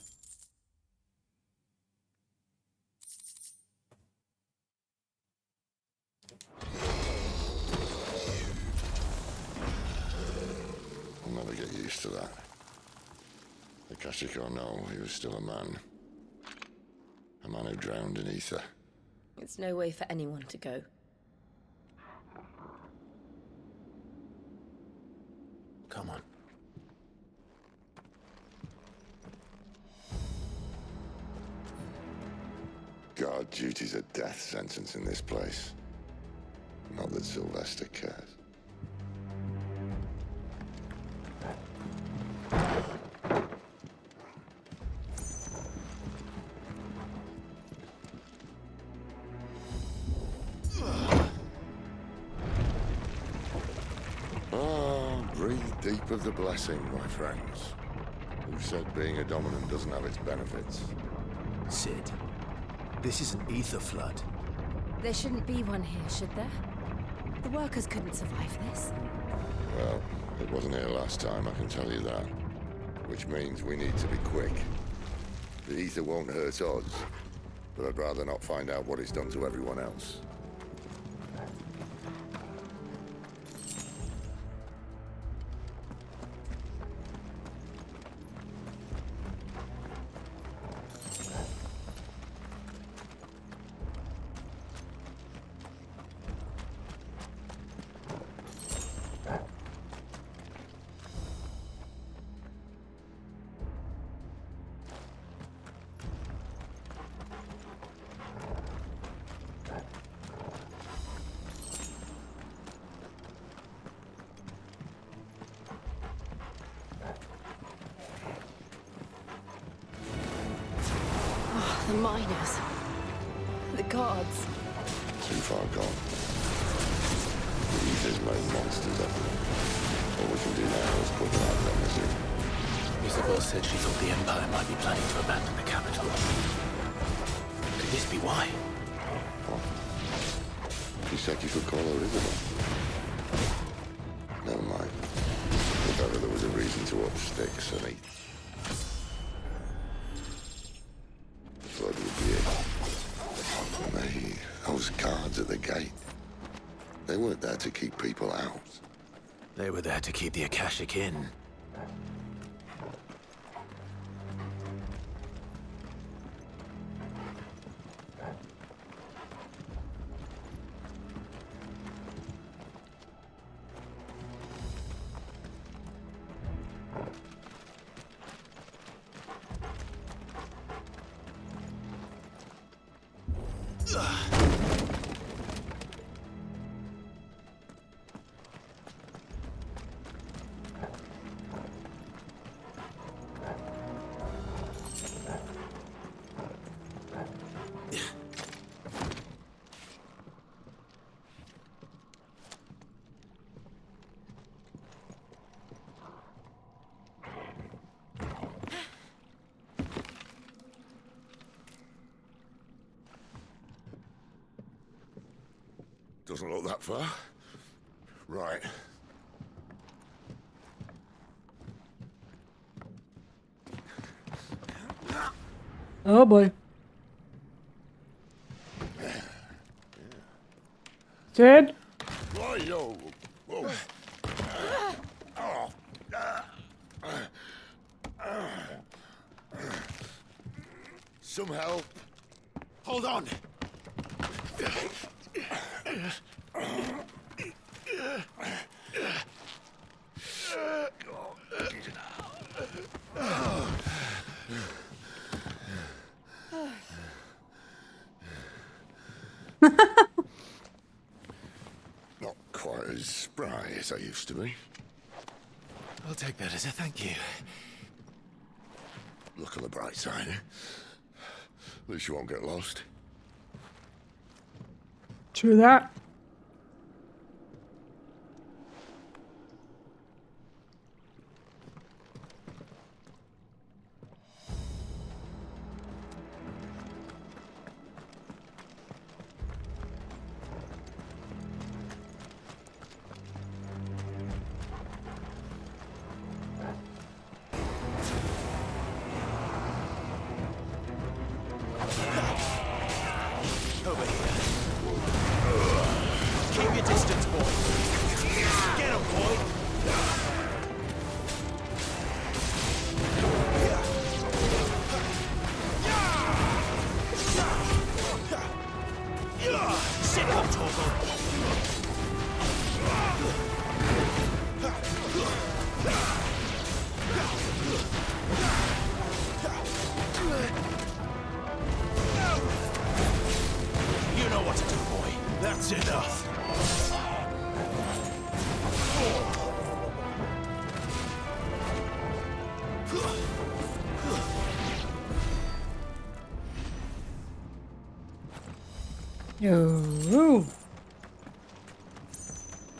I'll never get used to that. Akashic or no, he was still a man. A man who drowned in ether. It's no way for anyone to go. Come on. Guard duty's a death sentence in this place. Not that Sylvester cares. Breathe deep of the blessing, my friends. Who said being a dominant doesn't have its benefits? Sid, this is an ether flood. There shouldn't be one here, should there? The workers couldn't survive this. Well, it wasn't here last time, I can tell you that. Which means we need to be quick. The ether won't hurt us, but I'd rather not find out what it's done to everyone else. The miners. The guards. Too far gone. The ether's made monsters of them. All we can do now is put them out of their misery. Isabel said she thought the Empire might be planning to abandon the capital. Could this be why? What? She said you could call her Isabel. Never mind. If ever there was a reason to up sticks and eat. Flood would be it. And those guards at the gate, they weren't there to keep people out. They were there to keep the Akashic in. Doesn't look that far. Right. Oh boy. Sid? Whoa. Some help. Hold on. Not quite as spry as I used to be. I'll take that as a thank you. Look on the bright side, eh? At least you won't get lost. True that. Over here. Keep your distance, boy. Get him, boy. Sit up, Torgal. You know what to do, boy. That's enough. Oh.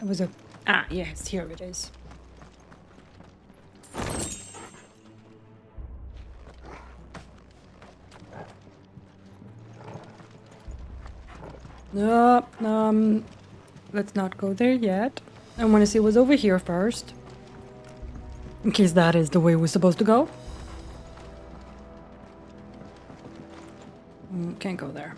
It was a... Ah, yes, here it is. No, let's not go there yet. I want to see what's over here first. In case that is the way we're supposed to go. Can't go there.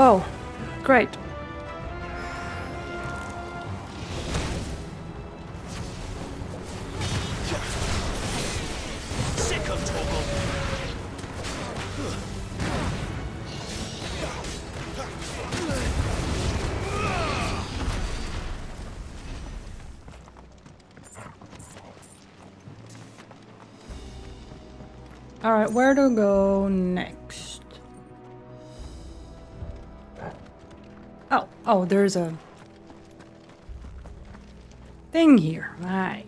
Oh, great. Sick of Torgal. All right, where to go next? Oh, there's a thing here, right?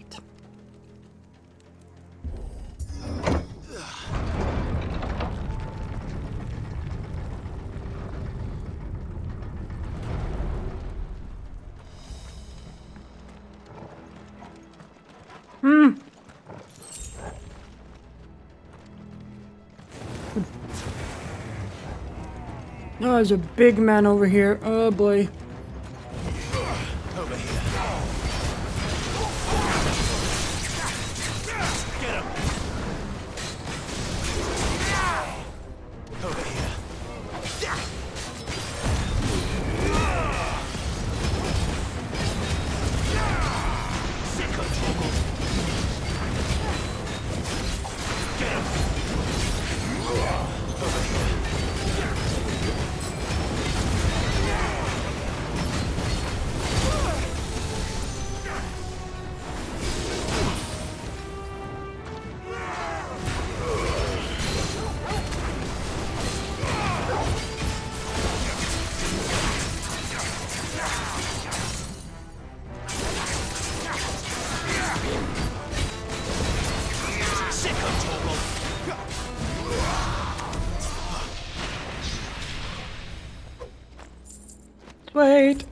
Oh, there's a big man over here. Oh boy. Over here. Get him. Over here. Sicko toggle. Get him. Over here. Wait.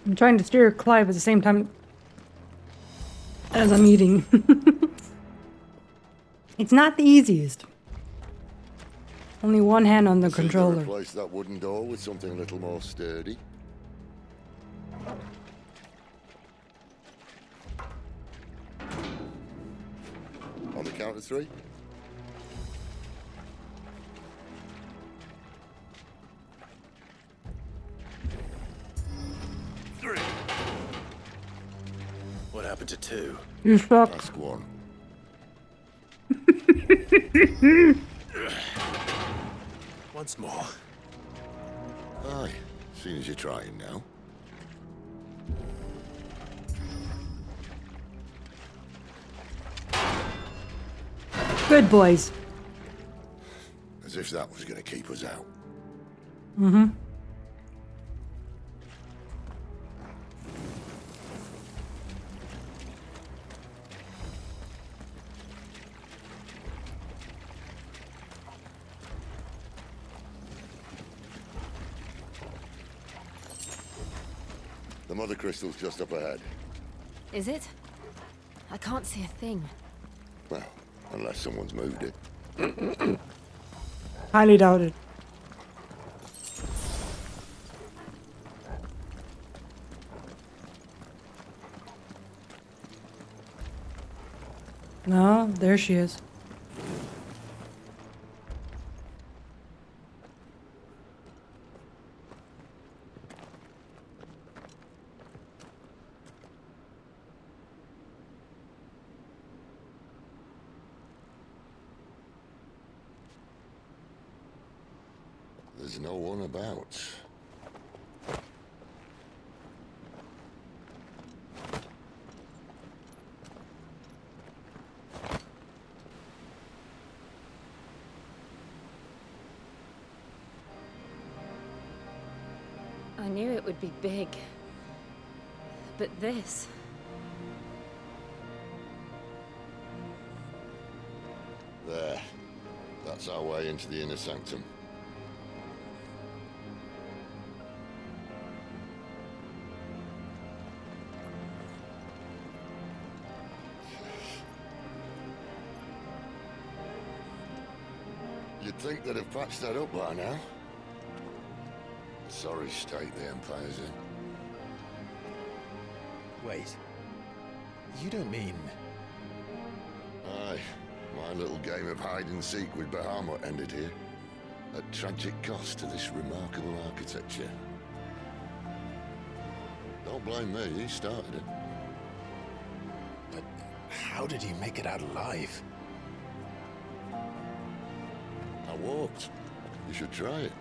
I'm trying to steer Clive at the same time as I'm eating. It's not the easiest. Only one hand on the controller. Replace that wooden door with something a little more sturdy. On the count of 3. What happened to 2? You suck. Ask 1. Once more. Aye, seeing as you're trying now. Good boys. As if that was going to keep us out. Mm-hmm. The mother crystal's just up ahead. Is it? I can't see a thing. Well, unless someone's moved it. Highly doubted. No, there she is. There's no one about. I knew it would be big. But this... There. That's our way into the inner sanctum. You'd think they'd have patched that up by now. Sorry state the Empire's in. Wait. You don't mean... Aye. My little game of hide-and-seek with Bahamut ended here. At tragic cost to this remarkable architecture. Don't blame me, he started it. But how did he make it out alive? but you should try it.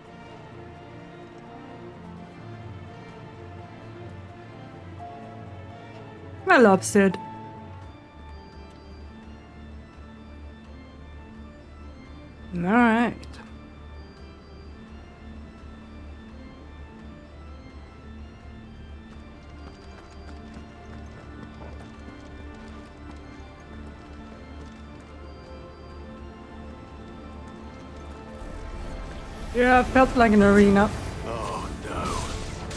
I love Sid. Alright. Yeah, it felt like an arena. Oh no.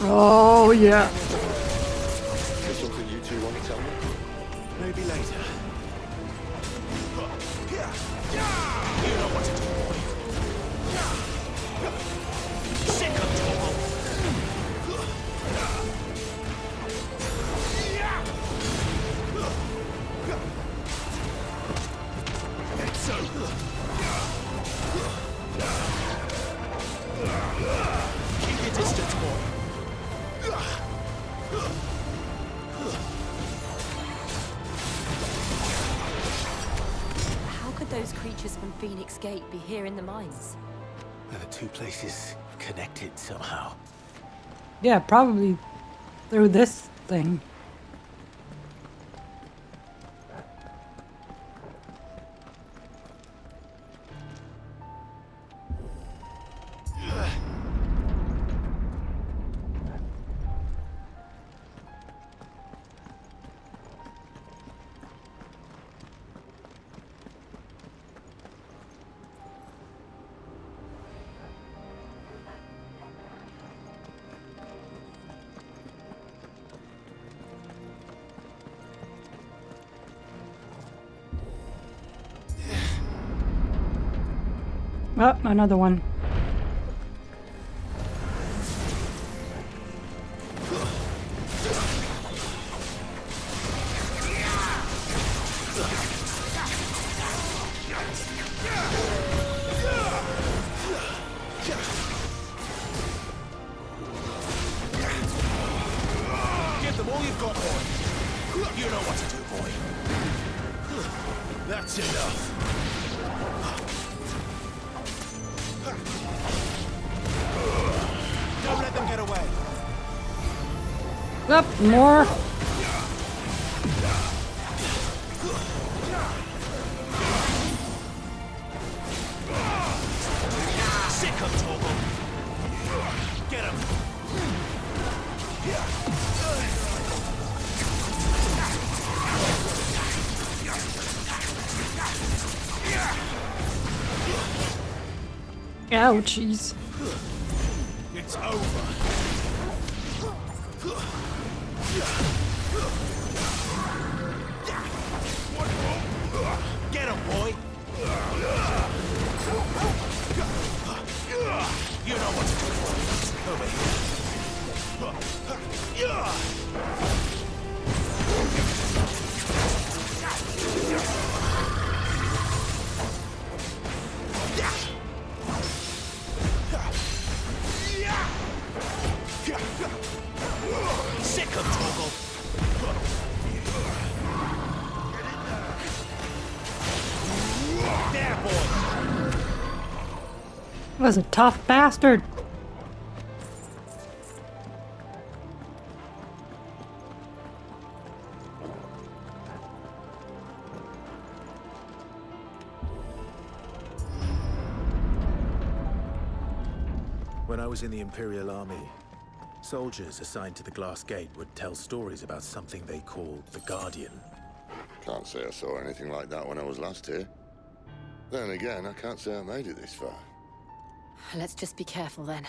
Oh yeah. There's something you two want to tell me? Maybe later. You know what to do, boy. Sick of trouble. It's over. Keep your distance, boy. How could those creatures from Phoenix Gate be here in the mines? Are the two places connected somehow? Yeah, probably through this thing. Oh, another one. Give them all you've got, boy. You know what to do, boy. That's enough. Don't let them get away. Up, more. Sick of trouble. Get him. Ouchies. It's over. Get him, boy. You know what to do. Over Sick of trouble. There, boy. Was a tough bastard. When I was in the Imperial Army, soldiers assigned to the Glass Gate would tell stories about something they called the Guardian. Can't say I saw anything like that when I was last here. Then again, I can't say I made it this far. Let's just be careful then.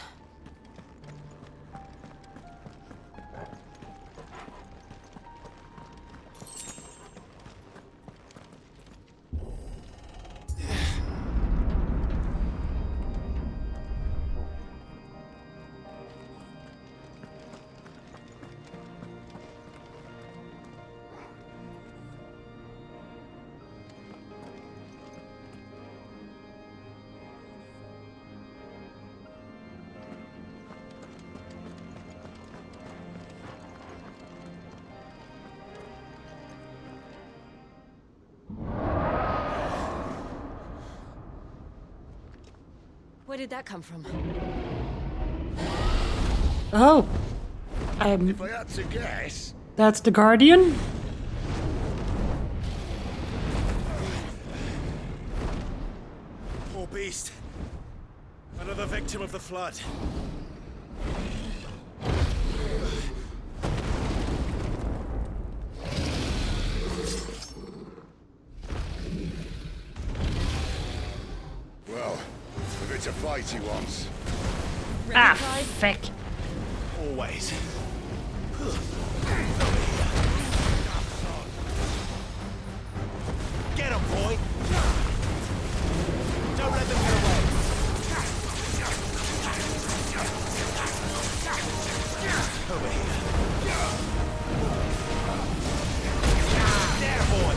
Where did that come from? Oh. If I had to guess... That's the Guardian? Poor beast. Another victim of the flood. Well, if it's a fight he wants. Ah, feck. Always. Get him, boy! Don't let them get away! Over here. There, boy!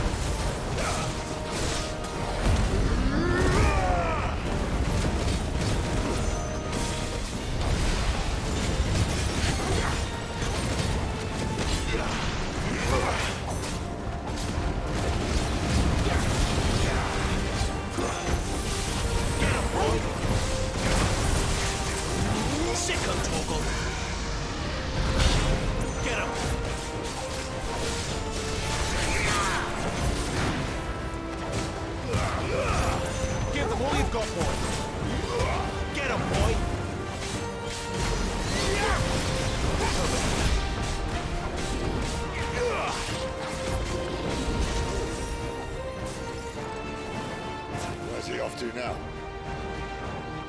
Where's he off to now?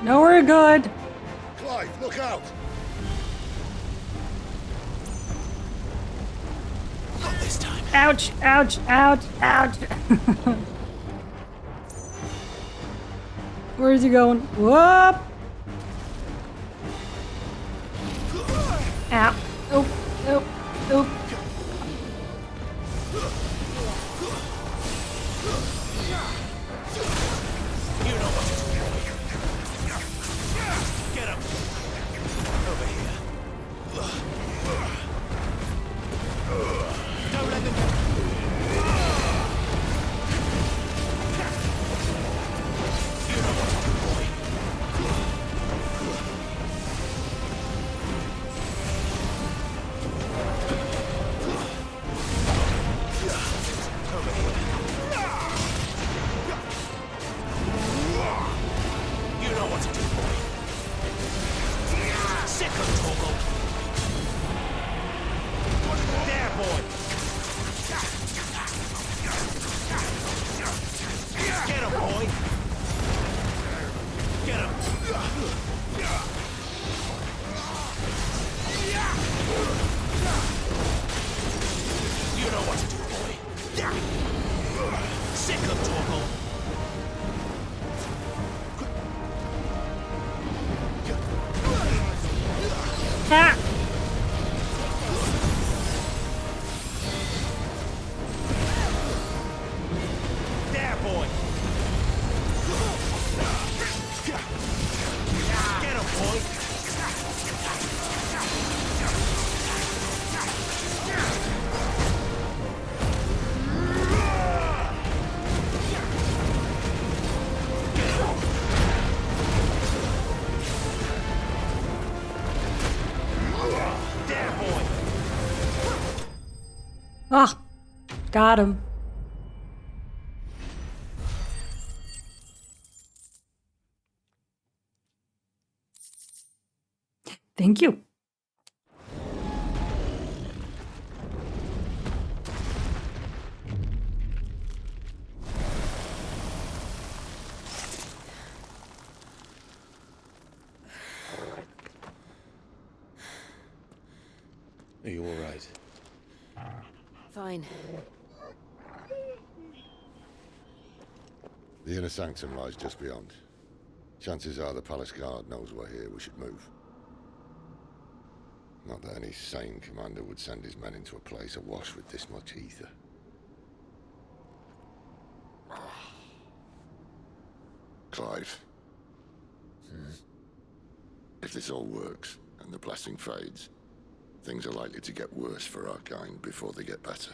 No, we're good. Clive, look out! Not this time. Ouch, ouch, ouch, ouch. Where is he going? Whoop! Ow. Oop, oop, oop. You know what to do. Get him. Over here. Don't let them get... You know what to do, boy. Over here. You know what to do, boy. Sick of Torgal. There, boy. Get him, boy. Get him. You know what to do, boy. Sick of Torgal. Ah. There, boy. Get him, boy. There, boy. Ah, got him. Thank you. Are you all right? Fine. The inner sanctum lies just beyond. Chances are the palace guard knows we're here. We should move. Not that any sane commander would send his men into a place awash with this much ether. Clive. If this all works, and the blessing fades, things are likely to get worse for our kind before they get better.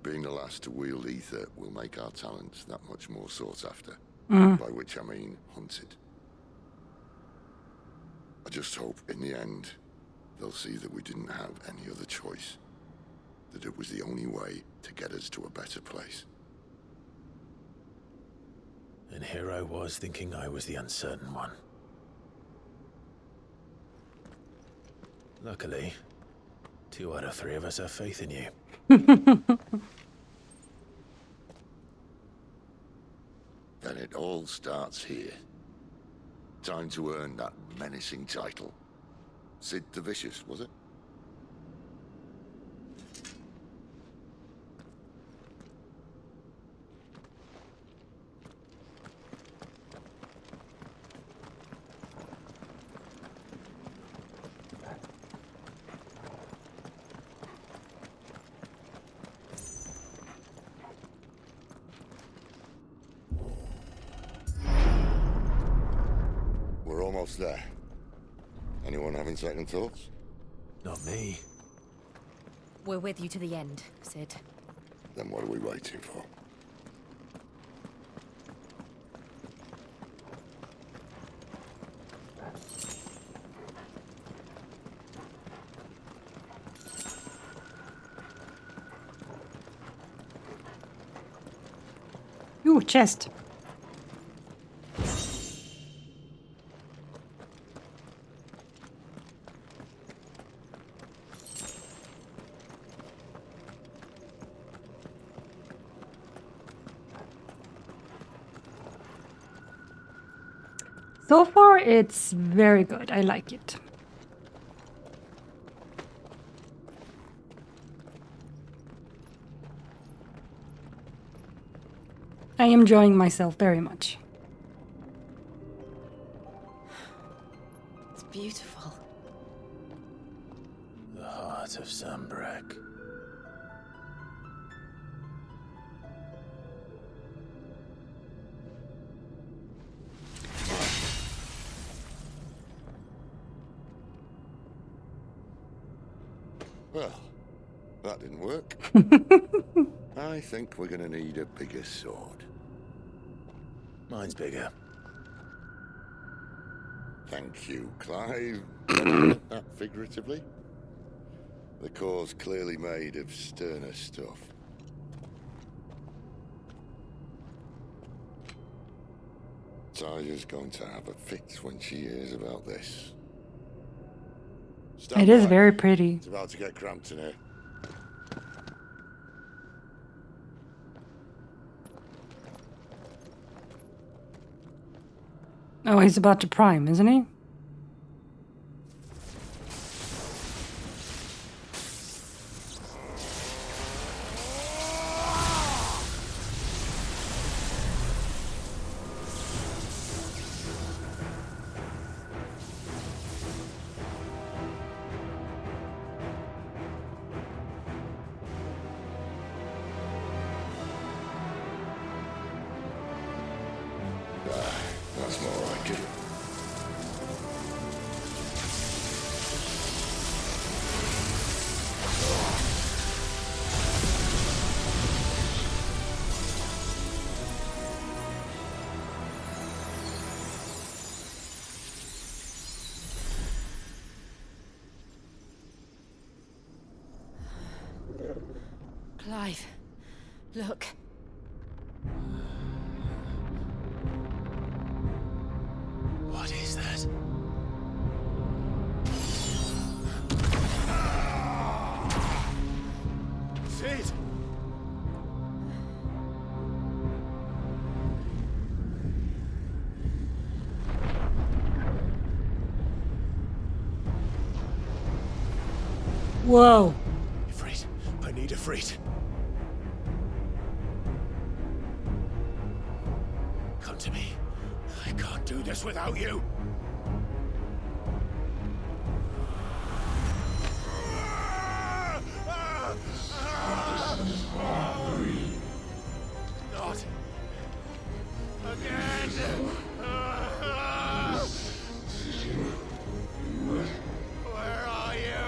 Being the last to wield ether will make our talents that much more sought after. By which I mean hunted. I just hope in the end they'll see that we didn't have any other choice. That it was the only way to get us to a better place. And here I was thinking I was the uncertain one. Luckily, 2 out of 3 of us have faith in you. Then it all starts here. Time to earn that menacing title. Sid the Vicious, was it? We're almost there. Anyone having second thoughts? Not me. We're with you to the end, Sid. Then what are we waiting for? Ooh, chest. So far, it's very good. I like it. I am enjoying myself very much. It's beautiful. The heart of Sambrek. Well, that didn't work. I think we're gonna need a bigger sword. Mine's bigger. Thank you, Clive. That figuratively. The core's clearly made of sterner stuff. Tyler's going to have a fit when she hears about this. It is Stand by. very pretty. It's about to get cramped in here. Oh, he's about to prime, isn't he? That's more like it. Clive, look. What is that? Sid! Whoa. Ifrit, I need Ifrit. Come to me. I can't do this without you. Not again! Where are you?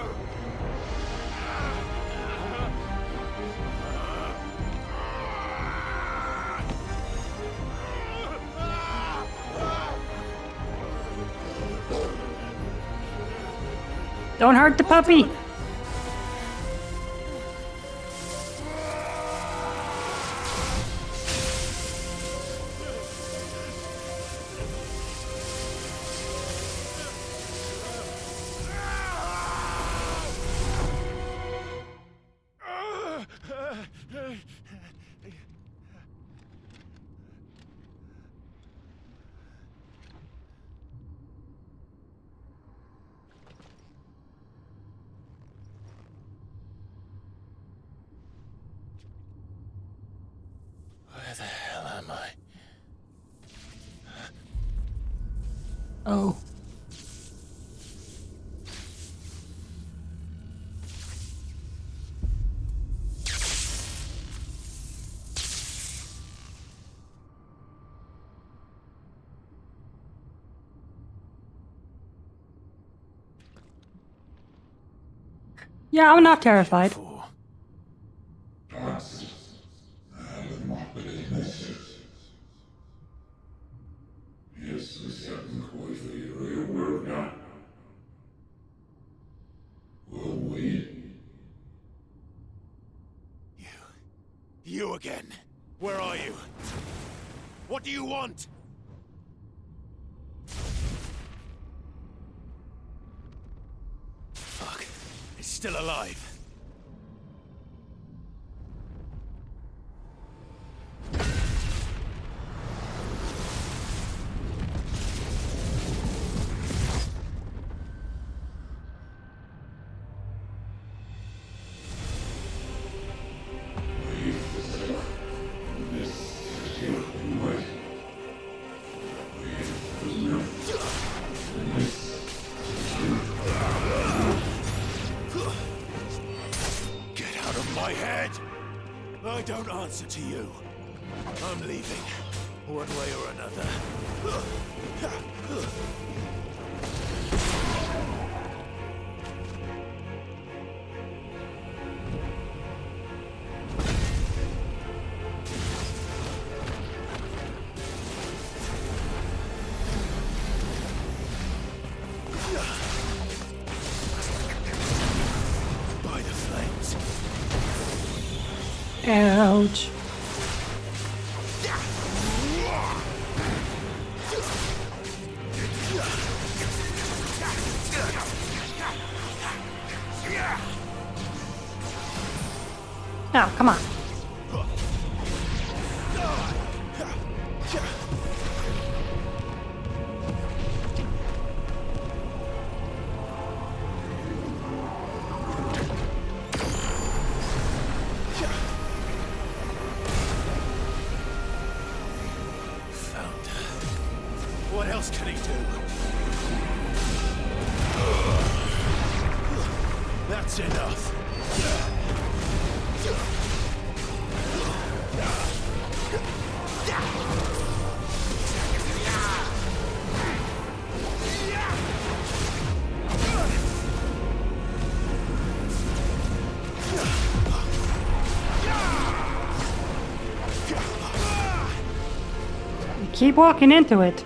Don't hurt the puppy! Where the hell am I? Oh. Yeah, I'm not terrified. You again. Where are you? What do you want? Fuck. It's still alive. I don't answer to you. I'm leaving, one way or another. By the flames. Ouch. Oh, come on. What else can he do? That's enough. Keep walking into it.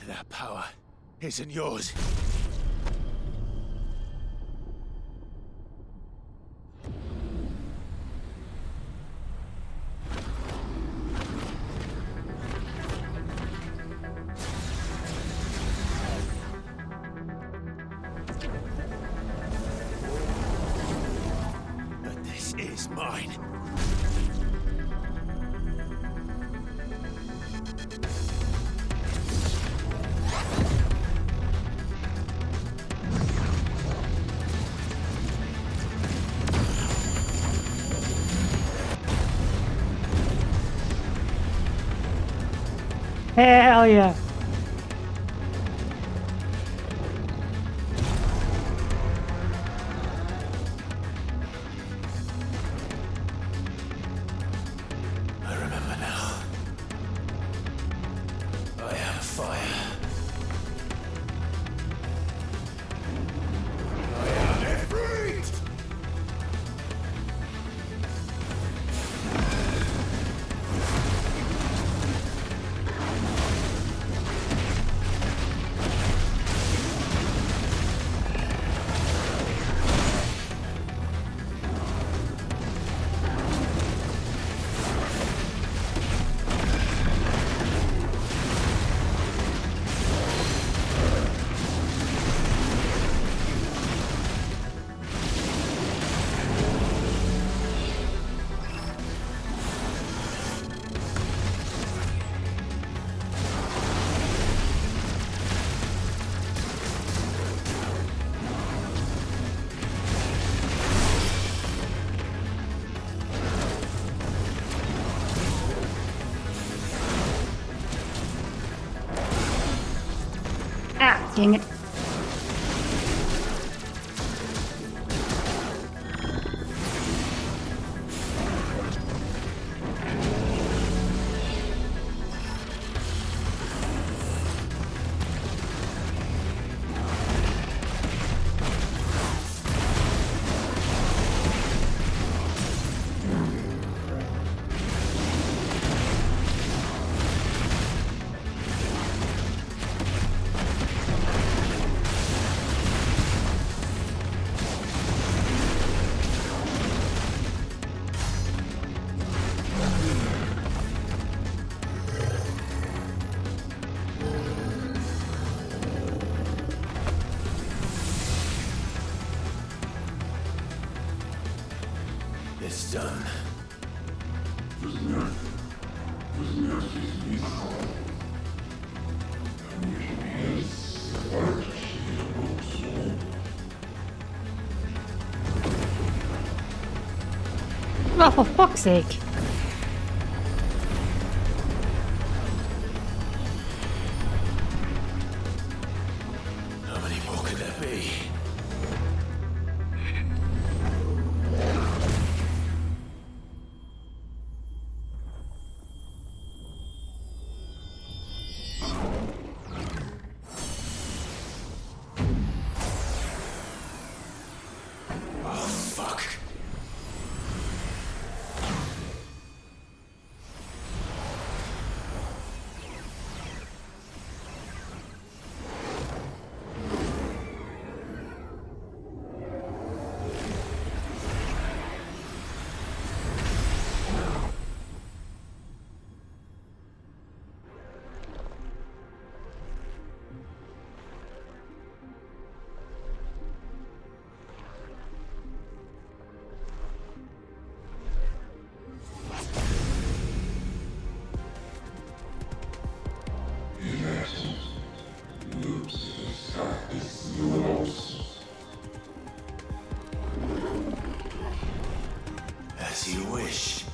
That power isn't yours. But this is mine. Hell yeah. I remember now. I am fire. I am afraid! Ah, dang it. It's done. Oh, for fuck's sake. How many more could there be? Oh, fuck. As you wish.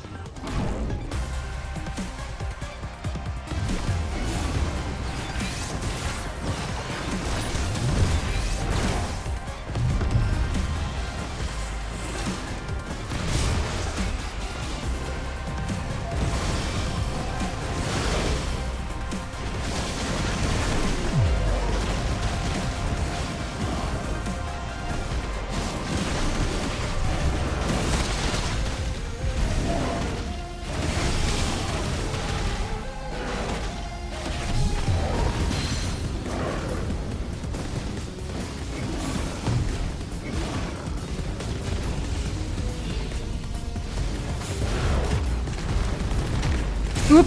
Oop.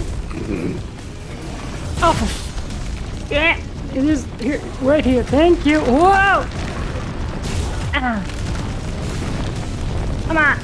Oh, yeah, it is here, right here. Thank you. Whoa! Ah. Come on.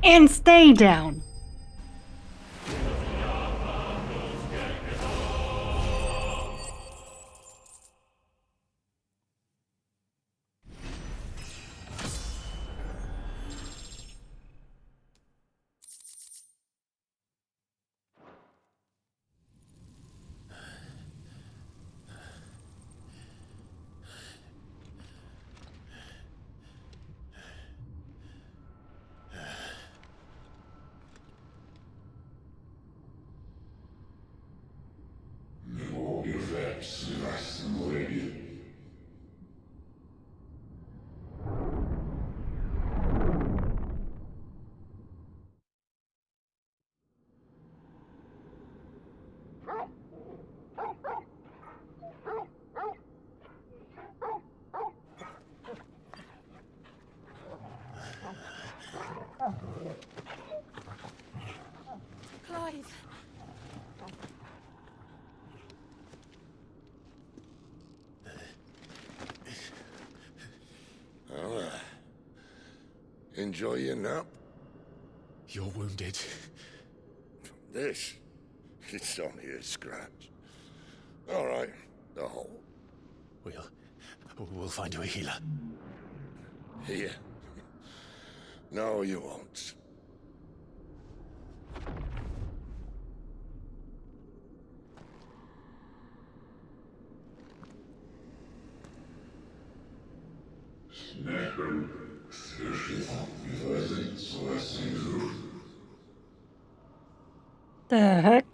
And stay down. Clive. Well, enjoy your nap. You're wounded. This? It's only a scratch. All right, the hole. We'll find you a healer. Here? No, you won't. The heck?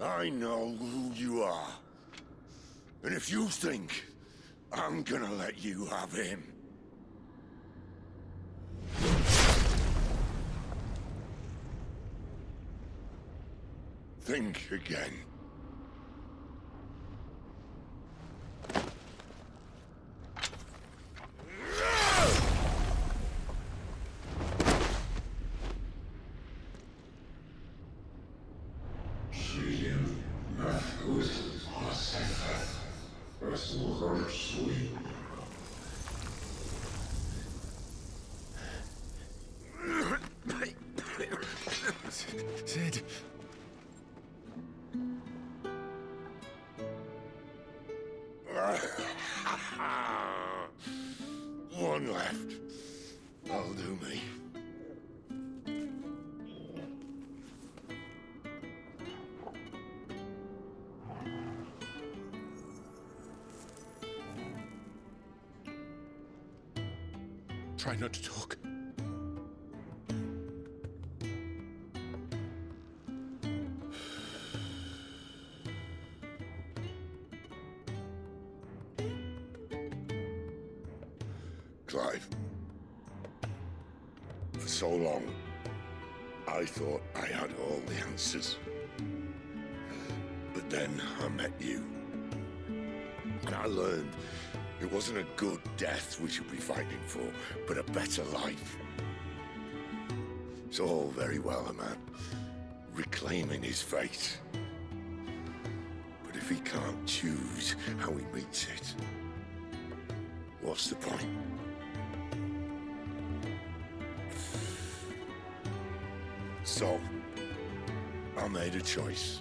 I know who you are. And if you think I'm gonna let you have him... think again. Sid. One left. That'll do me. Try not to talk. Clive. For so long, I thought I had all the answers. But then I met you. And I learned it wasn't a good death we should be fighting for, but a better life. It's all very well, a man reclaiming his fate. But if he can't choose how he meets it, what's the point? So, I made a choice.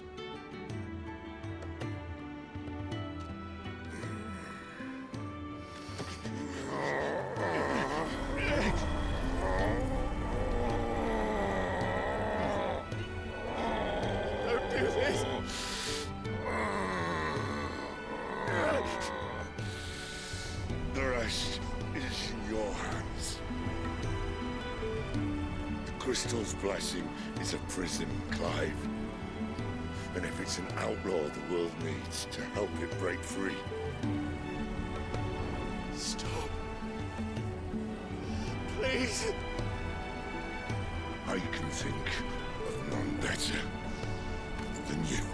Don't do this! The rest is in your hands. The crystal's blessing is a prison, Clive. And if it's an outlaw the world needs to help it break free. Stop. Please. I can think of None better than you.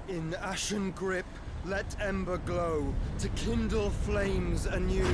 In ashen grip, let ember glow, to kindle flames anew.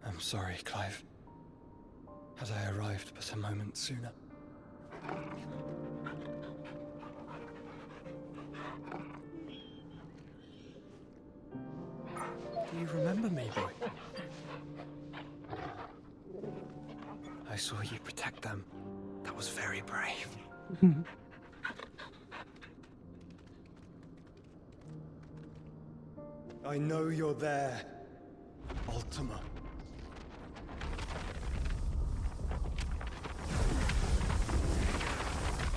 I'm sorry, Clive. Had I arrived but a moment sooner. Do you remember me, boy? I saw you protect them. That was very brave. I know you're there, Ultima.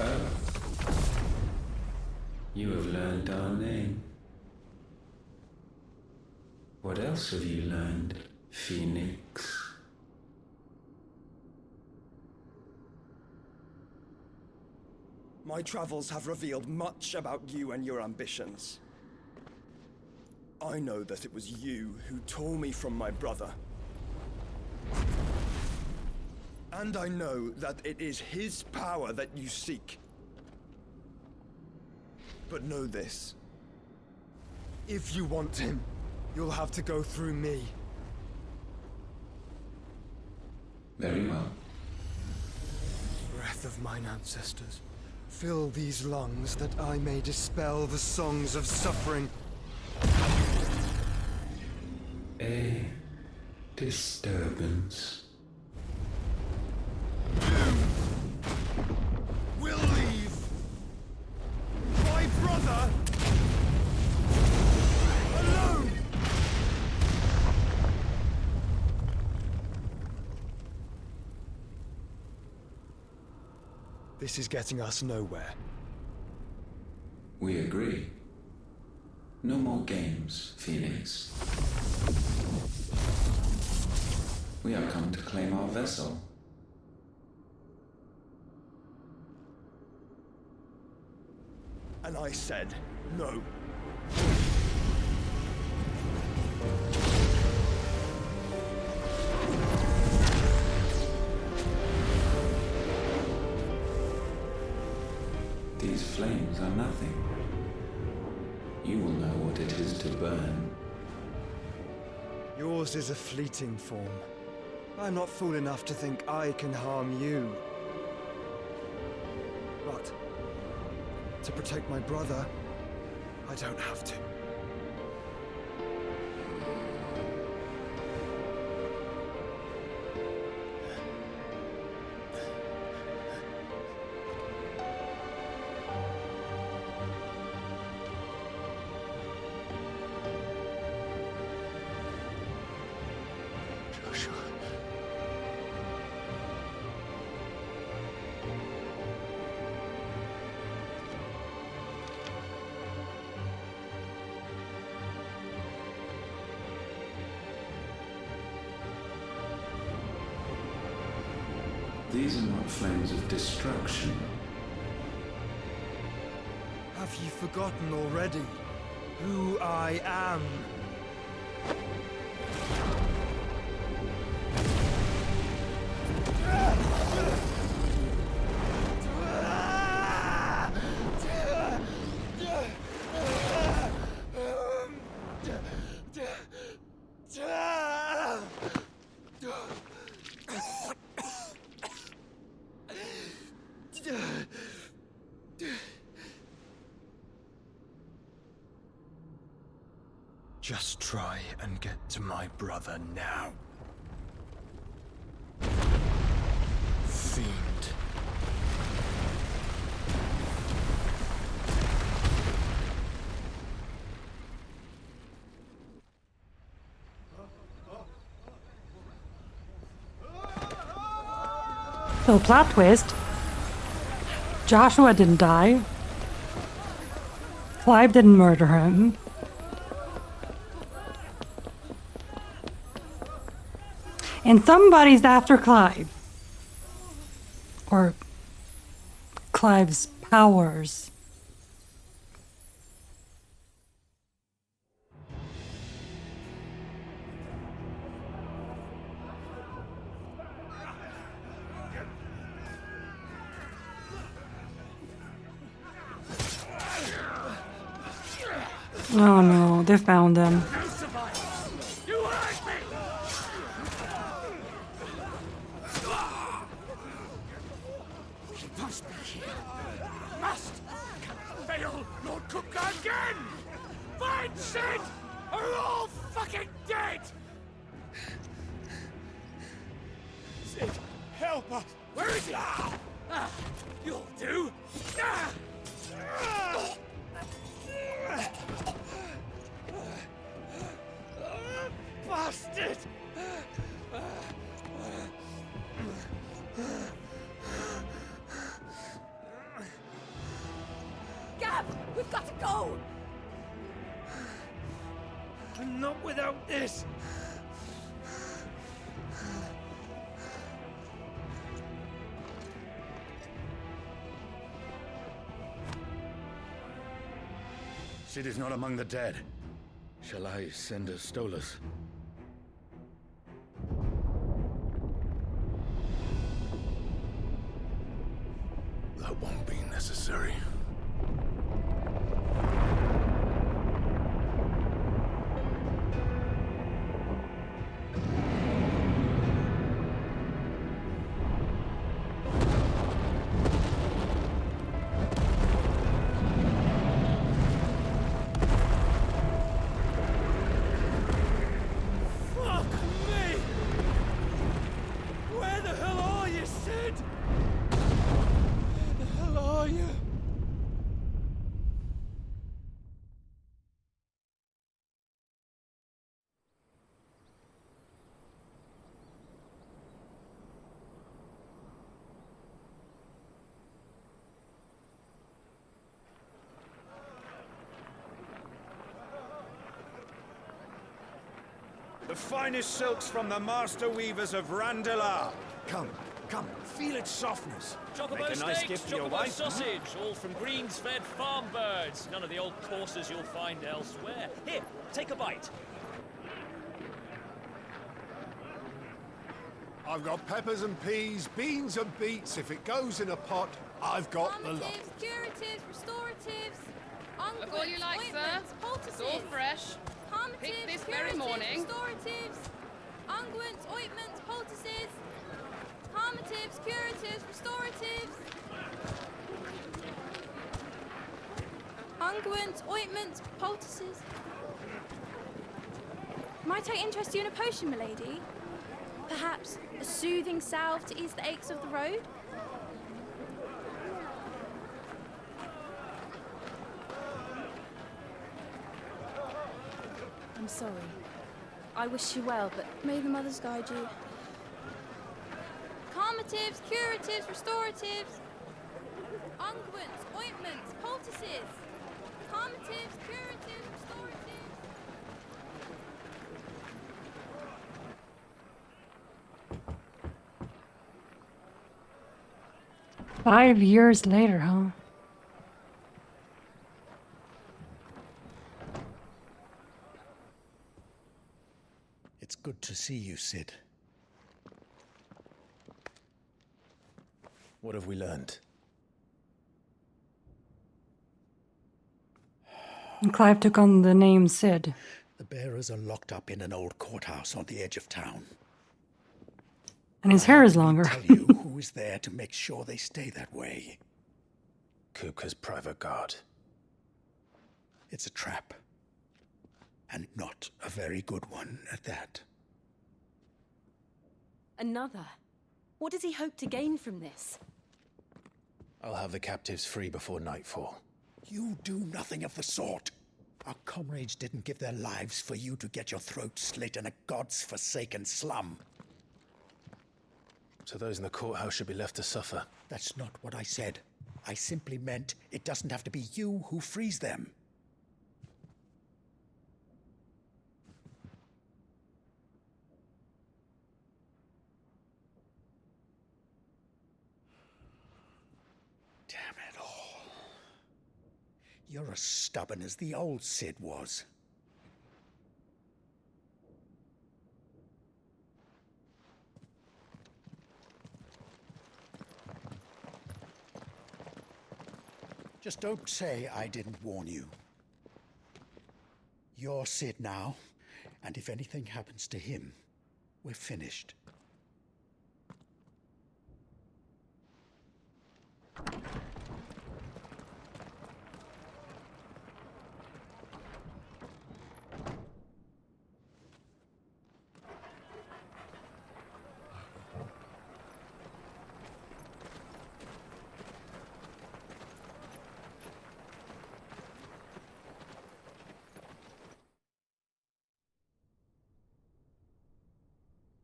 Oh. You have learned our name. What else have you learned, Phoenix? My travels have revealed much about you and your ambitions. I know that it was you who tore me from my brother. And I know that it is his power that you seek. But know this. If you want him, you'll have to go through me. Very well. Breath of mine ancestors, fill these lungs that I may dispel the songs of suffering. A disturbance. We'll leave. My brother alone. This is getting us nowhere. We agree. No more games, Phoenix. We have come to claim our vessel. And I said no. These flames are nothing. You will know what it is to burn. Yours is a fleeting form. I'm not fool enough to think I can harm you. But to protect my brother, I don't have to. These are not flames of destruction. Have you forgotten already who I am? Just try and get to my brother now. Fiend. So, plot twist. Joshua didn't die. Clive didn't murder him. And somebody's after Clive. Or Clive's powers. Oh no, they found him. Sid are all fucking dead! Sid, help us! Where is he? You'll do! Bastard! Gab, we've got to go! I'm not without this! Sid is not among the dead. Shall I send a Stolas? That won't be necessary. The finest silks from the master weavers of Randalar. Come, come, feel its softness. Chocobo Make a nice steaks, gift for your chocobo wife. sausage, all from greens-fed farm birds. None of the old courses you'll find elsewhere. Here, take a bite. I've got peppers and peas, beans and beets. If it goes in a pot, I've got the lot. Curatives, restoratives, Look all you like, sir. It's all fresh. Picked this very morning. Restoratives, unguents, ointments, poultices, calmatives, curatives, restoratives, unguents, ointments, poultices. Might I interest you in a potion, milady? Perhaps a soothing salve to ease the aches of the road? I'm sorry. I wish you well, but may the mothers guide you. Calmatives, curatives, restoratives, unguents, ointments, poultices. Calmatives, curatives, restoratives. 5 years later, huh? It's good to see you, Sid. What have we learned? And Clive took on the name Sid. The bearers are locked up in an old courthouse on the edge of town. And his hair is longer. Tell you who is there to make sure they stay that way. Kupka's private guard. It's a trap. And not a very good one at that. Another? What does he hope to gain from this? I'll have the captives free before nightfall. You do nothing of the sort. Our comrades didn't give their lives for you to get your throat slit in a god's forsaken slum. So those in the courthouse should be left to suffer. That's not what I said. I simply meant it doesn't have to be you who frees them. Damn it all. You're as stubborn as the old Sid was. Just don't say I didn't warn you. You're Sid now, and if anything happens to him, we're finished.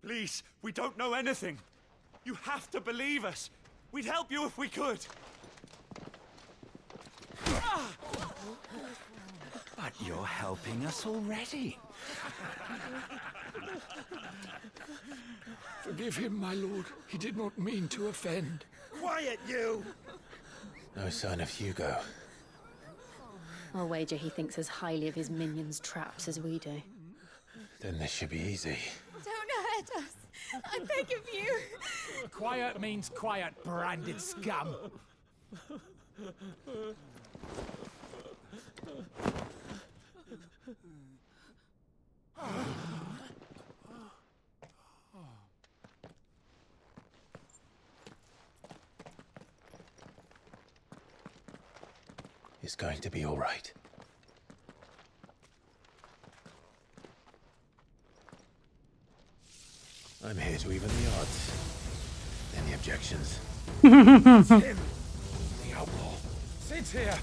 Please, we don't know anything. You have to believe us. We'd help you if we could. But you're helping us already. Forgive him, my lord. He did not mean to offend. Quiet, you! No sign of Hugo. I'll wager he thinks as highly of his minions' traps as we do. Then this should be easy. Don't hurt us. I beg of you. Quiet means quiet, branded scum. It's going to be all right. I'm here to even the odds. Any objections? It's him, the outlaw. Sid's here.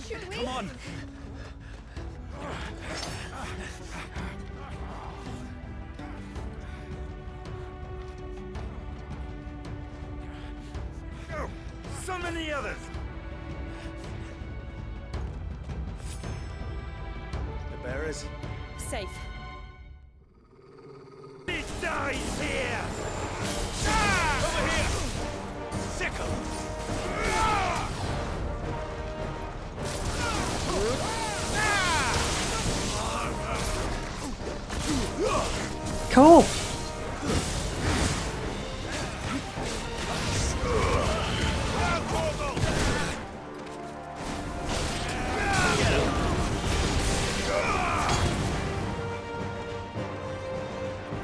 Should we? Come on. Oh, so many others. The bearers? Safe. He dies here! Over here! Sickle! Cool.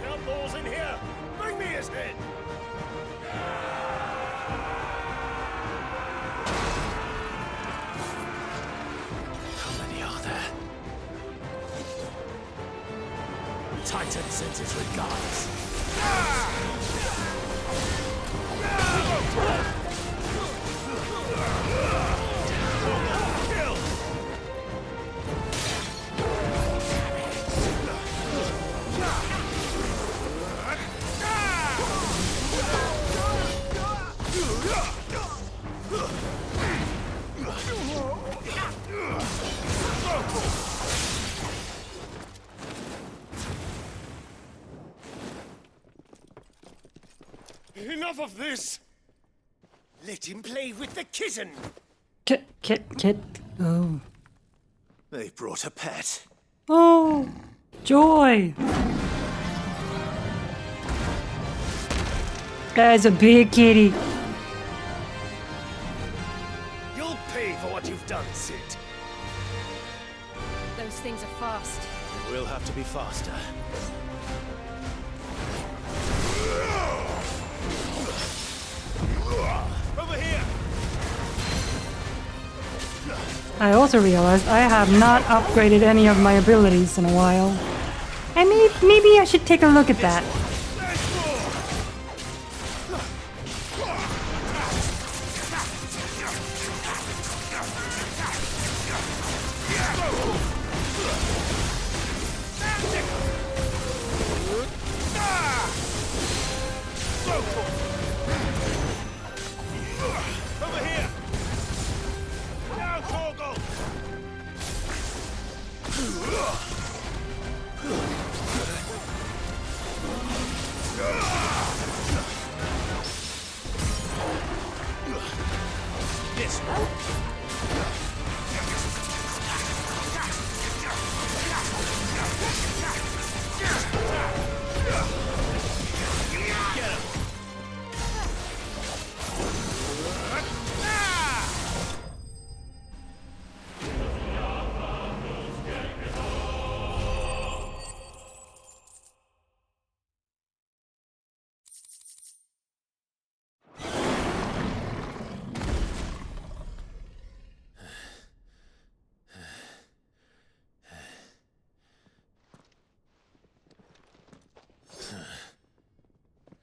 Outlaws in here! Bring me his head! How many are there? Titan sends his regards. Enough of this! Let him play with the kitten! Kit. Oh. They brought a pet. Oh, joy. That's a big kitty. You'll pay for what you've done, Sid. Those things are fast. It will have to be faster. Over here! I also realized I have not upgraded any of my abilities in a while. And maybe I should take a look at that. Over here! Now, Torgal! This one. Get him!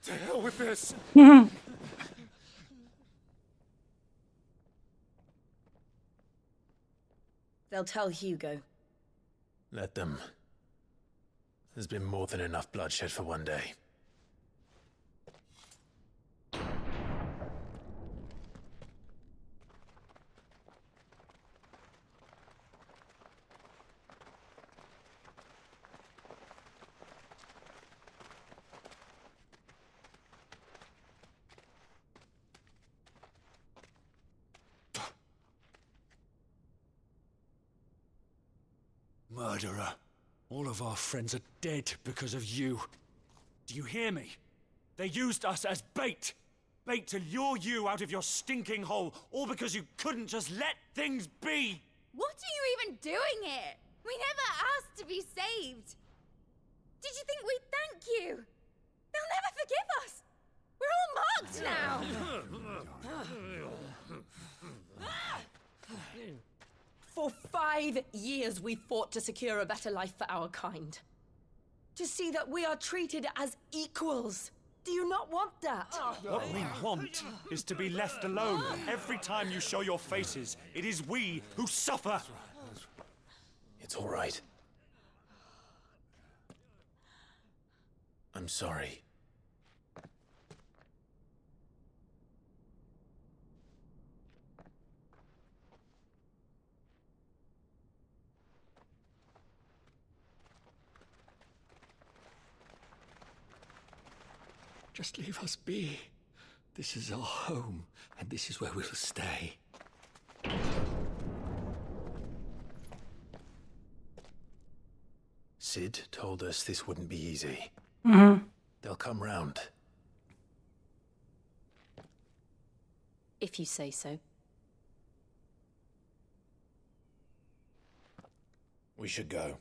To hell with this! They'll tell Hugo. Let them. There's been more than enough bloodshed for one day. Murderer. All of our friends are dead because of you. Do you hear me? They used us as bait. Bait to lure you out of your stinking hole, all because you couldn't just let things be. What are you even doing here? We never asked to be saved. Did you think we'd thank you? They'll never forgive us. We're all marked now. For 5 years we fought to secure a better life for our kind. To see that we are treated as equals. Do you not want that? What we want is to be left alone. Every time you show your faces, it is we who suffer. It's all right. I'm sorry. Just leave us be. This is our home, and this is where we'll stay. Sid told us this wouldn't be easy. Mm-hmm. They'll come round. If you say so. We should go.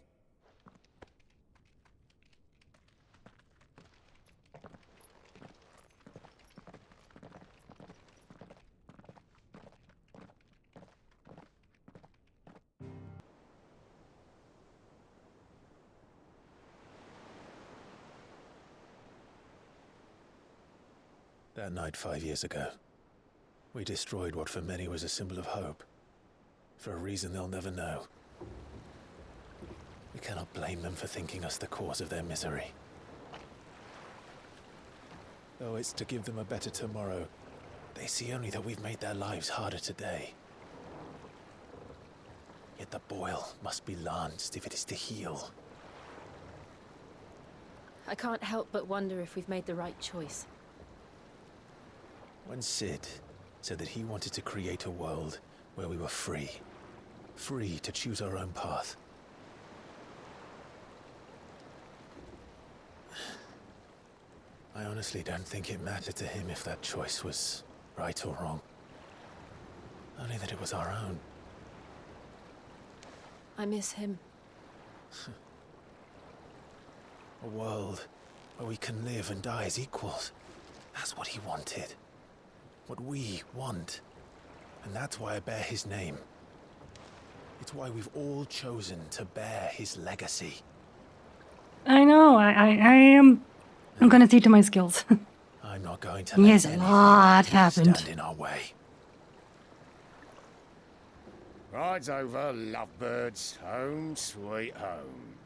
That night 5 years ago, we destroyed what for many was a symbol of hope. For a reason they'll never know. We cannot blame them for thinking us the cause of their misery. Though it's to give them a better tomorrow, they see only that we've made their lives harder today. Yet the boil must be lanced if it is to heal. I can't help but wonder if we've made the right choice. When Sid said that he wanted to create a world where we were free. Free to choose our own path. I honestly don't think it mattered to him if that choice was right or wrong. Only that it was our own. I miss him. A world where we can live and die as equals. That's what he wanted. What we want. And that's why I bear his name. It's why we've all chosen to bear his legacy. I know, I'm gonna see to my skills. I'm not going to Yes, let a lot anything happened. stand in our way. Rides over, lovebirds. Home sweet home.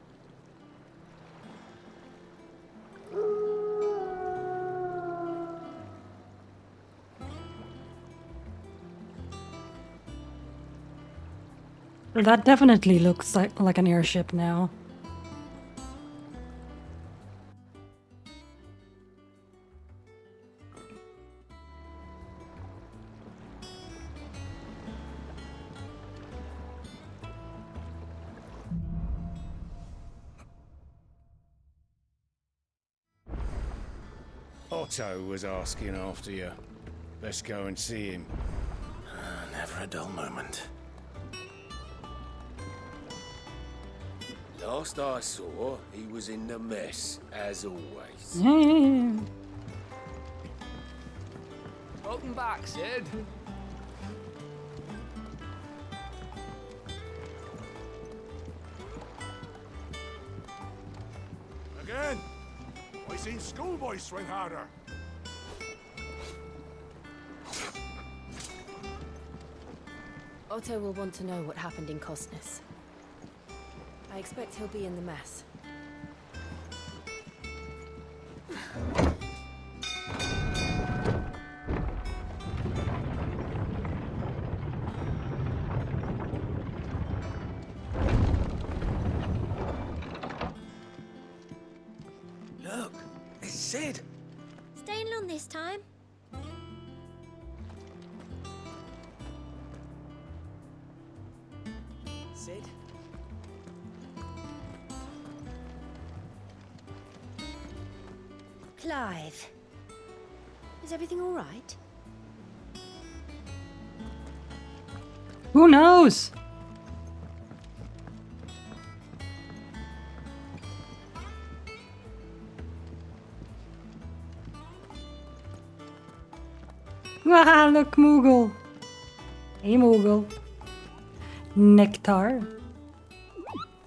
That definitely looks like an airship now. Otto was asking after you. Let's go and see him. Never a dull moment. Last I saw, he was in the mess, as always. Welcome back, Sid. Again? I seen schoolboys swing harder. Otto will want to know what happened in Costness. I expect he'll be in the mess. Look, it's Sid. Staying long this time? Sid? Clive. Is everything all right? Who knows? Ah, look, Moogle. Hey, Moogle. Nectar.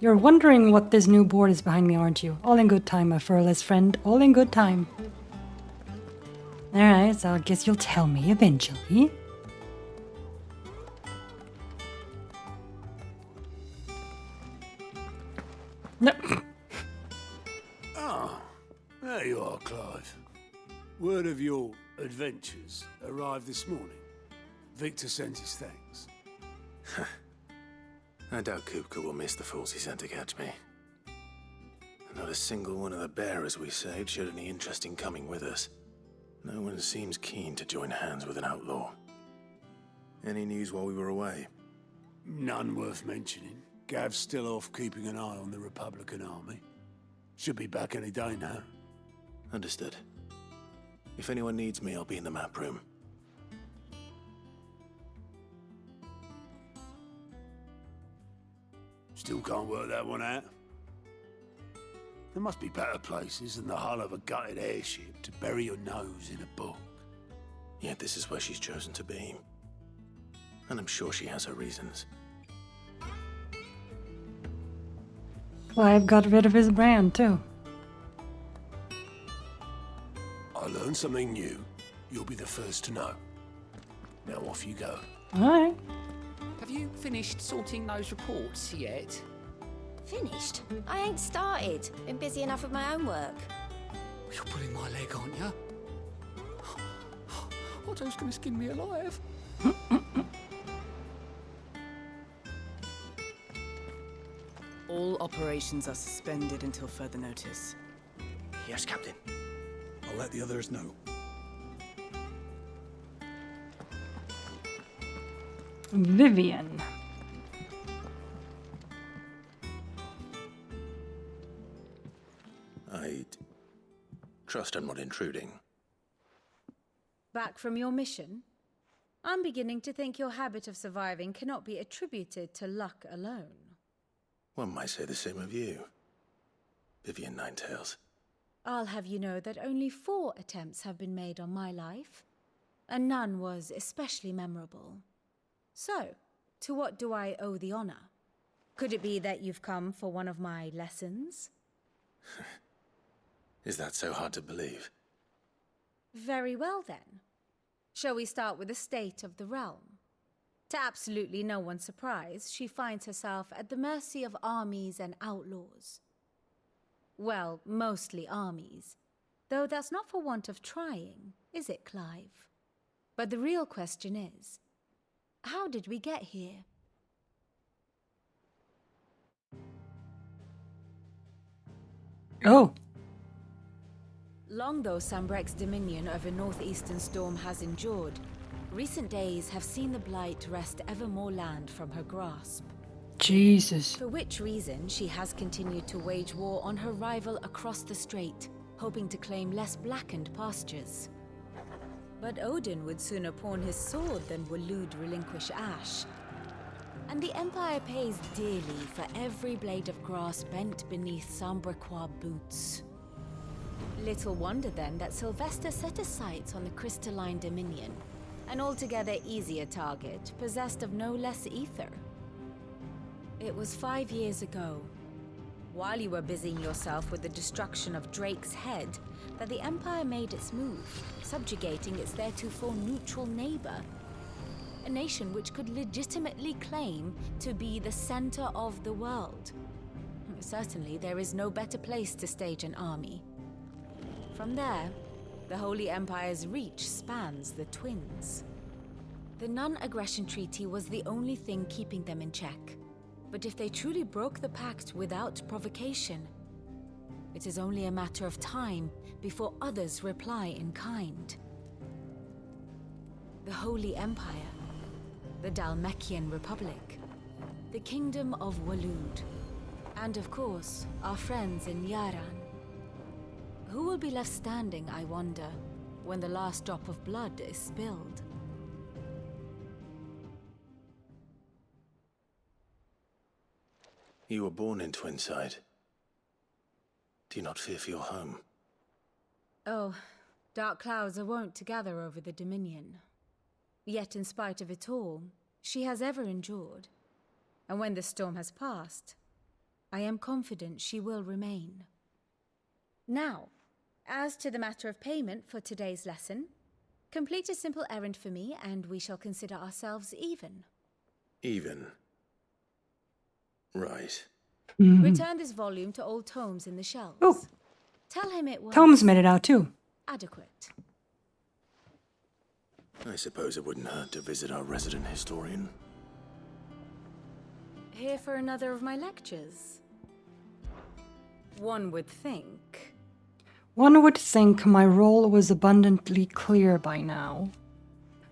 You're wondering what this new board is behind me, aren't you? All in good time, my furless friend. All in good time. Alright, so I guess you'll tell me eventually. No. Ah, there you are, Clive. Word of your adventures arrived this morning. Victor sends his thanks. I doubt Kupka will miss the fools he sent to catch me. Not a single one of the bearers we saved showed any interest in coming with us. No one seems keen to join hands with an outlaw. Any news while we were away? None worth mentioning. Gav's still off keeping an eye on the Republican army. Should be back any day now. Understood. If anyone needs me, I'll be in the map room. Still can't work that one out. There must be better places than the hull of a gutted airship to bury your nose in a book. Yet this is where she's chosen to be. And I'm sure she has her reasons. Clive got rid of his brand, too. I learned something new. You'll be the first to know. Now off you go. Alright. Have you finished sorting those reports yet? Finished? I ain't started. Been busy enough with my own work. You're pulling my leg, aren't you? Otto's gonna skin me alive. All operations are suspended until further notice. Yes, Captain. I'll let the others know. Vivian. I'd trust I'm not intruding. Back from your mission? I'm beginning to think your habit of surviving cannot be attributed to luck alone. One might say the same of you, Vivian Ninetails. I'll have you know that only 4 attempts have been made on my life, and none was especially memorable. So, to what do I owe the honor? Could it be that you've come for one of my lessons? Is that so hard to believe? Very well then. Shall we start with the state of the realm? To absolutely no one's surprise, she finds herself at the mercy of armies and outlaws. Well, mostly armies. Though that's not for want of trying, is it, Clive? But the real question is, how did we get here? Oh. Long though Sambrek's dominion over northeastern storm has endured, recent days have seen the blight wrest ever more land from her grasp. Jesus. For which reason she has continued to wage war on her rival across the strait, hoping to claim less blackened pastures. But Odin would sooner pawn his sword than Waloed relinquish Ash. And the Empire pays dearly for every blade of grass bent beneath Sambrequois boots. Little wonder then that Sylvester set his sights on the crystalline dominion, an altogether easier target, possessed of no less ether. It was 5 years ago, while you were busying yourself with the destruction of Drake's head, that the Empire made its move, subjugating its theretofore neutral neighbor. A nation which could legitimately claim to be the center of the world. Certainly, there is no better place to stage an army. From there, the Holy Empire's reach spans the Twins. The non-aggression treaty was the only thing keeping them in check. But if they truly broke the pact without provocation, it is only a matter of time before others reply in kind. The Holy Empire, the Dhalmekian Republic, the Kingdom of Waloed, and of course, our friends in Yaran. Who will be left standing, I wonder, when the last drop of blood is spilled? You were born in Twinside. Do you not fear for your home? Oh, dark clouds are wont to gather over the Dominion. Yet in spite of it all, she has ever endured. And when the storm has passed, I am confident she will remain. Now, as to the matter of payment for today's lesson, complete a simple errand for me and we shall consider ourselves even. Even? Right. Return this volume to old tomes in the shelves. Oh. Tell him it was... Tomes made it out too. Adequate. I suppose it wouldn't hurt to visit our resident historian. Here for another of my lectures? One would think. One would think my role was abundantly clear by now.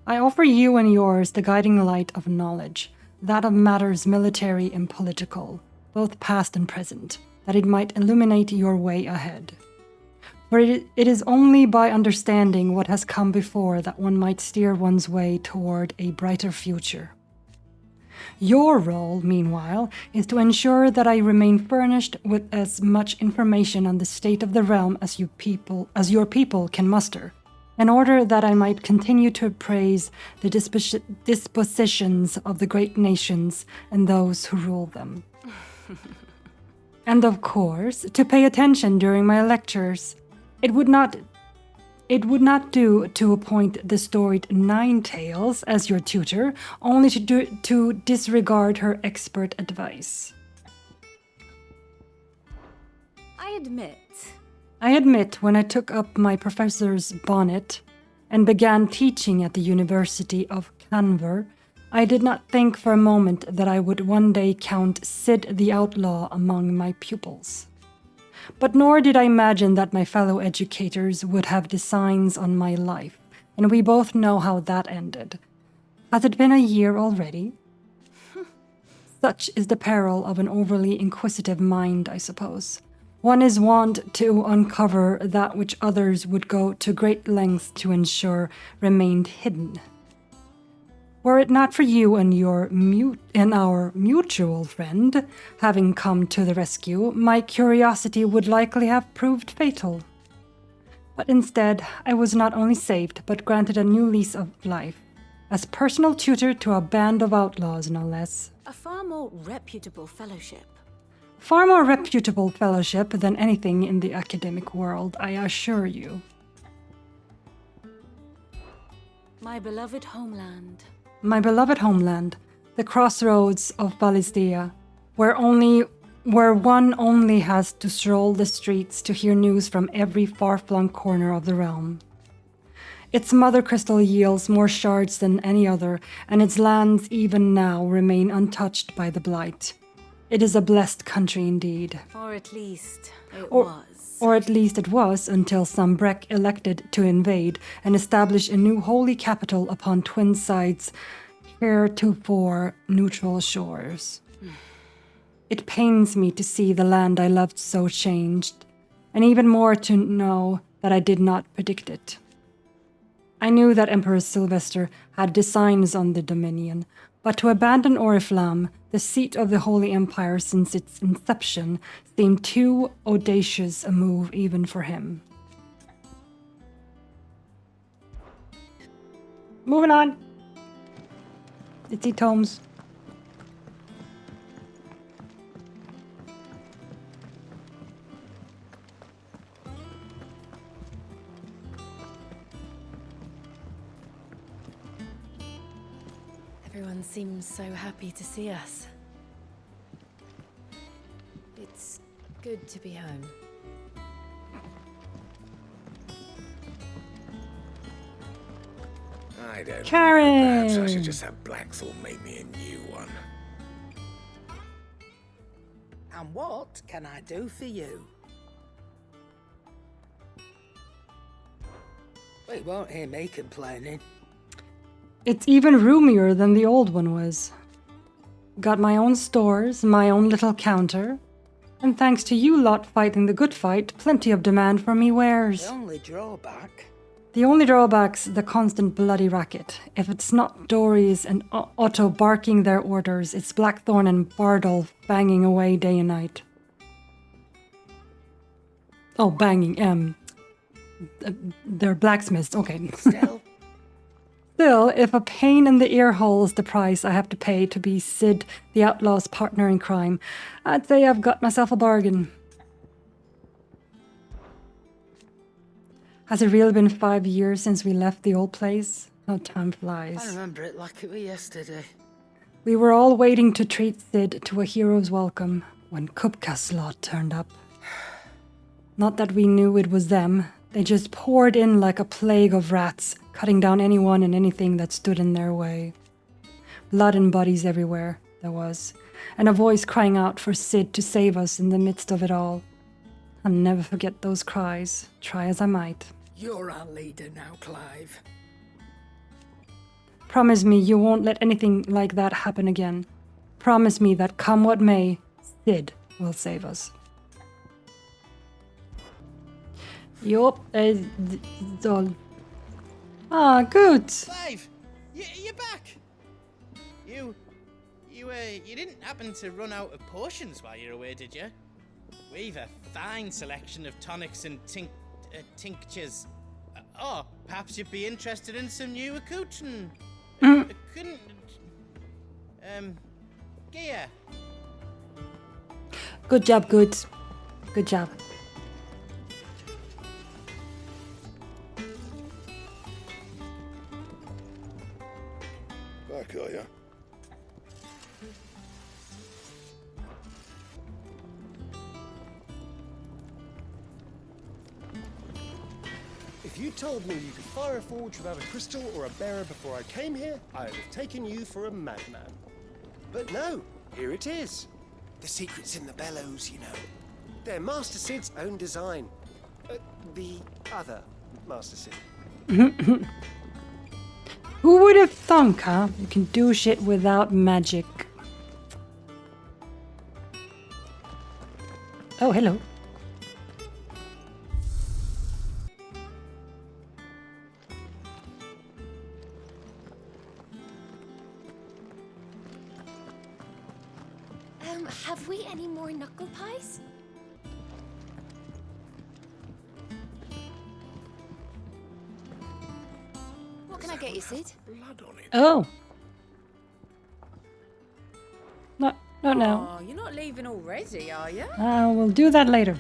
I offer you and yours the guiding light of knowledge, that of matters military and political, both past and present, that it might illuminate your way ahead. For it is only by understanding what has come before that one might steer one's way toward a brighter future. Your role, meanwhile, is to ensure that I remain furnished with as much information on the state of the realm as your people can muster, in order that I might continue to appraise the dispositions of the great nations and those who rule them. And of course, to pay attention during my lectures. It would not do to appoint the storied Ninetails as your tutor, only to disregard her expert advice. I admit when I took up my professor's bonnet and began teaching at the University of Canver, I did not think for a moment that I would one day count Sid the Outlaw among my pupils. But nor did I imagine that my fellow educators would have designs on my life, and we both know how that ended. Has it been a year already? Such is the peril of an overly inquisitive mind, I suppose. One is wont to uncover that which others would go to great lengths to ensure remained hidden. Were it not for you and our mutual friend having come to the rescue, my curiosity would likely have proved fatal. But instead, I was not only saved, but granted a new lease of life, as personal tutor to a band of outlaws, no less. A far more reputable fellowship. Far more reputable fellowship than anything in the academic world, I assure you. My beloved homeland. My beloved homeland, the crossroads of Valisthea, where one only has to stroll the streets to hear news from every far-flung corner of the realm. Its mother crystal yields more shards than any other, and its lands even now remain untouched by the blight. It is a blessed country indeed. Or at least it was. Or at least it was until some Breck elected to invade and establish a new holy capital upon twin sides heretofore neutral shores. It pains me to see the land I loved so changed, and even more to know that I did not predict it. I knew that Emperor Sylvester had designs on the Dominion, but to abandon Oriflamme, the seat of the Holy Empire since its inception, seemed too audacious a move even for him. Moving on. Itsy Tomes. Everyone seems so happy to see us. It's good to be home. I don't know. Karen! Perhaps I should just have Blackthorn make me a new one. And what can I do for you? Well, you won't hear me complaining. It's even roomier than the old one was. Got my own stores, my own little counter, and thanks to you lot fighting the good fight, plenty of demand for me wares. The only drawback. The only drawback's the constant bloody racket. If it's not Dories and Otto barking their orders, it's Blackthorn and Bardolph banging away day and night. Oh, banging, they're blacksmiths, okay. Still, if a pain in the ear hole is the price I have to pay to be Sid, the outlaw's partner in crime, I'd say I've got myself a bargain. Has it really been 5 years since we left the old place? How time flies. I remember it like it was yesterday. We were all waiting to treat Sid to a hero's welcome when Kupka's lot turned up. Not that we knew it was them. They just poured in like a plague of rats, cutting down anyone and anything that stood in their way. Blood and bodies everywhere, there was, and a voice crying out for Sid to save us in the midst of it all. I'll never forget those cries, try as I might. You're our leader now, Clive. Promise me you won't let anything like that happen again. Promise me that come what may, Sid will save us. Yup, all. Ah, good. Clive, you're back. You didn't happen to run out of potions while you're away, did you? We've a fine selection of tonics and tinctures. Or perhaps you'd be interested in some new accoutrement. Gear. Good job, good. Good job. Back, are ya? If you told me you could fire a forge without a crystal or a bearer before I came here, I would have taken you for a madman. But no, here it is. The secret's in the bellows, you know. They're Master Sid's own design. The other Master Sid. Who would have thunk, huh? You can do shit without magic. Oh, hello. Have we any more knuckle pies? What can I get you, Sid? Oh. Not now. Oh, you're not leaving already, are you? We'll do that later.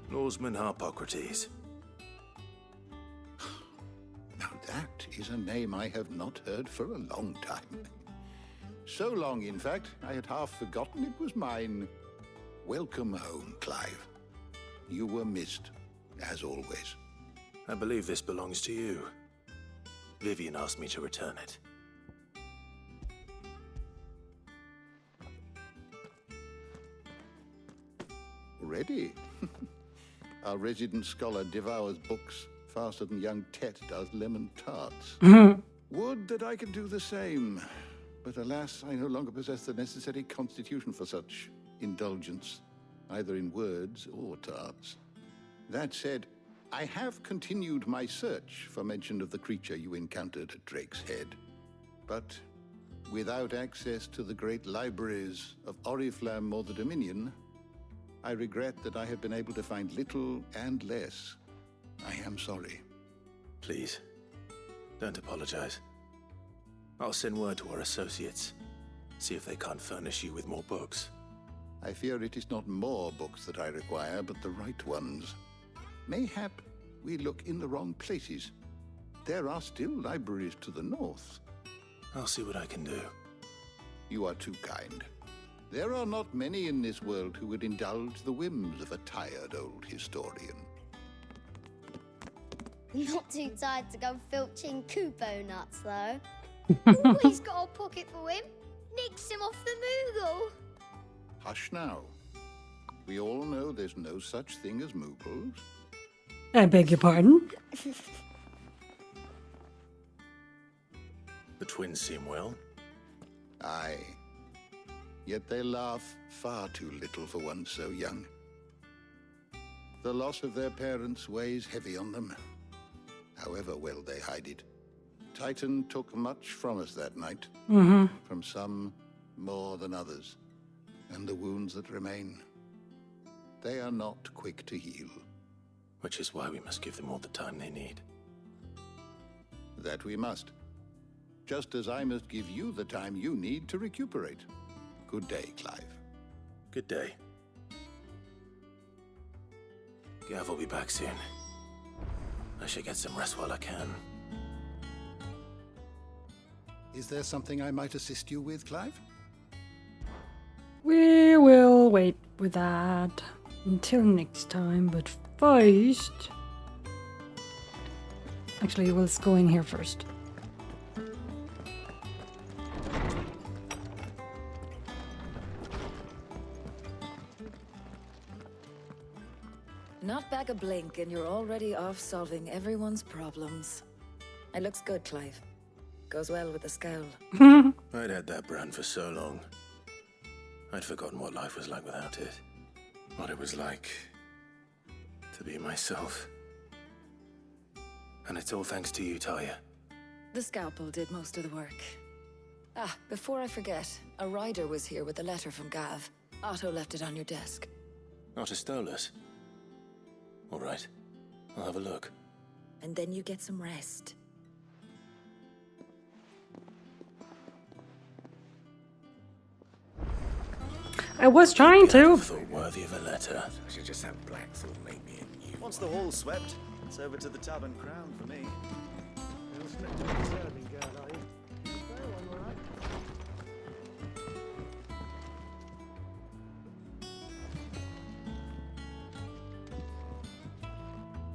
Norseman Harpocrates. Now that is a name I have not heard for a long time. So long, in fact, I had half forgotten it was mine. Welcome home, Clive. You were missed, as always. I believe this belongs to you. Vivian asked me to return it. Ready? Our resident scholar devours books faster than young Tet does lemon tarts. Would that I could do the same. But alas, I no longer possess the necessary constitution for such indulgence, either in words or tarts. That said, I have continued my search for mention of the creature you encountered at Drake's Head. But without access to the great libraries of Oriflamme or the Dominion, I regret that I have been able to find little and less. I am sorry. Please, don't apologize. I'll send word to our associates, see if they can't furnish you with more books. I fear it is not more books that I require, but the right ones. Mayhap we look in the wrong places. There are still libraries to the north. I'll see what I can do. You are too kind. There are not many in this world who would indulge the whims of a tired old historian. Not too tired to go filching Kupo nuts, though. Always got a pocket for him. Nicks him off the Moogle. Hush now. We all know there's no such thing as Moogles. I beg your pardon? The twins seem well. Aye. Yet they laugh far too little for one so young. The loss of their parents weighs heavy on them, however well they hide it. Titan took much from us that night, from some more than others, and the wounds that remain, they are not quick to heal. Which is why we must give them all the time they need. That we must. Just as I must give you the time you need to recuperate. Good day, Clive. Good day. Gav will be back soon. I should get some rest while I can. Is there something I might assist you with, Clive? We will wait with that until next time, but first... Actually, let's go in here first. Not back a blink and you're already off solving everyone's problems. It looks good, Clive. Goes well with the scowl. I'd had that brand for so long. I'd forgotten what life was like without it. What it was like to be myself. And it's all thanks to you, Talia. The scalpel did most of the work. Ah, before I forget, a rider was here with a letter from Gav. Otto left it on your desk. Not a stolus. All right, I'll have a look. And then you get some rest. I was trying to. Thought worthy of a letter. I should just have Blackthorn make me a new. Once the hall's swept, it's over to the Tavern Crown for me. You're a deserving girl, are you?